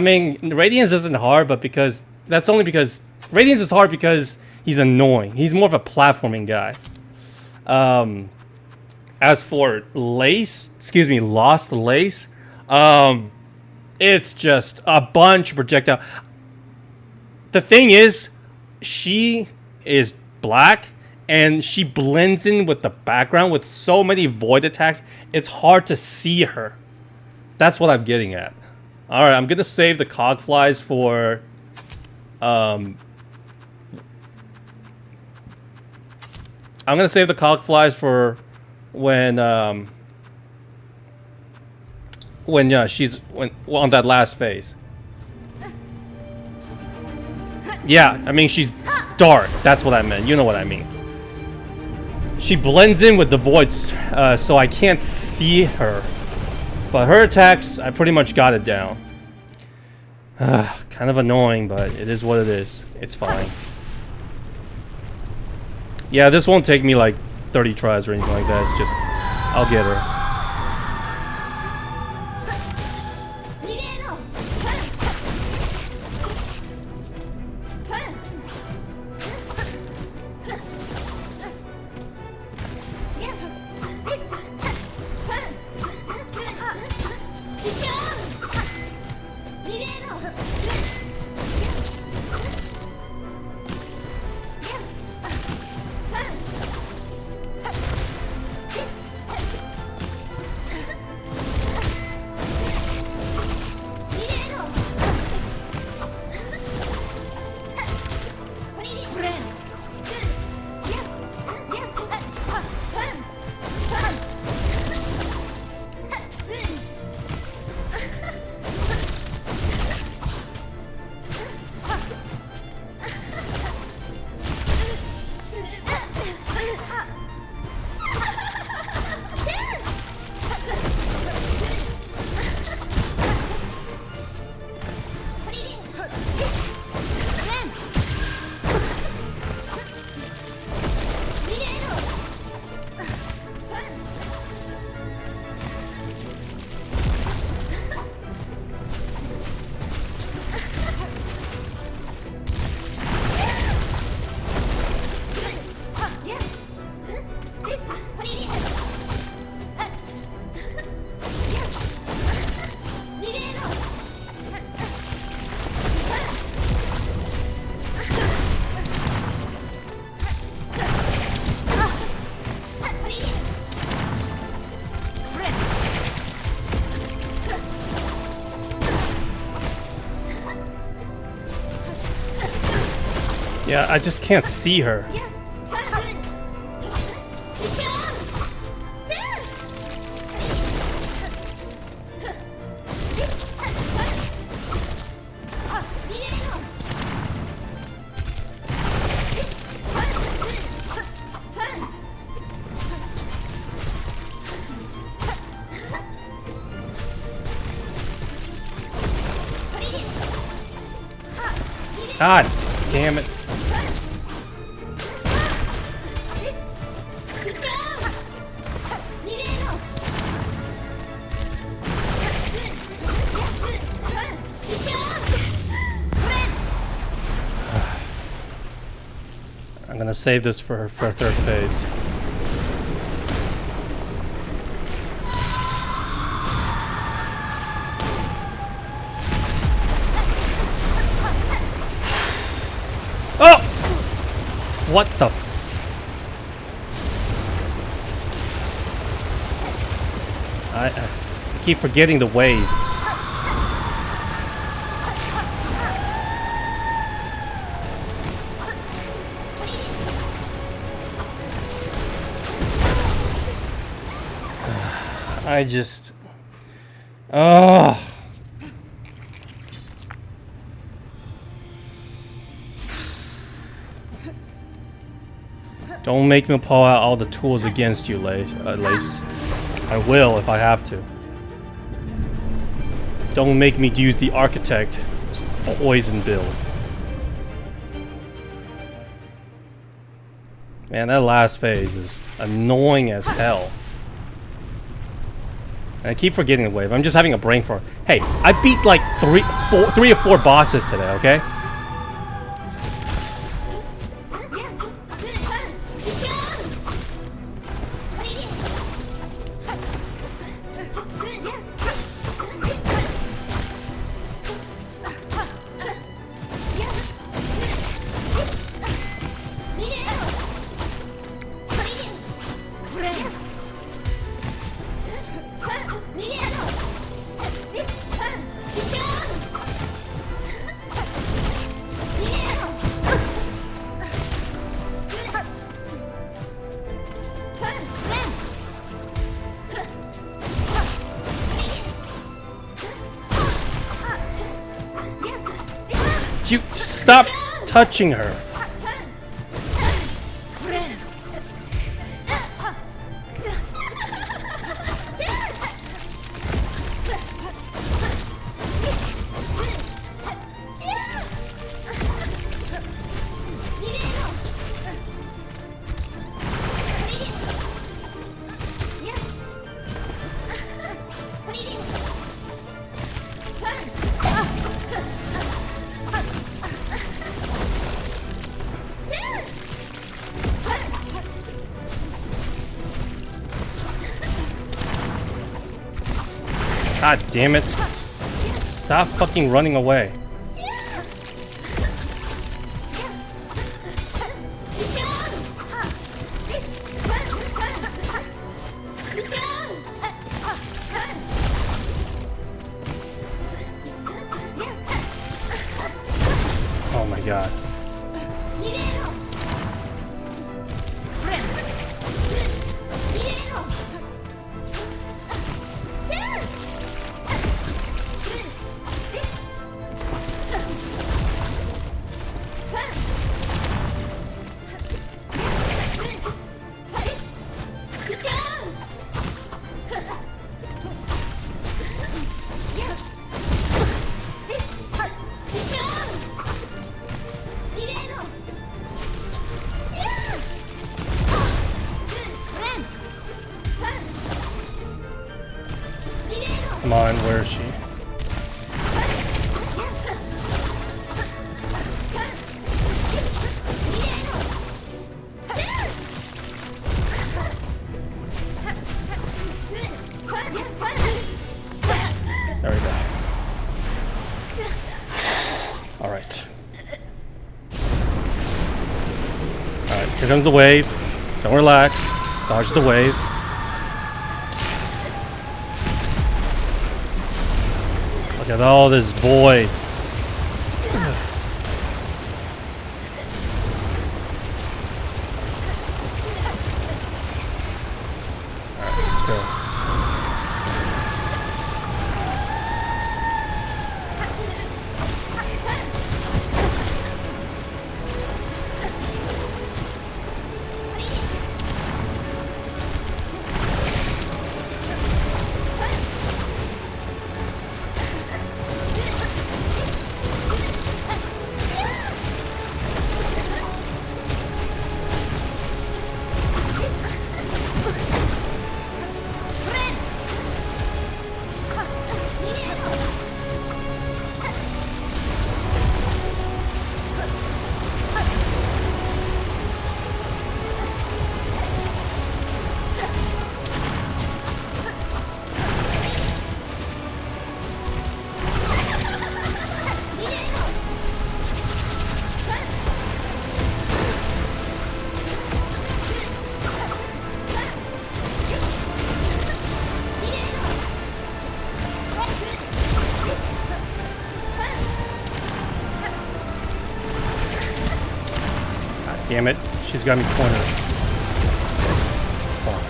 mean, Radiance isn't hard, but because that's only because Radiance is hard because he's annoying. He's more of a platforming guy. As for Lost Lace, it's just a bunch of projectile. The thing is, she is black and she blends in with the background with so many void attacks. It's hard to see her. That's what I'm getting at. All right, I'm gonna save the cogflies for I'm gonna save the cogflies for when she's on that last phase. Yeah, I mean she's dark. That's what I meant. You know what I mean. She blends in with the voids, so I can't see her. But her attacks, I pretty much got it down. Kind of annoying, but it is what it is. It's fine. Yeah, this won't take me like 30 tries or anything like that. It's just, I'll get her. Yeah, I just can't see her. God damn it. I'm gonna save this for third phase. Oh! What the f... I keep forgetting the wave. I just... Oh. Don't make me pull out all the tools against you, Lace. I will if I have to. Don't make me use the architect poison build. Man, that last phase is annoying as hell. And I keep forgetting the wave. I'm just having a brain fart. Hey, I beat like three or four bosses today, okay? You stop touching her. God damn it. Stop fucking running away. Oh my god. Come on, where is she? There we go. Alright. Alright, here comes the wave. Don't relax. Dodge the wave. Look at all this void. Damn it. She's got me cornered. Fuck.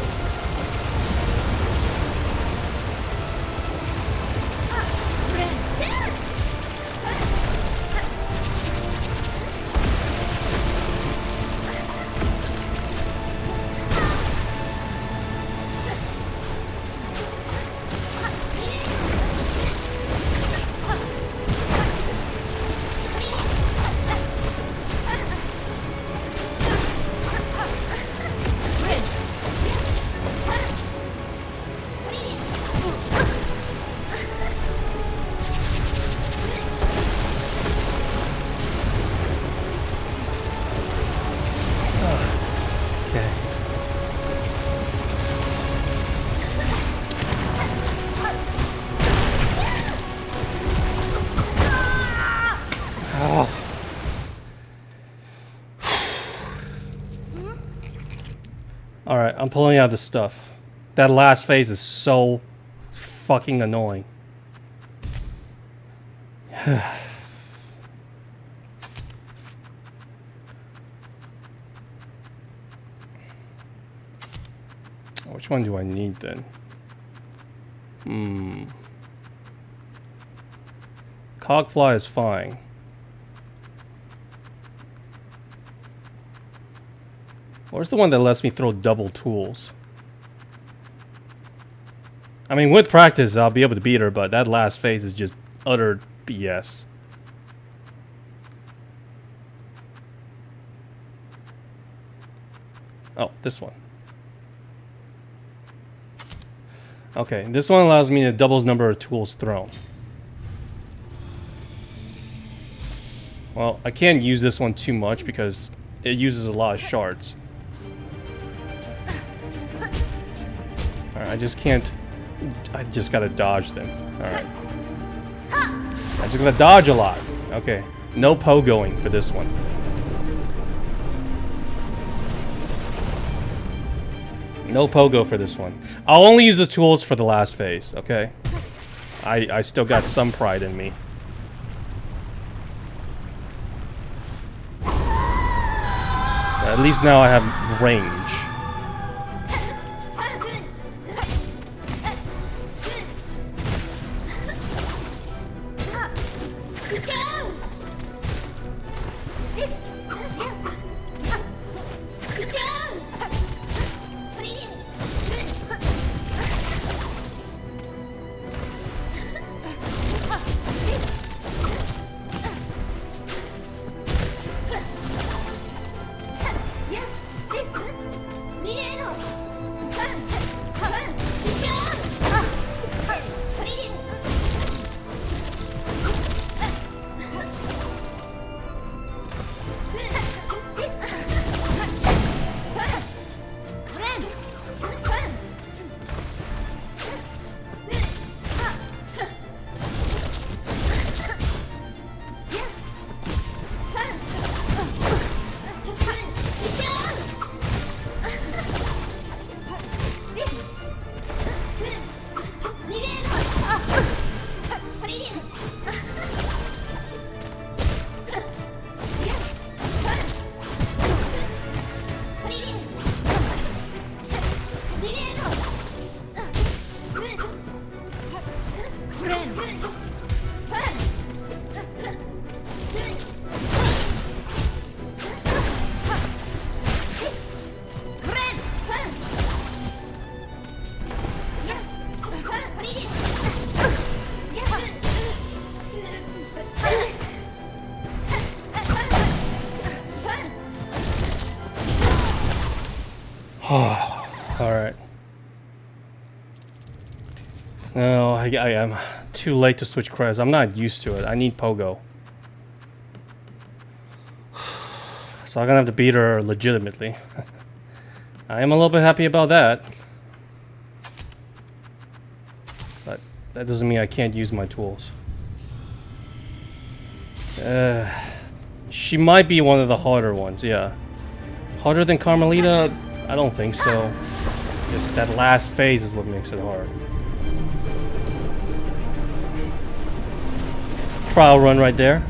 Okay. Oh. Alright, I'm pulling out the stuff. That last phase is so fucking annoying. Which one do I need then? Cogfly is fine. Where's the one that lets me throw double tools? I mean, with practice, I'll be able to beat her, but that last phase is just utter BS. Oh, this one. Okay, this one allows me to doubles number of tools thrown. Well, I can't use this one too much because it uses a lot of shards. Alright, I just can't... I just gotta dodge them. Alright. I just gotta dodge a lot. Okay. No pogoing for this one. No pogo for this one. I'll only use the tools for the last phase, okay? I still got some pride in me. At least now I have range. Alright. No, I am too late to switch creds. I'm not used to it. I need pogo. So I'm gonna have to beat her legitimately. I am a little bit happy about that. But that doesn't mean I can't use my tools. She might be one of the harder ones, yeah. Harder than Carmelita? I don't think so. Just that last phase is what makes it hard. Trial run right there.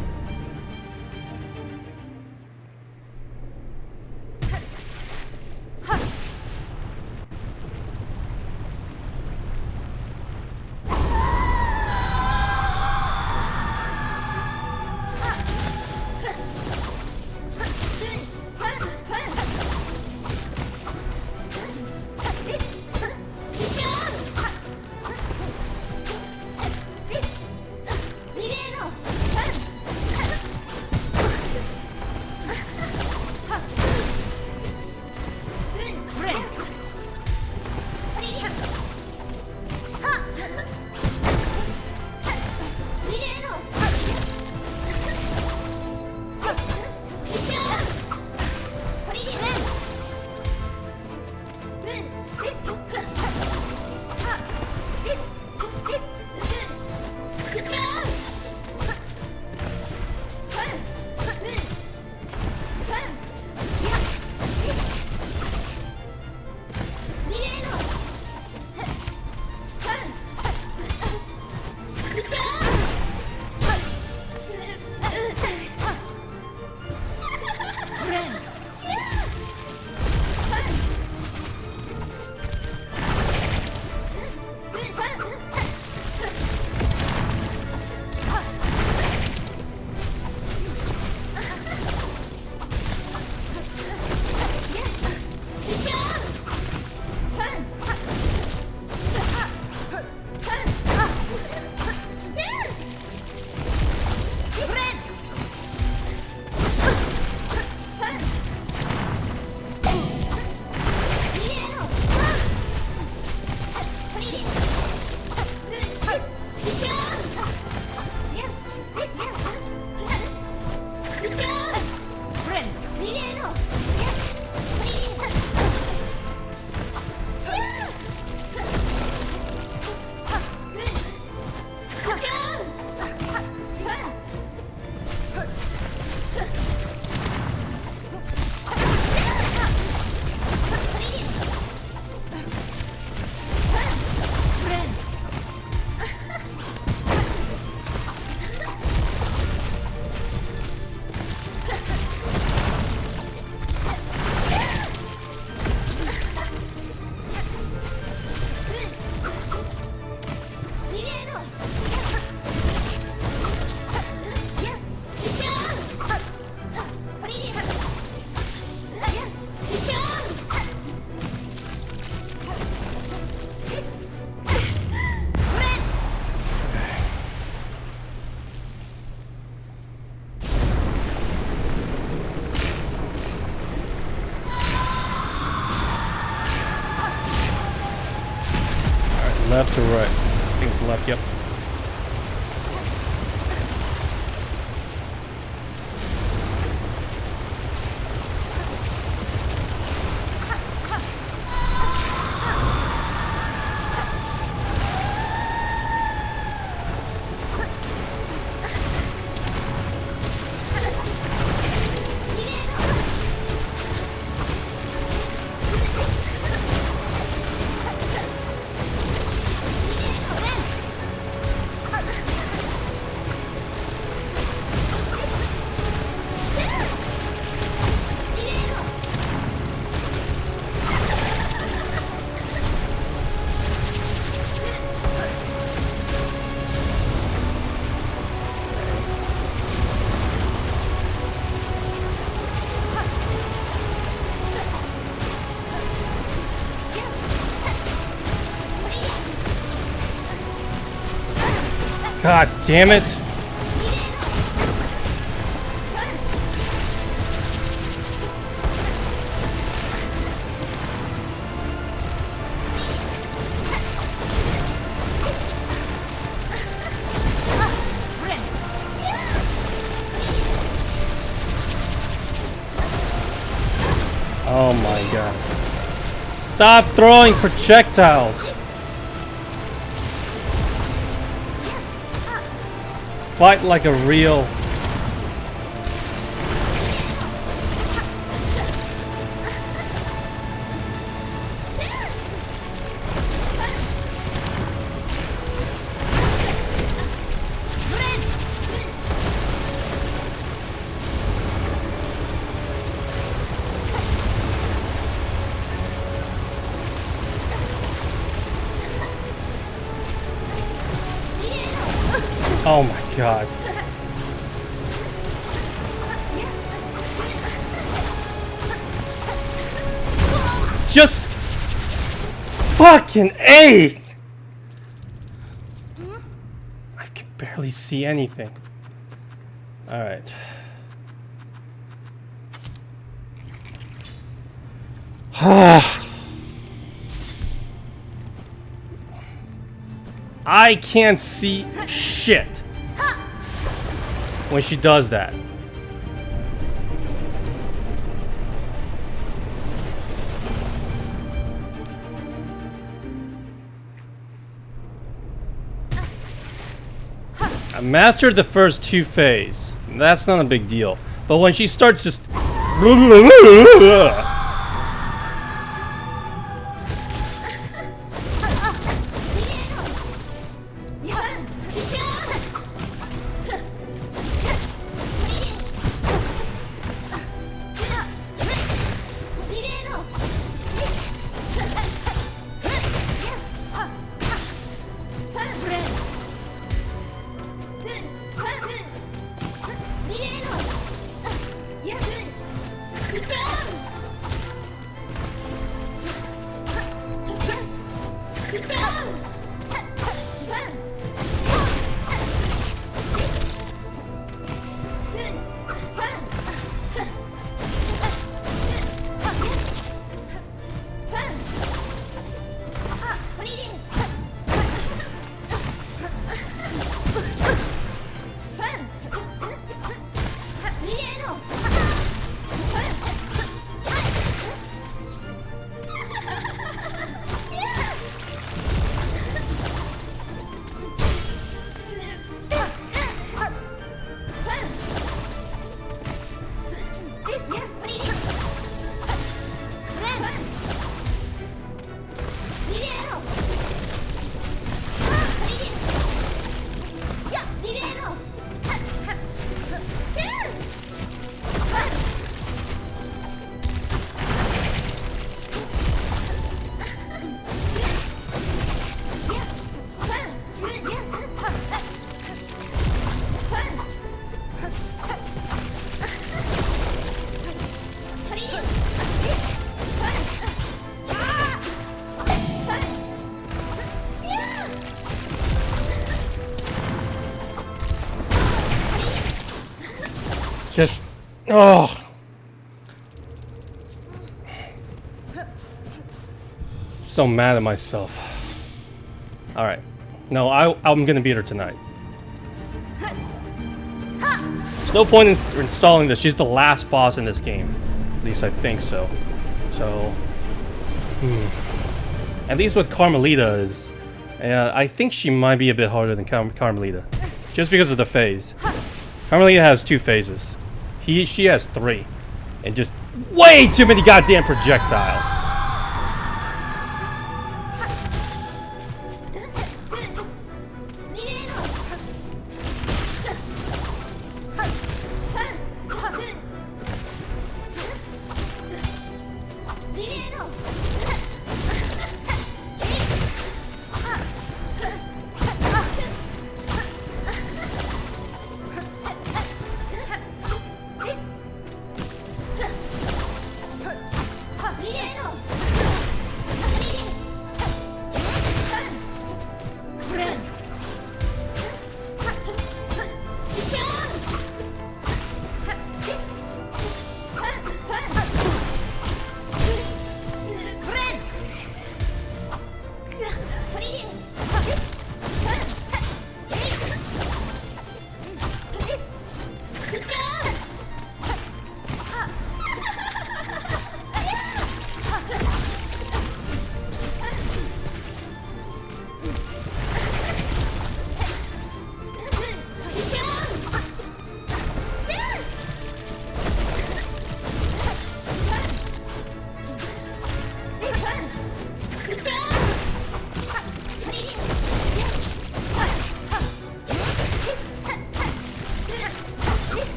Left to right. I think it's left, yep. God damn it! Oh my god. Stop throwing projectiles! Fight like a real... Oh my god. Just fucking A! I can barely see anything. Alright. I can't see shit when she does that. I mastered the first two phases. That's not a big deal. But when she starts just... Just, oh. So mad at myself. All right. No, I'm gonna beat her tonight. There's no point in installing this. She's the last boss in this game. At least I think so. So, at least with Carmelita is, I think she might be a bit harder than Carmelita, just because of the phase. Carmelita has 2 phases. She has 3, and just way too many goddamn projectiles.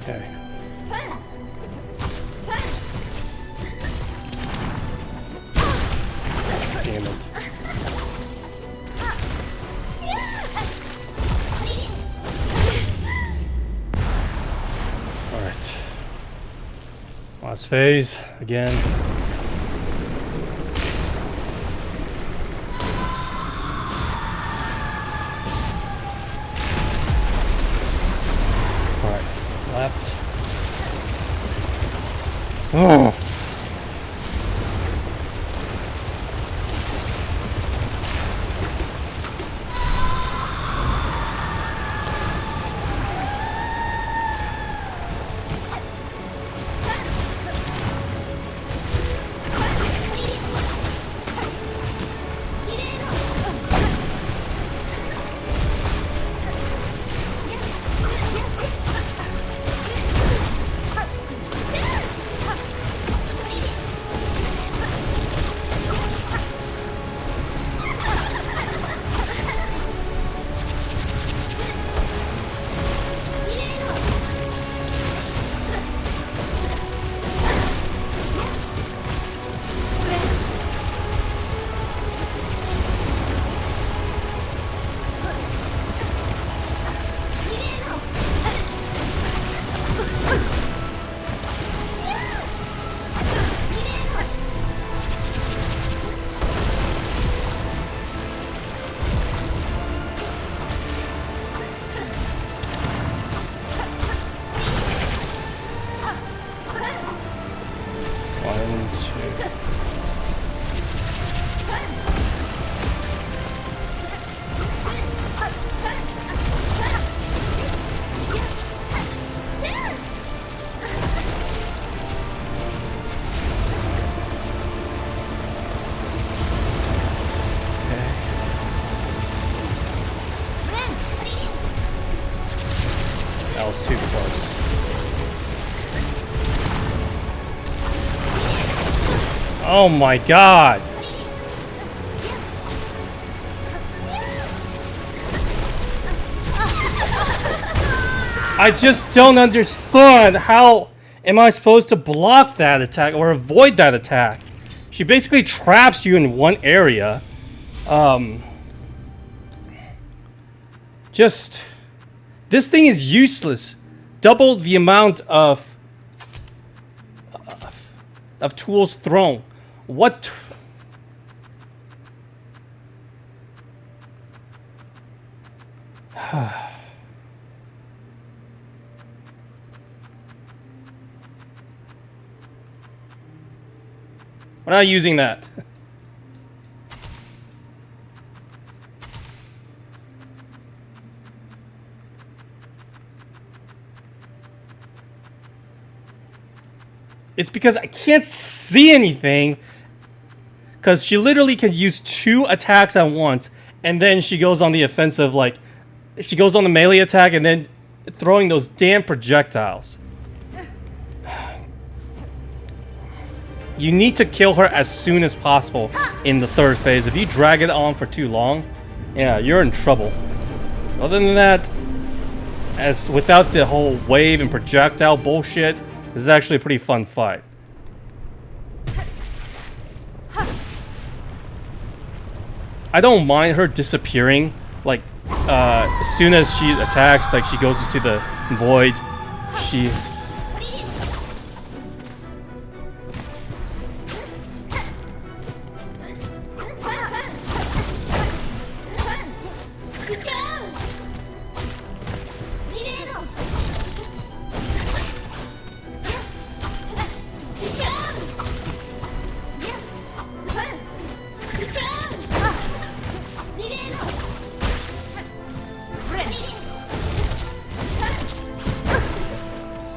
Okay. Damn it. Alright. Last phase, again. Alright, left. Oh! That was too close. Oh my god! I just don't understand how am I supposed to block that attack or avoid that attack? She basically traps you in one area. Just this thing is useless. Double the amount of tools thrown. What? We're not using that. It's because I can't see anything. Because she literally can use 2 attacks at once. And then she goes on the offensive, like... She goes on the melee attack and then throwing those damn projectiles. You need to kill her as soon as possible in the 3rd phase. If you drag it on for too long, yeah, you're in trouble. Other than that, as without the whole wave and projectile bullshit, this is actually a pretty fun fight. I don't mind her disappearing, like, as soon as she attacks, like she goes into the void, she...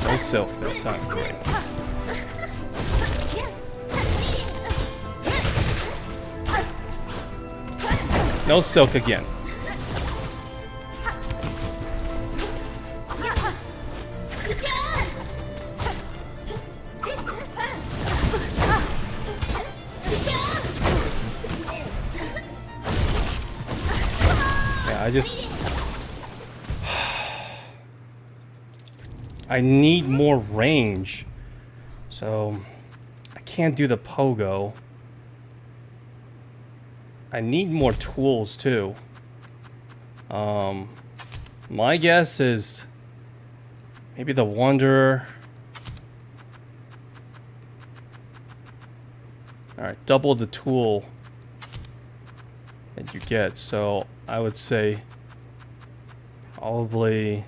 No silk that time, great. No silk again. Yeah, I just... I need more range. So... I can't do the pogo. I need more tools too. My guess is... maybe the Wanderer... Alright, double the tool that you get. So I would say probably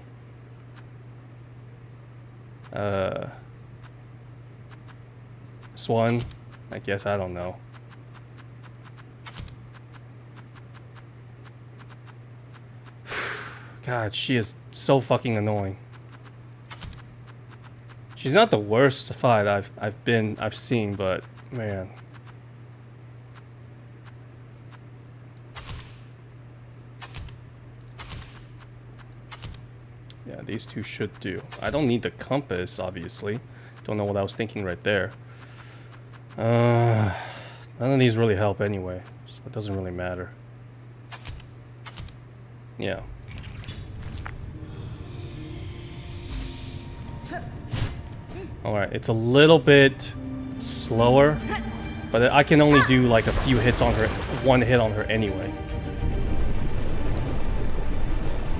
this one. I guess, I don't know. God, she is so fucking annoying. She's not the worst fight I've seen, but man. Yeah, these two should do. I don't need the compass, obviously. Don't know what I was thinking right there. None of these really help anyway, so it doesn't really matter. Yeah. Alright, it's a little bit slower, but I can only do like a few hits on her, 1 hit on her anyway.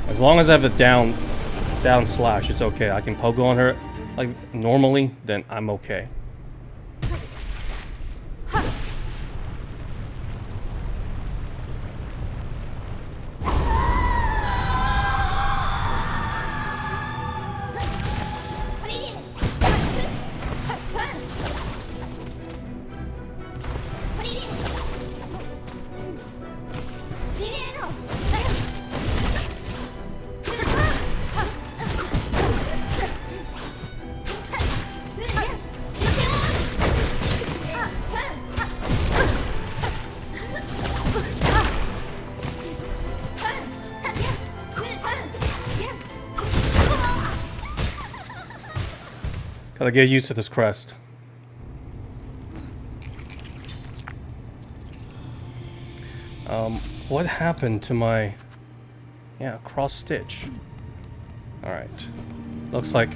As long as I have a down slash, it's okay. I can pogo on her like normally, then I'm okay. Gotta get used to this crest. What happened to my... yeah, cross stitch. Alright. Looks like...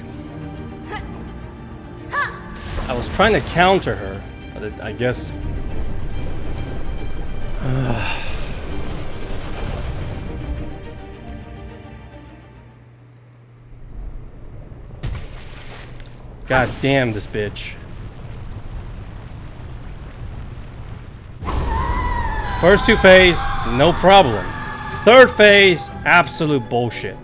I was trying to counter her, but I guess... God damn this bitch. First 2 phase, no problem. 3rd phase, absolute bullshit.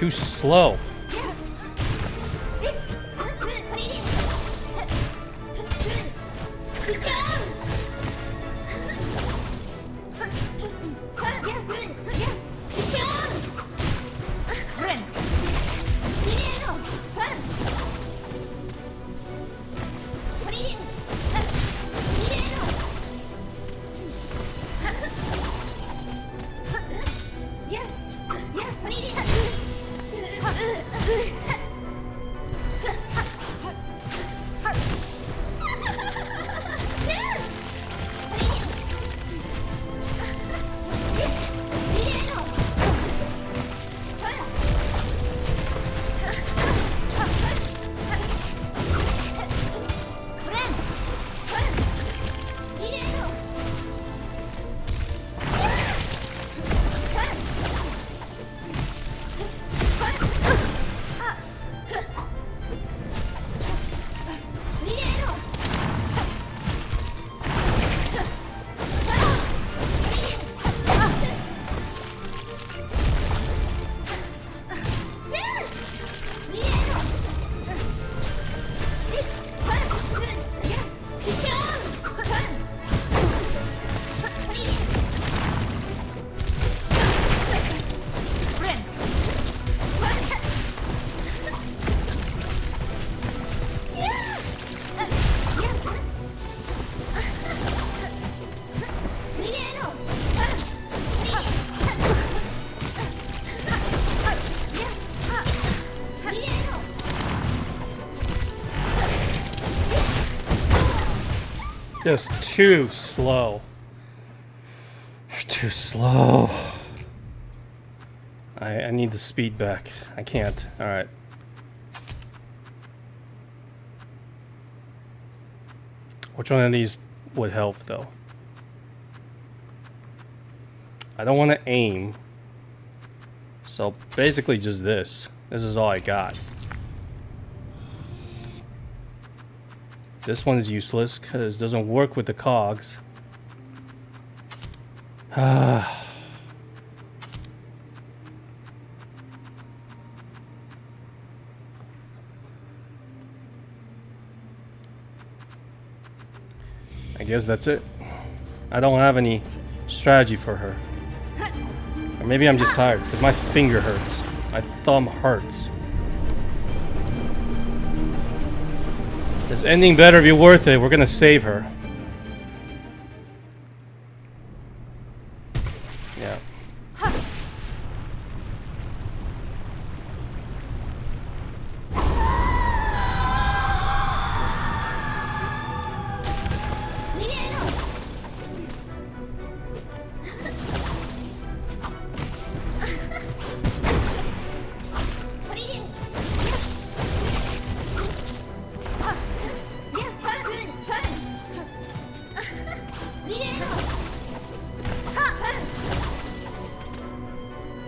too slow. Just too slow. Too slow. I need the speed back. I can't. Alright. Which one of these would help though? I don't want to aim. So basically just this. This is all I got. This one's useless because it doesn't work with the cogs. I guess that's it. I don't have any strategy for her. Or maybe I'm just tired because my finger hurts. My thumb hurts. This ending better be worth it. We're gonna save her. Yeah.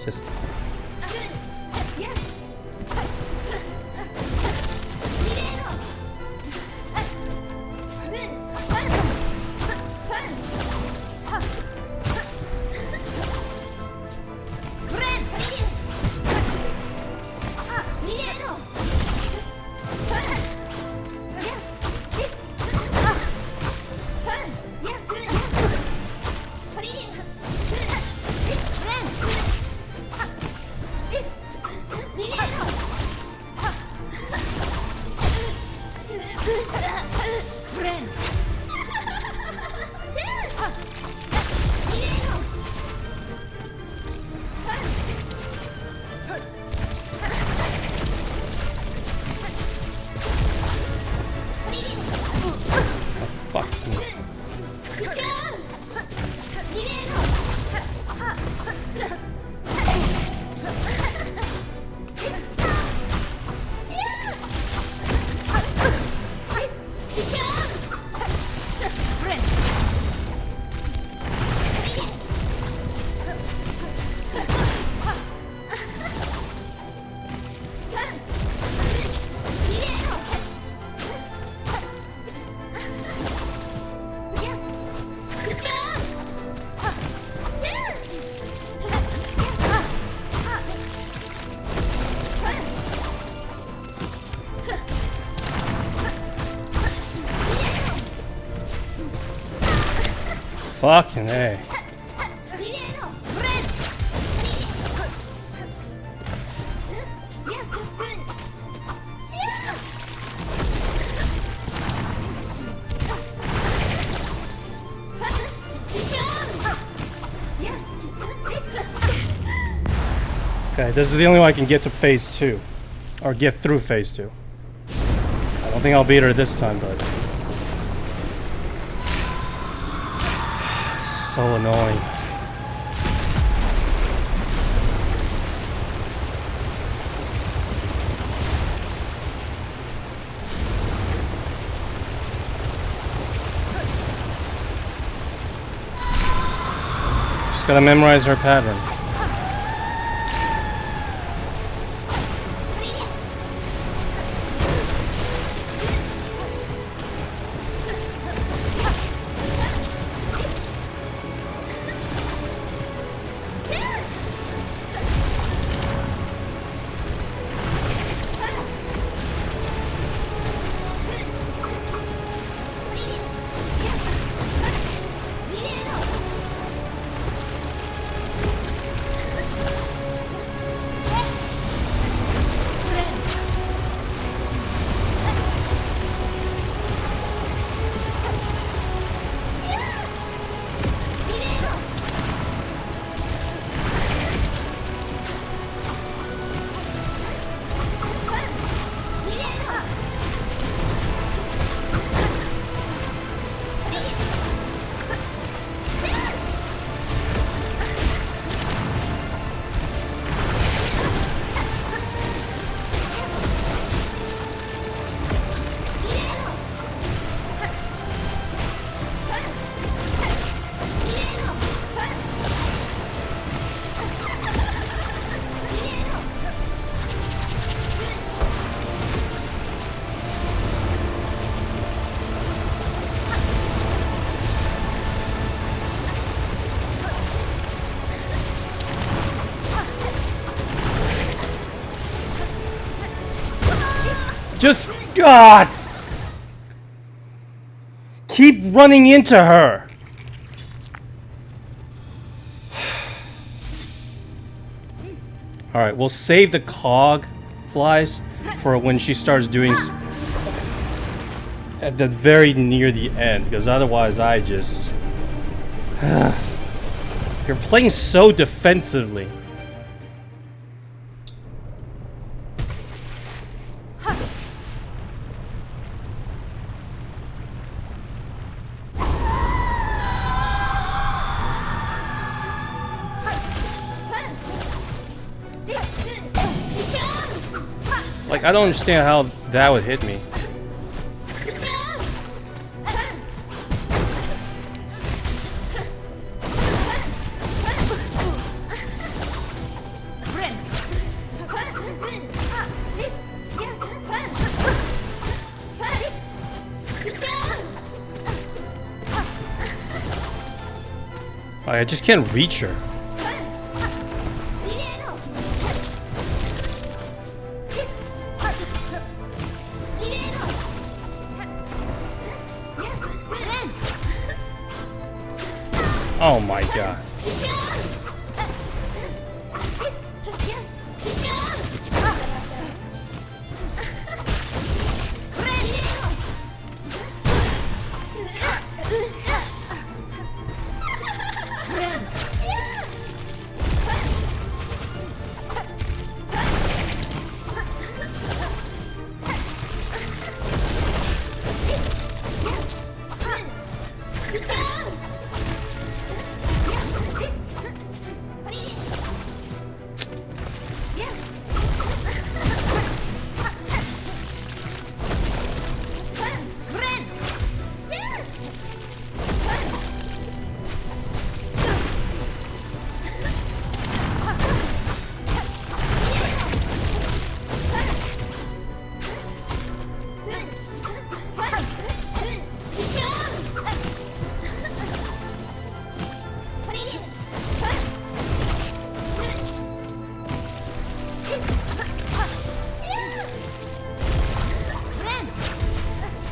Just Fucking A. Okay, this is the only way I can get to phase 2. Or get through phase 2. I don't think I'll beat her this time, but... so annoying. Just gotta memorize her pattern. Just, God! Keep running into her! Alright, we'll save the cog flies for when she starts doing at the very near the end, because otherwise I just... You're playing so defensively. Like, I don't understand how that would hit me. I just can't reach her. Oh my god.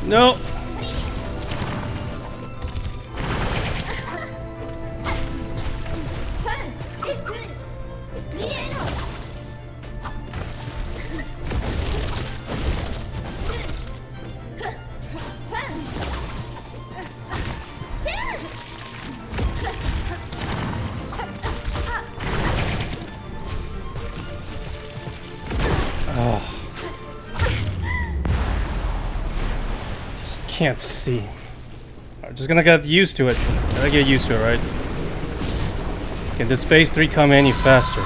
No. can't see. I'm just gonna get used to it. Gotta get used to it, right? Can this phase 3 come any faster?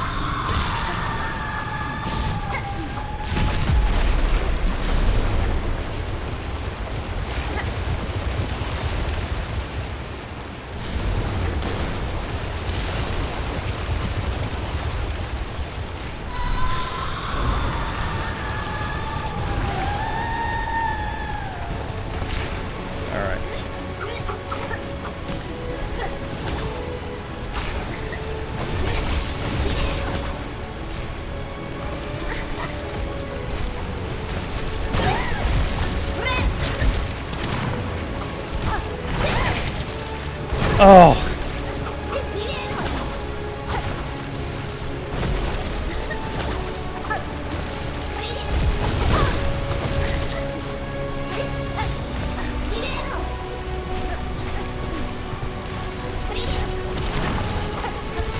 Oh.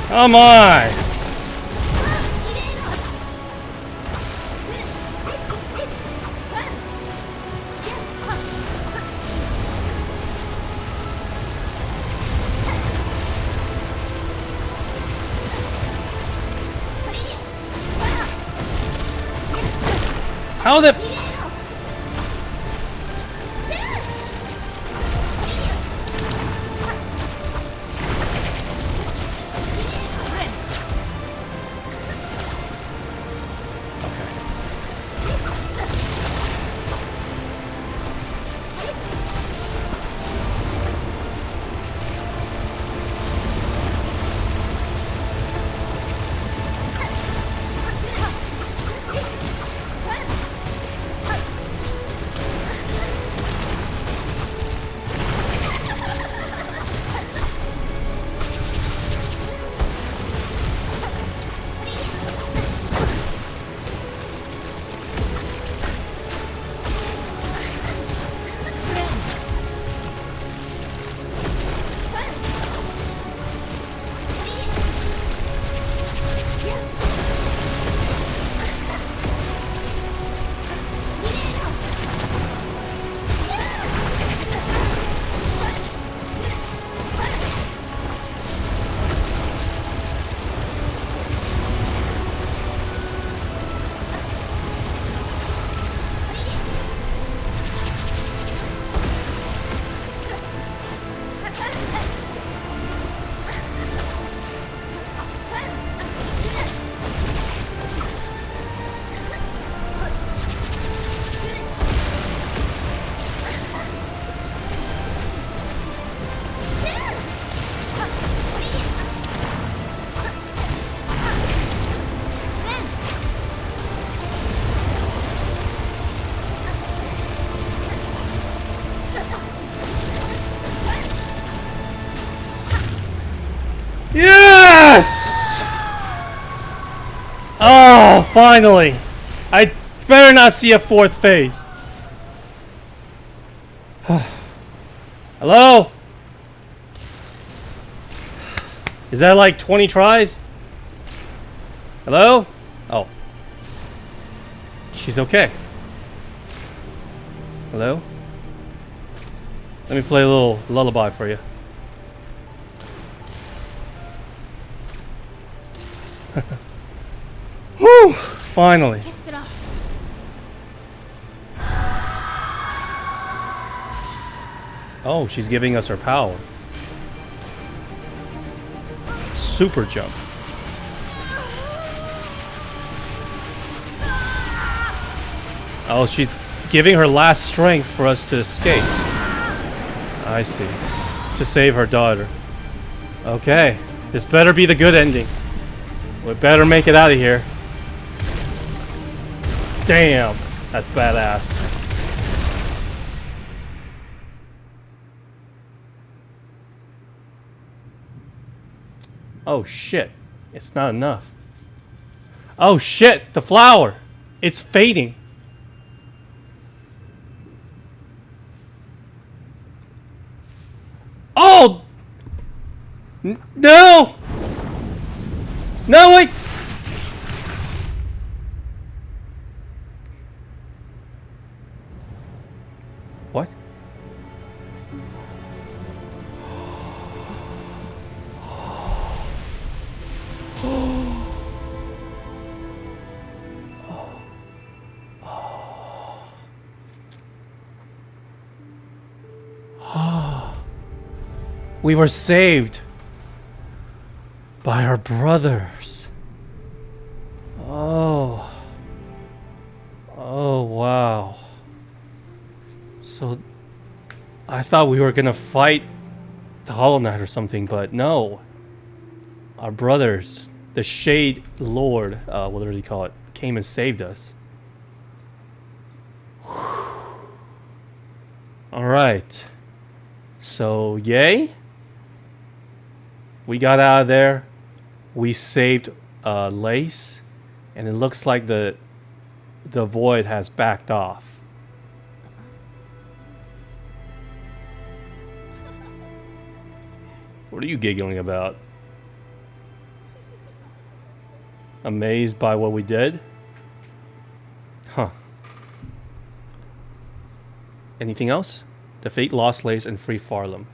Come on. How the... Yes! Oh, finally! I better not see a fourth phase. Hello? Is that like 20 tries? Hello? Oh. She's okay. Hello? Let me play a little lullaby for you. Whew! Finally. Oh, she's giving us her power. Super jump. Oh, she's giving her last strength for us to escape. I see. To save her daughter. Okay. This better be the good ending. We better make it out of here. Damn. That's badass. Oh shit. It's not enough. Oh shit. The flower. It's fading. Oh! No! No, wait! What? We were saved by our brothers. Oh. Oh, wow. So, I thought we were gonna fight the Hollow Knight or something, but no. Our brothers, the Shade Lord, whatever you call it, came and saved us. Alright. So, yay. We got out of there. We saved Lace. And it looks like the void has backed off. What are you giggling about? Amazed by what we did? Huh. Anything else? Defeat Lost Lace and free Farlam.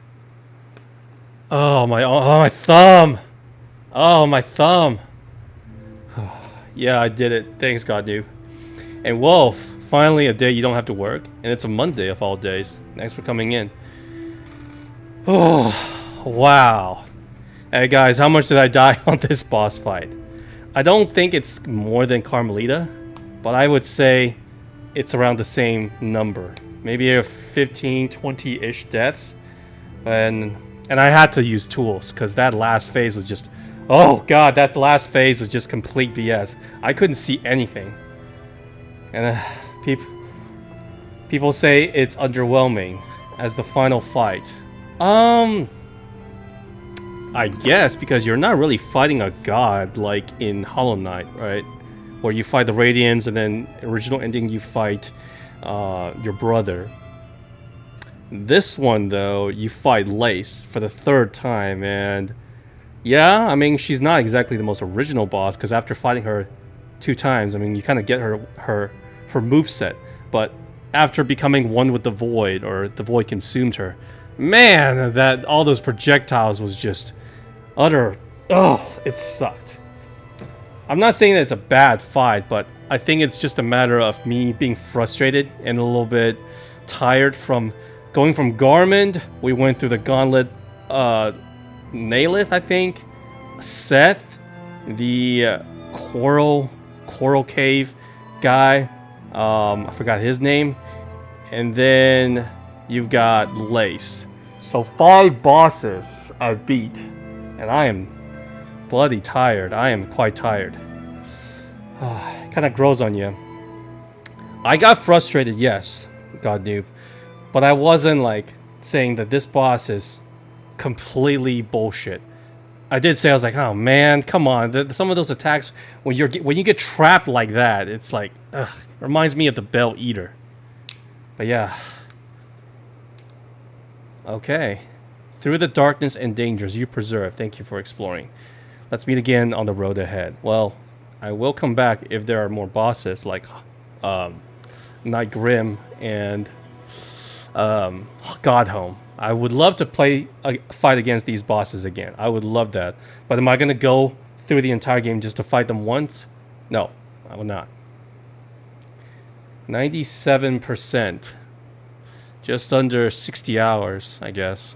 Oh my thumb! Oh my thumb! Yeah, I did it. Thanks, God, dude. And Wolf, finally a day you don't have to work, and it's a Monday of all days. Thanks for coming in. Oh, wow. Hey guys, how much did I die on this boss fight? I don't think it's more than Carmelita, but I would say it's around the same number. Maybe a 15, 20-ish deaths. And I had to use tools, because that last phase was just... Oh god, that last phase was just complete BS. I couldn't see anything. And people say it's underwhelming as the final fight. I guess, because you're not really fighting a god like in Hollow Knight, right? Where you fight the Radiants and then original ending you fight your brother. This one though, you fight Lace for the 3rd time, and yeah, I mean she's not exactly the most original boss, because after fighting her 2 times, I mean you kind of get her moveset, but after becoming one with the void, or the void consumed her, man, that all those projectiles was just utter... Oh, it sucked. I'm not saying that it's a bad fight, but I think it's just a matter of me being frustrated and a little bit tired from going from Garmond. We went through the Gauntlet, Nailith, I think, Seth, the Coral Cave guy, I forgot his name, and then you've got Lace. So 5 bosses I beat, and I am bloody tired. I am quite tired. It kind of grows on you. I got frustrated, yes, God noob, but I wasn't like saying that this boss is completely bullshit. I did say, I was like, oh man, come on. Some of those attacks, when you get trapped like that, it's like, ugh, reminds me of the Bell Eater. But yeah. Okay. Through the darkness and dangers you preserve, thank you for exploring. Let's meet again on the road ahead. Well, I will come back if there are more bosses like Night Grim and Godhome. I would love to play a fight against these bosses again. I would love that. But am I going to go through the entire game just to fight them once? No, I will not. 97%. Just under 60 hours, I guess.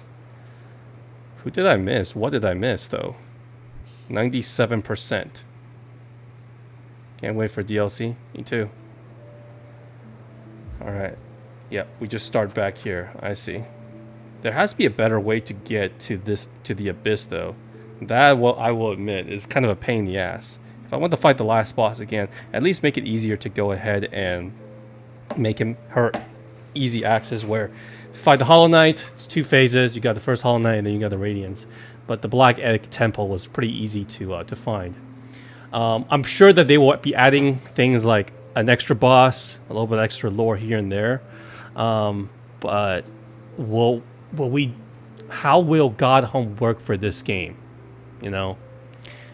Who did I miss? What did I miss, though? 97%. Can't wait for DLC. Me too. Alright. Yep, we just start back here. I see. There has to be a better way to get to the Abyss, though. That, well, I will admit, is kind of a pain in the ass. If I want to fight the last boss again, at least make it easier to go ahead and make her easy access, where fight the Hollow Knight, it's 2 phases. You got the first Hollow Knight and then you got the Radiance. But the Black Egg Temple was pretty easy to find. I'm sure that they will be adding things like an extra boss, a little bit extra lore here and there. But how will Godhome work for this game? You know,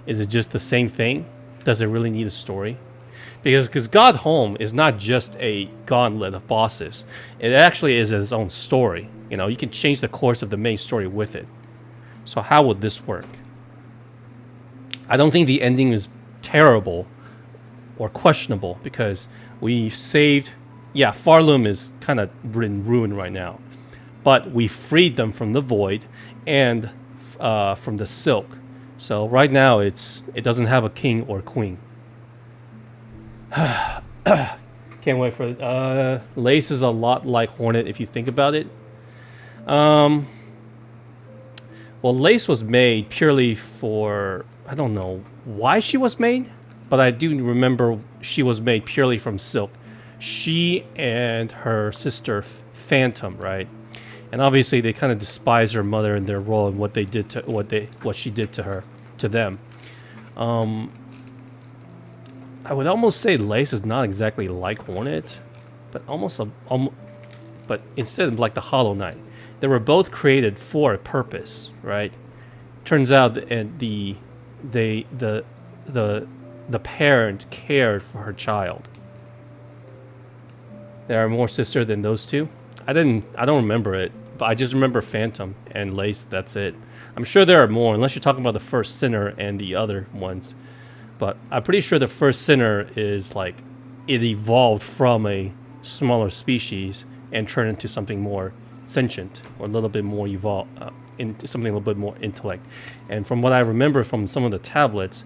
is it just the same thing? Does it really need a story? Because Godhome is not just a gauntlet of bosses. It actually is its own story. You know, you can change the course of the main story with it. So how would this work? I don't think the ending is terrible or questionable, because we saved... Yeah, Farlam is kind of in ruin right now. but we freed them from the void and from the silk. So right now it doesn't have a king or queen. Can't wait for Lace is a lot like Hornet if you think about it. Well, Lace was made purely for, I don't know why she was made, but I do remember she was made purely from silk. She and her sister Phantom, right? And obviously they kind of despise her mother and their role and what they did to what she did to them. I would almost say Lace is not exactly like Hornet, but but instead of like the Hollow Knight. They were both created for a purpose, right? Turns out that the parent cared for her child. There are more sisters than those two. I don't remember it, but I just remember Phantom and Lace. That's it. I'm sure there are more, unless you're talking about the first Sinner and the other ones. But I'm pretty sure the first Sinner is like it evolved from a smaller species and turned into something more sentient or a little bit more evolved into something a little bit more intellect. And from what I remember from some of the tablets,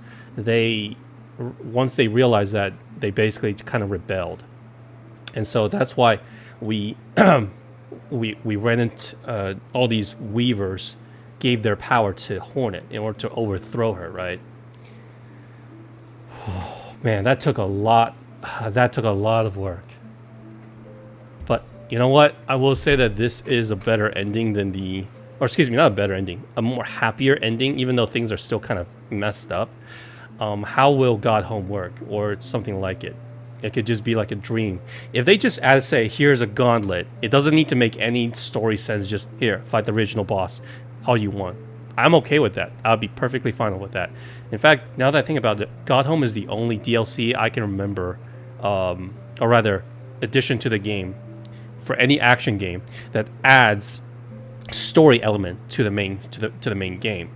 once they realized that, they basically kind of rebelled. And so that's why we we ran into all these weavers gave their power to Hornet in order to overthrow her, right? Man, that took a lot of work. But you know what? I will say that this is a better ending than not a better ending, a more happier ending, even though things are still kind of messed up. How will God Home work, or something like it? It could just be like a dream. If they just add, say, here's a gauntlet, it doesn't need to make any story sense. Just here, fight the original boss, all you want. I'm okay with that. I'll be perfectly fine with that. In fact, now that I think about it, God Home is the only DLC I can remember, or rather, addition to the game, for any action game that adds story element to the main game.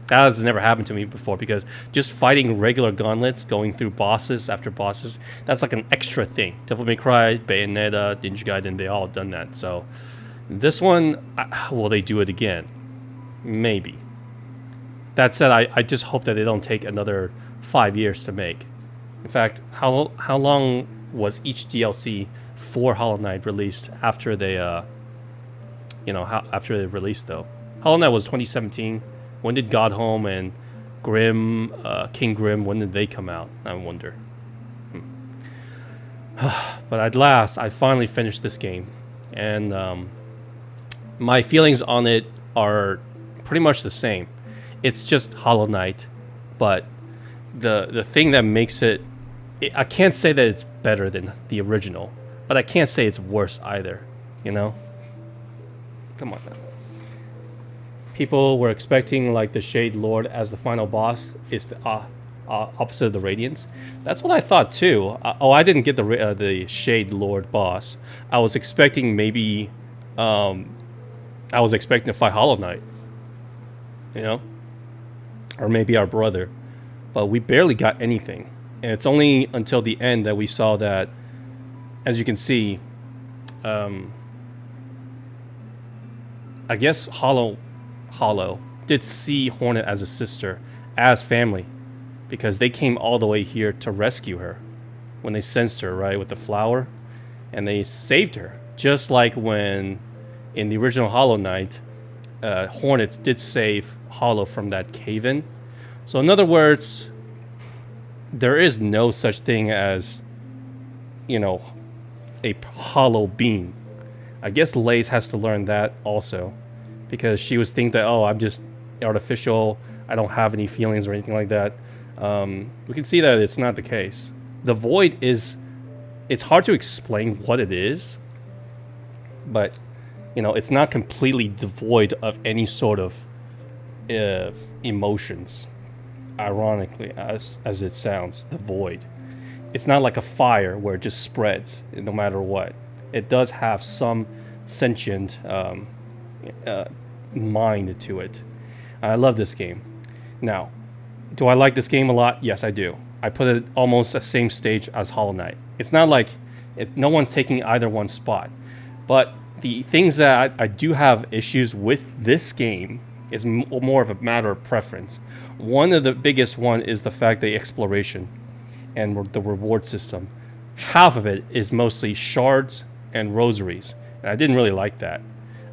That has never happened to me before, because just fighting regular gauntlets, going through bosses after bosses, that's like an extra thing. Devil May Cry, Bayonetta, Ninja Gaiden, they all done that. So this one, will they do it again? Maybe. That said, I just hope that they don't take another 5 years to make. In fact, how long was each DLC for Hollow Knight released after they after they released though? Hollow Knight was 2017. When did God Home and Grim, King Grim, when did they come out? I wonder. But at last, I finally finished this game, and my feelings on it are pretty much the same. It's just Hollow Knight, but the thing that makes it, I can't say that it's better than the original, but I can't say it's worse either. You know? Come on now. People were expecting like the Shade Lord as the final boss is the opposite of the Radiance. That's what I thought too. I didn't get the Shade Lord boss. I was expecting maybe, I was expecting to fight Hollow Knight, you know, or maybe our brother, but we barely got anything. And it's only until the end that we saw that, as you can see, I guess Hollow did see Hornet as a sister, as family, because they came all the way here to rescue her when they sensed her, right, with the flower, and they saved her. Just like when in the original Hollow Knight, Hornet did save Hollow from that cave-in. So in other words, there is no such thing as, a hollow being. I guess Lace has to learn that also, because she was thinking that, oh, I'm just artificial, I don't have any feelings or anything like that. We can see that it's not the case. The void is, it's hard to explain what it is, but, it's not completely devoid of any sort of emotions, ironically, as it sounds, the void. It's not like a fire where it just spreads no matter what. It does have some sentient mind to it. I love this game. Now, do I like this game a lot? Yes, I do. I put it almost the same stage as Hollow Knight. It's not like no one's taking either one spot, but The things that I do have issues with this game is more of a matter of preference. One of the biggest one is the fact the exploration and the reward system. Half of it is mostly shards and rosaries, and I didn't really like that.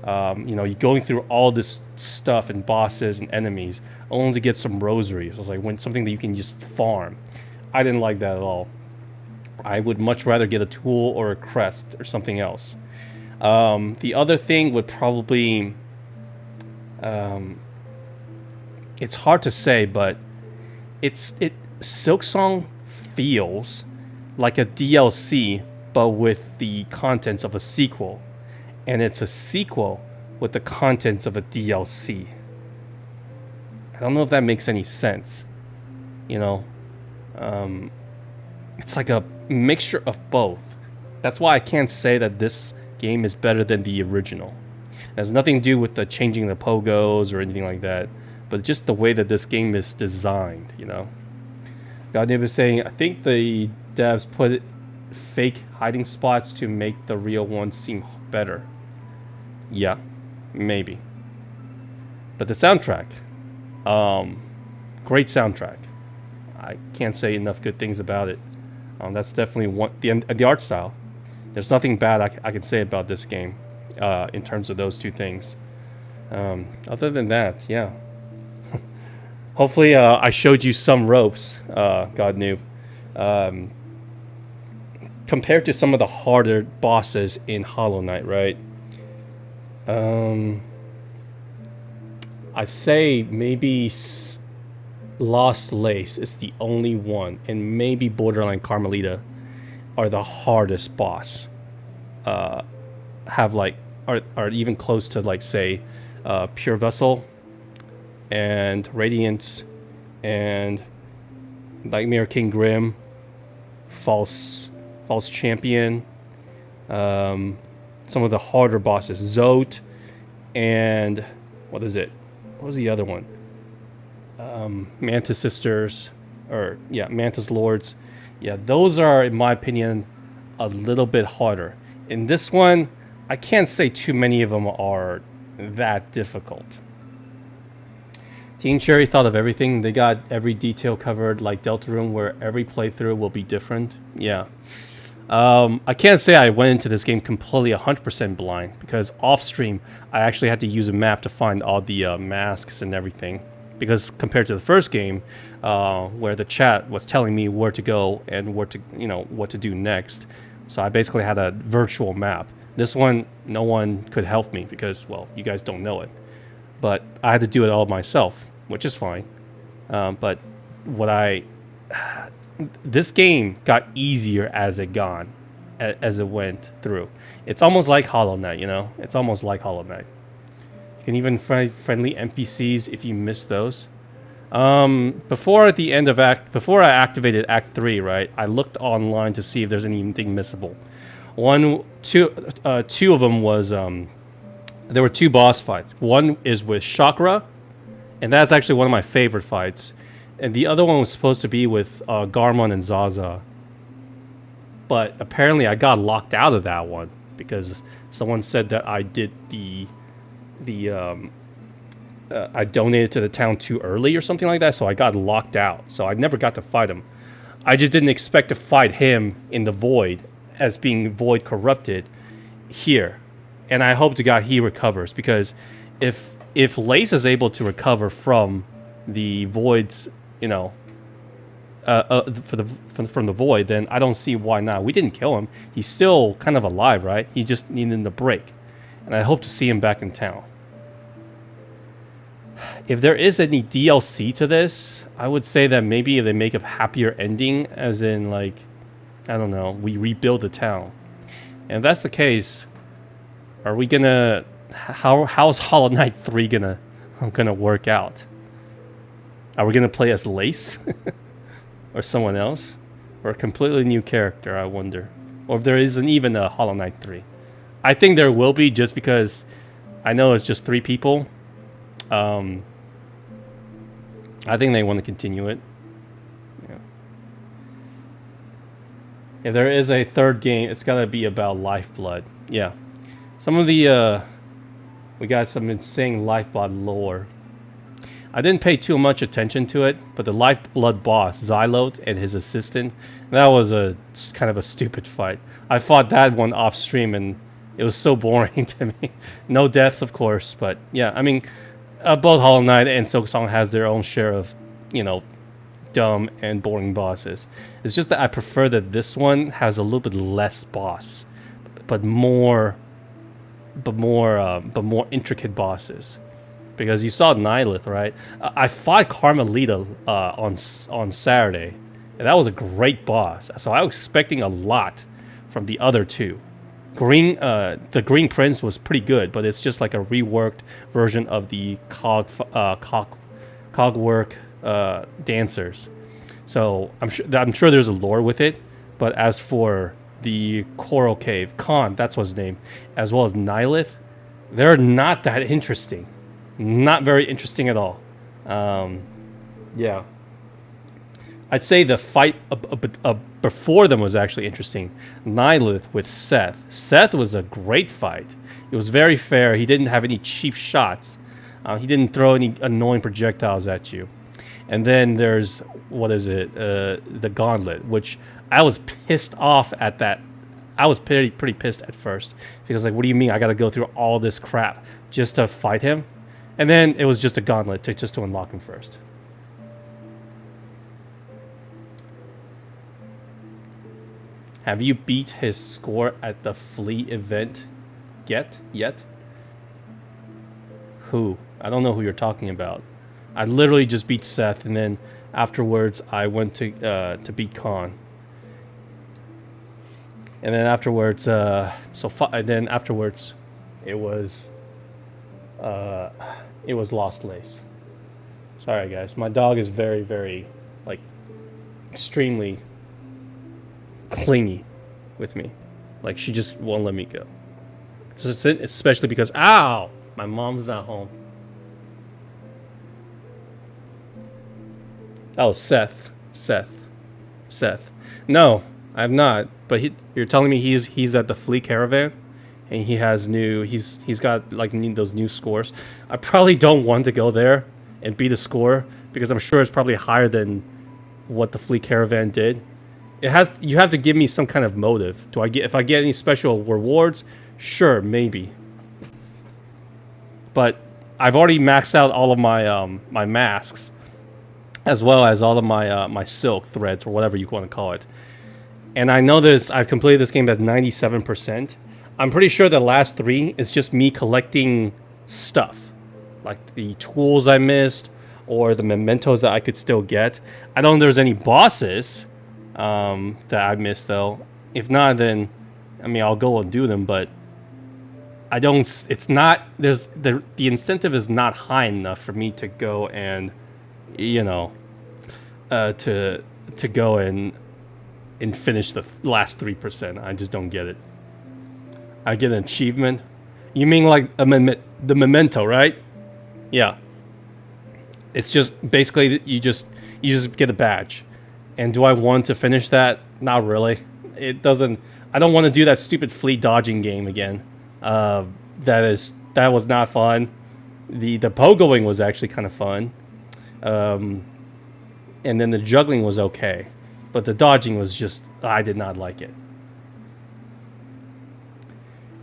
You know, you're going through all this stuff and bosses and enemies only to get some rosaries. It was like when something that you can just farm. I didn't like that at all. I would much rather get a tool or a crest or something else. The other thing would probably, it's hard to say, but SILKSONG feels like a DLC, but with the contents of a sequel, and it's a sequel with the contents of a DLC. I don't know if that makes any sense. You know, it's like a mixture of both. That's why I can't say that this game is better than the original. It has nothing to do with the changing the pogos or anything like that, but just the way that this game is designed, you know. Godnib is saying, I think the devs put fake hiding spots to make the real ones seem better. Yeah, maybe. But the soundtrack, great soundtrack. I can't say enough good things about it. That's definitely one. The art style. There's nothing bad I can say about this game in terms of those two things. Other than that, yeah. Hopefully, I showed you some ropes, God knew. Compared to some of the harder bosses in Hollow Knight, right? I'd say maybe Lost Lace is the only one, and maybe Borderline Carmelita are the hardest boss. Have like are even close to like say Pure Vessel and Radiance and Nightmare King Grim, False Champion, some of the harder bosses, Zote, and what is it? What was the other one? Mantis Sisters, or yeah, Mantis Lords. Yeah, those are, in my opinion, a little bit harder. In this one, I can't say too many of them are that difficult. Team Cherry thought of everything. They got every detail covered, like Deltarune, where every playthrough will be different. Yeah. I can't say I went into this game completely 100% blind, because off stream, I actually had to use a map to find all the masks and everything. Because compared to the first game, where the chat was telling me where to go and what to do next, so I basically had a virtual map. This one, no one could help me because, well, you guys don't know it. But I had to do it all myself, which is fine. But this game got easier as it went through. It's almost like Hollow Knight, you know? It's almost like Hollow Knight. You can even find friendly NPCs if you miss those. Before I activated Act 3, right, I looked online to see if there's anything missable. Two of them was, there were two boss fights. One is with Chakra, and that's actually one of my favorite fights. And the other one was supposed to be with Garmon and Zaza. But apparently I got locked out of that one because someone said that I did I donated to the town too early or something like that, so I got locked out. So I never got to fight him. I just didn't expect to fight him in the Void as being Void corrupted here. And I hope to God he recovers, because if Lace is able to recover from the Void's, you know, from the Void, then I don't see why not. We didn't kill him. He's still kind of alive, right? He just needed a break. And I hope to see him back in town. If there is any DLC to this, I would say that maybe they make a happier ending, as in, like, I don't know, we rebuild the town. And if that's the case, are we gonna... How's Hollow Knight 3 gonna work out? Are we gonna play as Lace? Or someone else? Or a completely new character, I wonder. Or if there isn't even a Hollow Knight 3. I think there will be, just because I know it's just 3 people. I think they want to continue it. Yeah. If there is a third game, it's gotta be about Lifeblood. Yeah. Some of the we got some insane Lifeblood lore. I didn't pay too much attention to it, but the Lifeblood boss, Xylote, and his assistant, that was a kind of a stupid fight. I fought that one off stream, and it was so boring to me. No deaths, of course, but yeah, I mean, both Hollow Knight and SILKSONG has their own share of, you know, dumb and boring bosses. It's just that I prefer that this one has a little bit less boss, but more intricate bosses. Because you saw Nihilith, right? I fought Carmelita on Saturday, and that was a great boss. So I was expecting a lot from the other two. The Green Prince was pretty good, but it's just like a reworked version of the cogwork dancers. So I'm sure there's a lore with it. But as for the Coral Cave, Khan, that's what's his name, as well as Nihilith, they're not that interesting. Not very interesting at all. Yeah. I'd say the fight before them was actually interesting. Nihilith with Seth. Seth was a great fight. It was very fair. He didn't have any cheap shots. He didn't throw any annoying projectiles at you. And then there's, what is it? The Gauntlet, which I was pissed off at that. I was pretty pissed at first. Because, like, what do you mean I got to go through all this crap just to fight him? And then it was just a gauntlet to unlock him first. Have you beat his score at the Flea event yet? Who? I don't know who you're talking about. I literally just beat Seth, and then afterwards I went to beat Khan. And then afterwards, then afterwards, it was Lost Lace. Sorry, guys. My dog is very, very, like, extremely clingy with me. Like, she just won't let me go. So especially because, ow! My mom's not home. Oh, Seth. No, I'm not. But you're telling me he's at the Flea Caravan? And he has he's got like those new scores. I probably don't want to go there and beat a score because I'm sure it's probably higher than what the Flea Caravan did. You have to give me some kind of motive. If I get any special rewards? Sure, maybe. But I've already maxed out all of my my masks, as well as all of my my silk threads or whatever you want to call it. And I know that I've completed this game at 97%. I'm pretty sure the last 3 is just me collecting stuff. Like the tools I missed or the mementos that I could still get. I don't know if there's any bosses that I missed though. If not, then, I mean, I'll go and do them, but I don't, it's not, the incentive is not high enough for me to go and, you know, to go and finish the last 3%. I just don't get it. I get an achievement. You mean like the memento, right? Yeah. It's just basically you just get a badge. And do I want to finish that? Not really. It doesn't. I don't want to do that stupid flea dodging game again. That was not fun. The pogoing was actually kind of fun. And then the juggling was okay, but the dodging was just, I did not like it.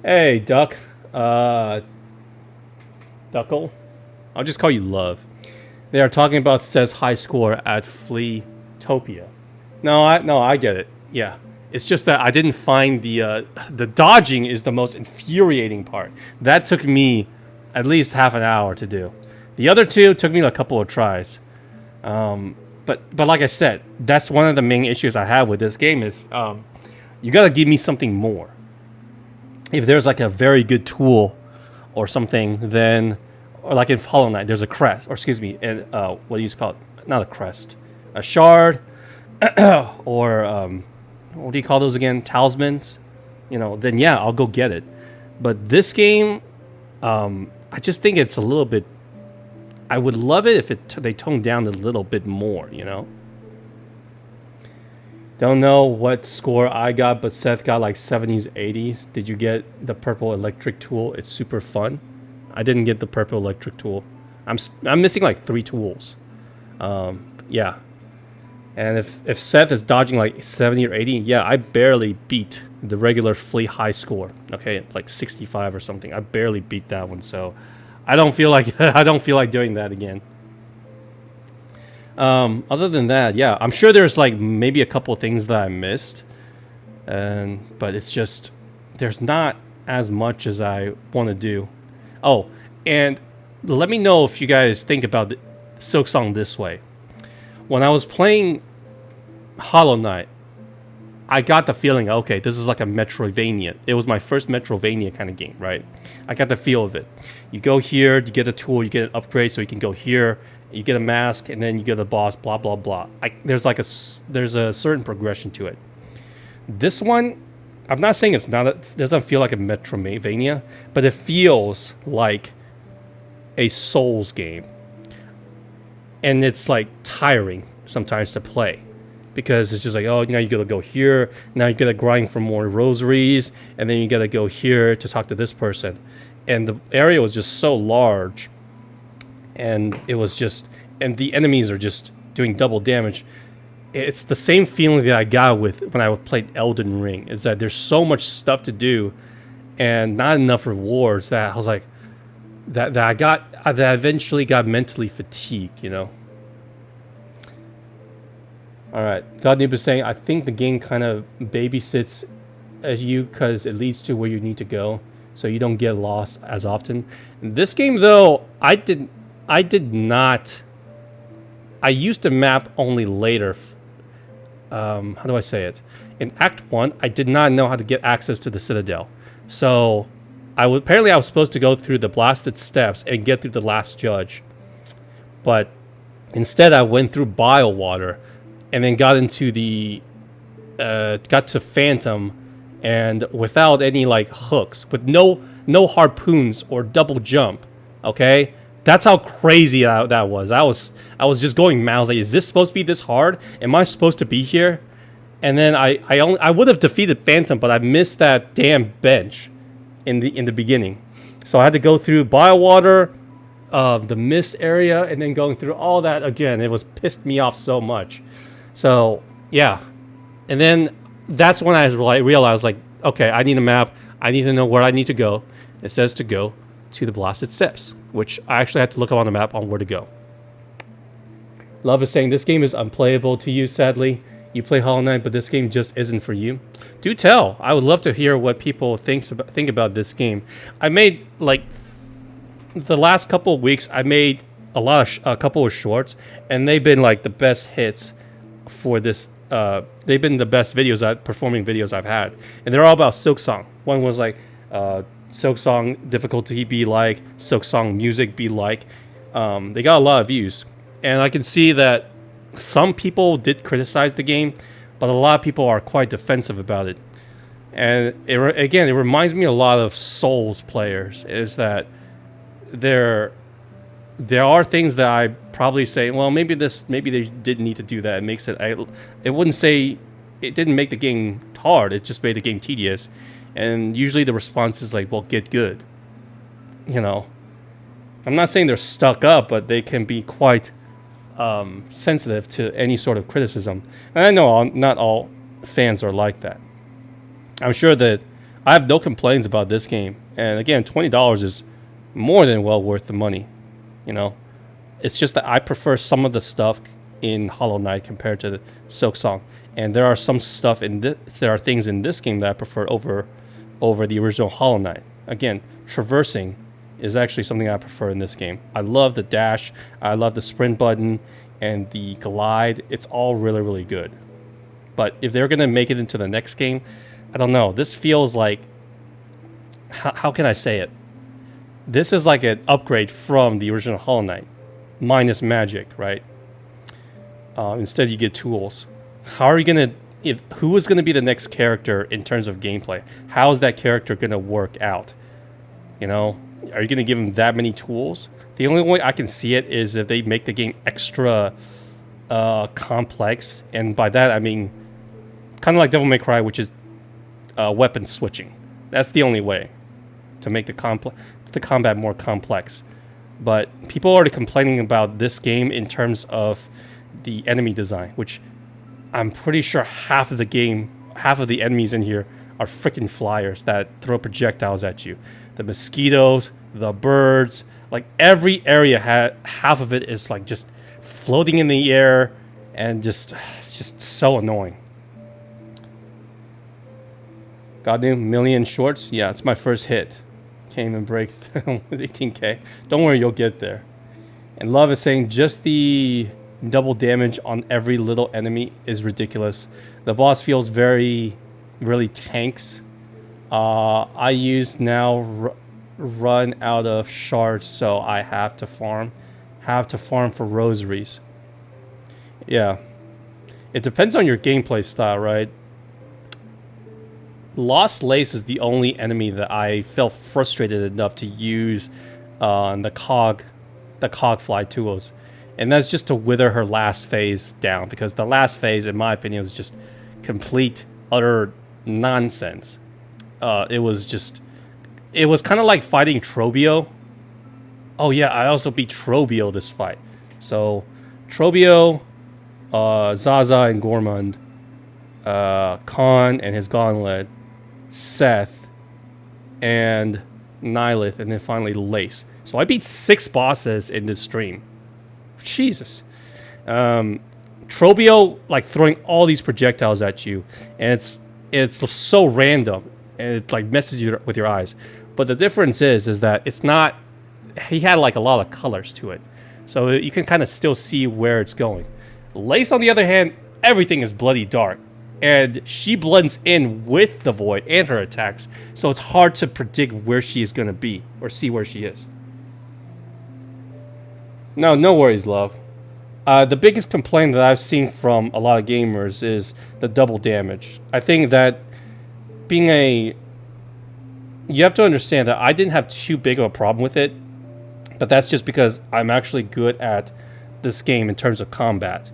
Hey, Duck. Duckle? I'll just call you Love. They are talking about says high score at Fleetopia. No, I get it. Yeah. It's just that I didn't find the dodging is the most infuriating part. That took me at least half an hour to do. The other two took me a couple of tries. But like I said, that's one of the main issues I have with this game is you gotta give me something more. If there's like a very good tool or something, then, or like in Hollow Knight, there's a crest, or excuse me, and what do you call it? Not a crest, a shard, or what do you call those again? Talismans, you know. Then yeah, I'll go get it. But this game, I just think it's a little bit. I would love it if they toned down a little bit more, you know. Don't know what score I got, but Seth got like 70s, 80s. Did you get the purple electric tool? It's super fun. I didn't get the purple electric tool. I'm missing like 3 tools. Yeah. And if Seth is dodging like 70 or 80, yeah, I barely beat the regular Flea high score. Okay, like 65 or something. I barely beat that one, so I don't feel like I don't feel like doing that again. Other than that, yeah, I'm sure there's like maybe a couple things that I missed, but it's just there's not as much as I want to do. Oh, and let me know if you guys think about the SILKSONG this way. When I was playing Hollow Knight, I got the feeling, okay, this is like a Metroidvania. It was my first Metroidvania kind of game, right? I got the feel of it. You go here, you get a tool, you get an upgrade, so you can go here, you get a mask, and then you get a boss, blah, blah, blah. There's a certain progression to it. This one, I'm not saying it doesn't feel like a Metroidvania, but it feels like a Souls game. And it's like tiring sometimes to play because it's just like, oh, now you gotta go here, now you gotta grind for more rosaries, and then you gotta go here to talk to this person. And the area was just so large, and and the enemies are just doing double damage. It's the same feeling that I got when I played Elden Ring, is that there's so much stuff to do and not enough rewards that I was like, that I eventually got mentally fatigued, you know. All right, God Noob is saying, I think the game kind of babysits you because it leads to where you need to go, so you don't get lost as often. This game, though, I did not. I used the map only later. How do I say it? In Act 1, I did not know how to get access to the Citadel, so apparently I was supposed to go through the blasted steps and get through the last judge, but instead I went through Biowater and then got to Phantom, and without any like hooks, with no harpoons or double jump. Okay, that's how crazy that was. I was just going mad. I was like, is this supposed to be this hard? Am I supposed to be here? And then I would have defeated Phantom, but I missed that damn bench in the beginning, so I had to go through Biowater, the mist area, and then going through all that again. It was pissed me off so much. So yeah, and then that's when I realized, like, okay, I need a map. I need to know where I need to go. It says to go to the blasted steps, which I actually had to look up on the map on where to go. Love is saying this game is unplayable to you, sadly. You play Hollow Knight, but this game just isn't for you. Do tell. I would love to hear what people think about this game. I made, like, the last couple of weeks, I made a couple of shorts, and they've been like the best hits for this. They've been the best performing videos I've had, and they're all about SILKSONG. One was like SILKSONG difficulty be like, SILKSONG music be like. They got a lot of views, and I can see that some people did criticize the game, but a lot of people are quite defensive about it. And it reminds me a lot of Souls players. Is that there are things that I probably say, well, maybe they didn't need to do that. It makes it. It wouldn't say it didn't make the game hard. It just made the game tedious. And usually the response is like, well, get good. You know, I'm not saying they're stuck up, but they can be quite sensitive to any sort of criticism. And I know not all fans are like that. I'm sure that I have no complaints about this game. And again, $20 is more than well worth the money. You know, it's just that I prefer some of the stuff in Hollow Knight compared to the SILKSONG. And there are some stuff there are things in this game that I prefer over the original Hollow Knight. Again, traversing is actually something I prefer in this game. I love the dash, I love the sprint button, and the glide. It's all really, really good. But if they're going to make it into the next game, I don't know. This feels like, how can I say it? This is like an upgrade from the original Hollow Knight, minus magic, right? Instead, you get tools. How are you going to... who is going to be the next character in terms of gameplay? How is that character going to work out? You know, are you going to give him that many tools? The only way I can see it is if they make the game extra complex, and by that I mean kind of like Devil May Cry, which is weapon switching. That's the only way to make the combat more complex. But people are already complaining about this game in terms of the enemy design, which I'm pretty sure half of the enemies in here are freaking flyers that throw projectiles at you. The mosquitoes, the birds, like every area half of it is like just floating in the air, and it's just so annoying. Got new million shorts? Yeah, it's my first hit. Can't even break with 18k. Don't worry, you'll get there. And Love is saying just the double damage on every little enemy is ridiculous. The boss feels really tanks. I use now run out of shards, so I have to farm for rosaries. Yeah, it depends on your gameplay style, right? Lost Lace is the only enemy that I felt frustrated enough to use the cog fly tools, and that's just to wither her last phase down, because the last phase, in my opinion, was just complete utter nonsense. It was kind of like fighting Trobio. Oh yeah, I also beat Trobio this fight. So Trobio, Zaza and Gormund, Khan and his gauntlet, Seth, and Nihilith, and then finally Lace. So I beat 6 bosses in this stream. Jesus. Trobio, like, throwing all these projectiles at you, and it's so random, and it like messes you with your eyes. But the difference is that it's not. He had like a lot of colors to it, so you can kind of still see where it's going. Lace, on the other hand, everything is bloody dark, and she blends in with the void and her attacks, so it's hard to predict where she is going to be or see where she is. No worries, Love. The biggest complaint that I've seen from a lot of gamers is the double damage. I think that you have to understand that I didn't have too big of a problem with it, but that's just because I'm actually good at this game in terms of combat.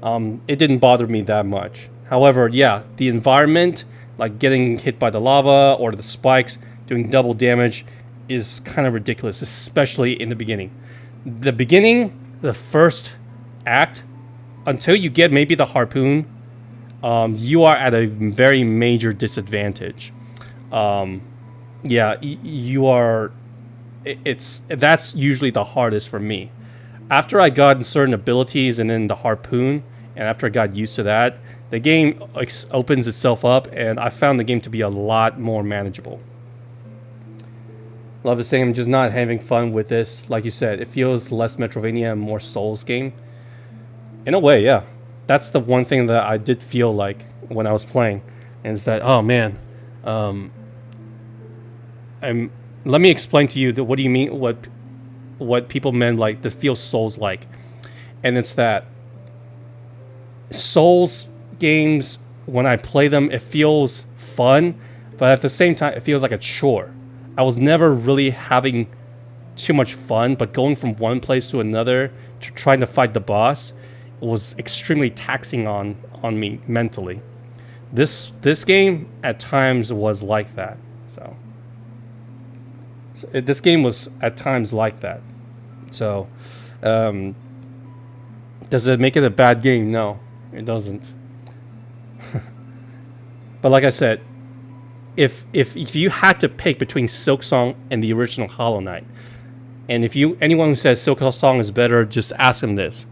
It didn't bother me that much. However, yeah, the environment, like getting hit by the lava or the spikes, doing double damage, is kind of ridiculous, especially in the beginning. The first act, until you get maybe the harpoon, you are at a very major disadvantage. Yeah, you are. That's usually the hardest for me. After I got certain abilities and then the harpoon, and after I got used to that, the game opens itself up, and I found the game to be a lot more manageable. Love is saying I'm just not having fun with this. Like you said, it feels less Metroidvania and more Souls game. In a way, yeah. That's the one thing that I did feel like when I was playing. And it's that, oh man. Let me explain to you that what do you mean, what people meant like this feels Souls-like. And it's that Souls games, when I play them, it feels fun, but at the same time, it feels like a chore. I was never really having too much fun, but going from one place to another to trying to fight the boss was extremely taxing on me mentally. This game at times was like that. So this game was at times like that. So does it make it a bad game? No, it doesn't. But like I said, if you had to pick between SILKSONG and the original Hollow Knight, and anyone who says SILKSONG is better, just ask them this.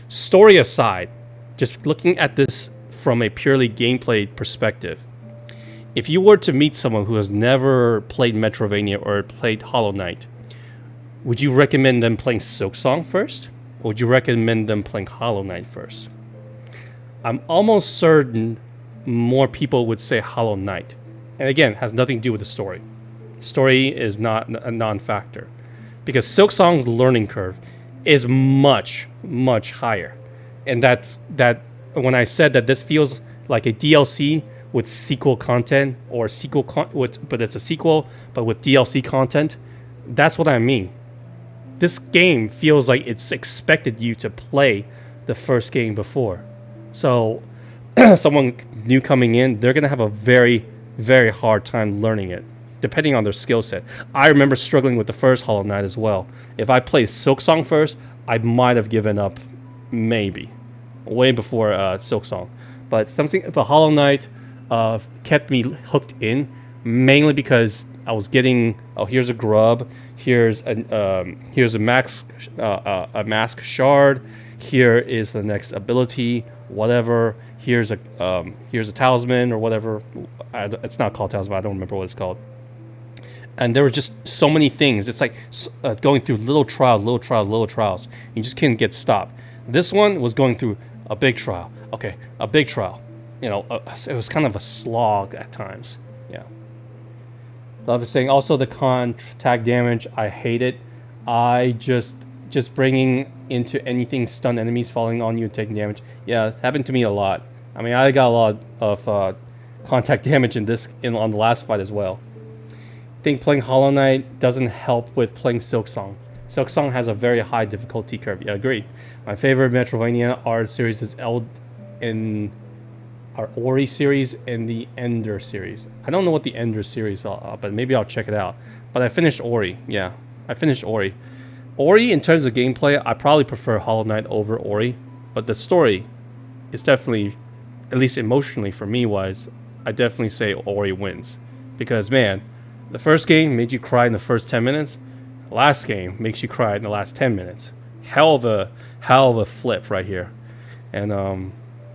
Story aside, just looking at this from a purely gameplay perspective, if you were to meet someone who has never played Metroidvania or played Hollow Knight, would you recommend them playing SILKSONG first? Or would you recommend them playing Hollow Knight first? I'm almost certain more people would say Hollow Knight. And again, it has nothing to do with the story. Story is not a non-factor. Because SILKSONG's learning curve is much, much higher. And that when I said that this feels like a DLC with sequel content, or but it's a sequel, but with DLC content, that's what I mean. This game feels like it's expected you to play the first game before. So someone new coming in, they're gonna have a very, very hard time learning it, depending on their skill set. I remember struggling with the first Hollow Knight as well. If I played SILKSONG first, I might have given up, maybe, way before SILKSONG. But the Hollow Knight kept me hooked in, mainly because I was getting, oh, here's a grub, here's a mask shard, here is the next ability, whatever. Here's a talisman or whatever. It's not called talisman. I don't remember what it's called. And there were just so many things. It's like going through little trials. You just can't get stopped. This one was going through a big trial. Okay, a big trial. You know, it was kind of a slog at times. Yeah. Love is saying also the contact damage. I hate it. I just bringing into anything stun enemies falling on you and taking damage. Yeah, it happened to me a lot. I mean, I got a lot of contact damage on the last fight as well. I think playing Hollow Knight doesn't help with playing SILKSONG. SILKSONG has a very high difficulty curve. Yeah, agreed. My favorite Metroidvania art series is our Ori series and the Ender series. I don't know what the Ender series are, but maybe I'll check it out. But I finished Ori. Yeah, I finished Ori. Ori, in terms of gameplay, I probably prefer Hollow Knight over Ori. But the story is definitely, at least emotionally for me wise, I definitely say Ori wins. Because, man, the first game made you cry in the first 10 minutes. The last game makes you cry in the last 10 minutes. Hell of a flip right here. And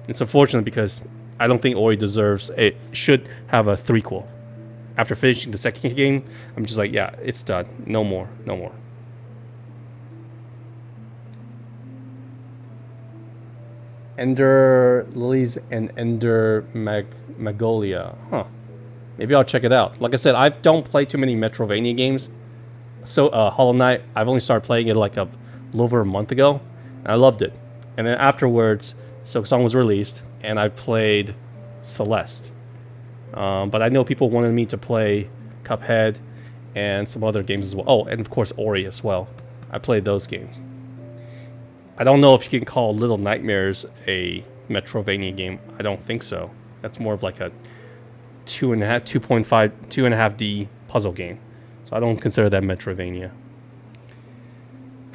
it's unfortunate because I don't think Ori deserves it. Should have a threequel. After finishing the second game, I'm just like, yeah, it's done. No more. No more. Ender Lilies and Ender Magnolia. Huh. Maybe I'll check it out. Like I said, I don't play too many Metroidvania games. So Hollow Knight, I've only started playing it like a little over a month ago. And I loved it. And then afterwards, SILKSONG was released, and I played Celeste. But I know people wanted me to play Cuphead and some other games as well. Oh, and of course Ori as well. I played those games. I don't know if you can call Little Nightmares a Metroidvania game. I don't think so. That's more of like a 2.5D puzzle game. So I don't consider that Metroidvania.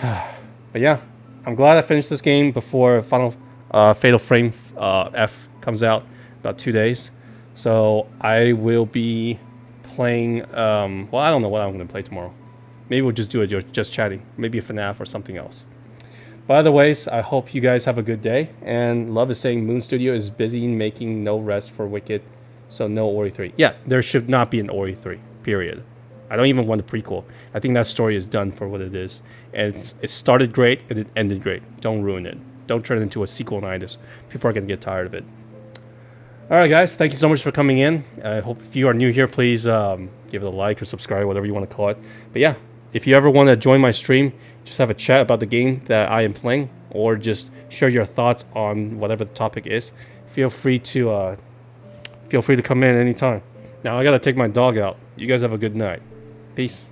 But yeah, I'm glad I finished this game before Fatal Frame F comes out about 2 days. So I will be playing, well, I don't know what I'm going to play tomorrow. Maybe we'll just do it just chatting. Maybe a FNAF or something else. By the ways, I hope you guys have a good day. And Love is saying Moon Studio is busy making no rest for Wicked, so no Ori 3. Yeah, there should not be an Ori 3, period. I don't even want a prequel. I think that story is done for what it is. And it started great and it ended great. Don't ruin it. Don't turn it into a sequel-nitis. People are going to get tired of it. Alright guys, thank you so much for coming in. I hope if you are new here, please give it a like or subscribe, whatever you want to call it. But yeah, if you ever want to join my stream, just have a chat about the game that I am playing, or just share your thoughts on whatever the topic is, feel free to come in anytime. Now I gotta take my dog out. You guys have a good night. Peace.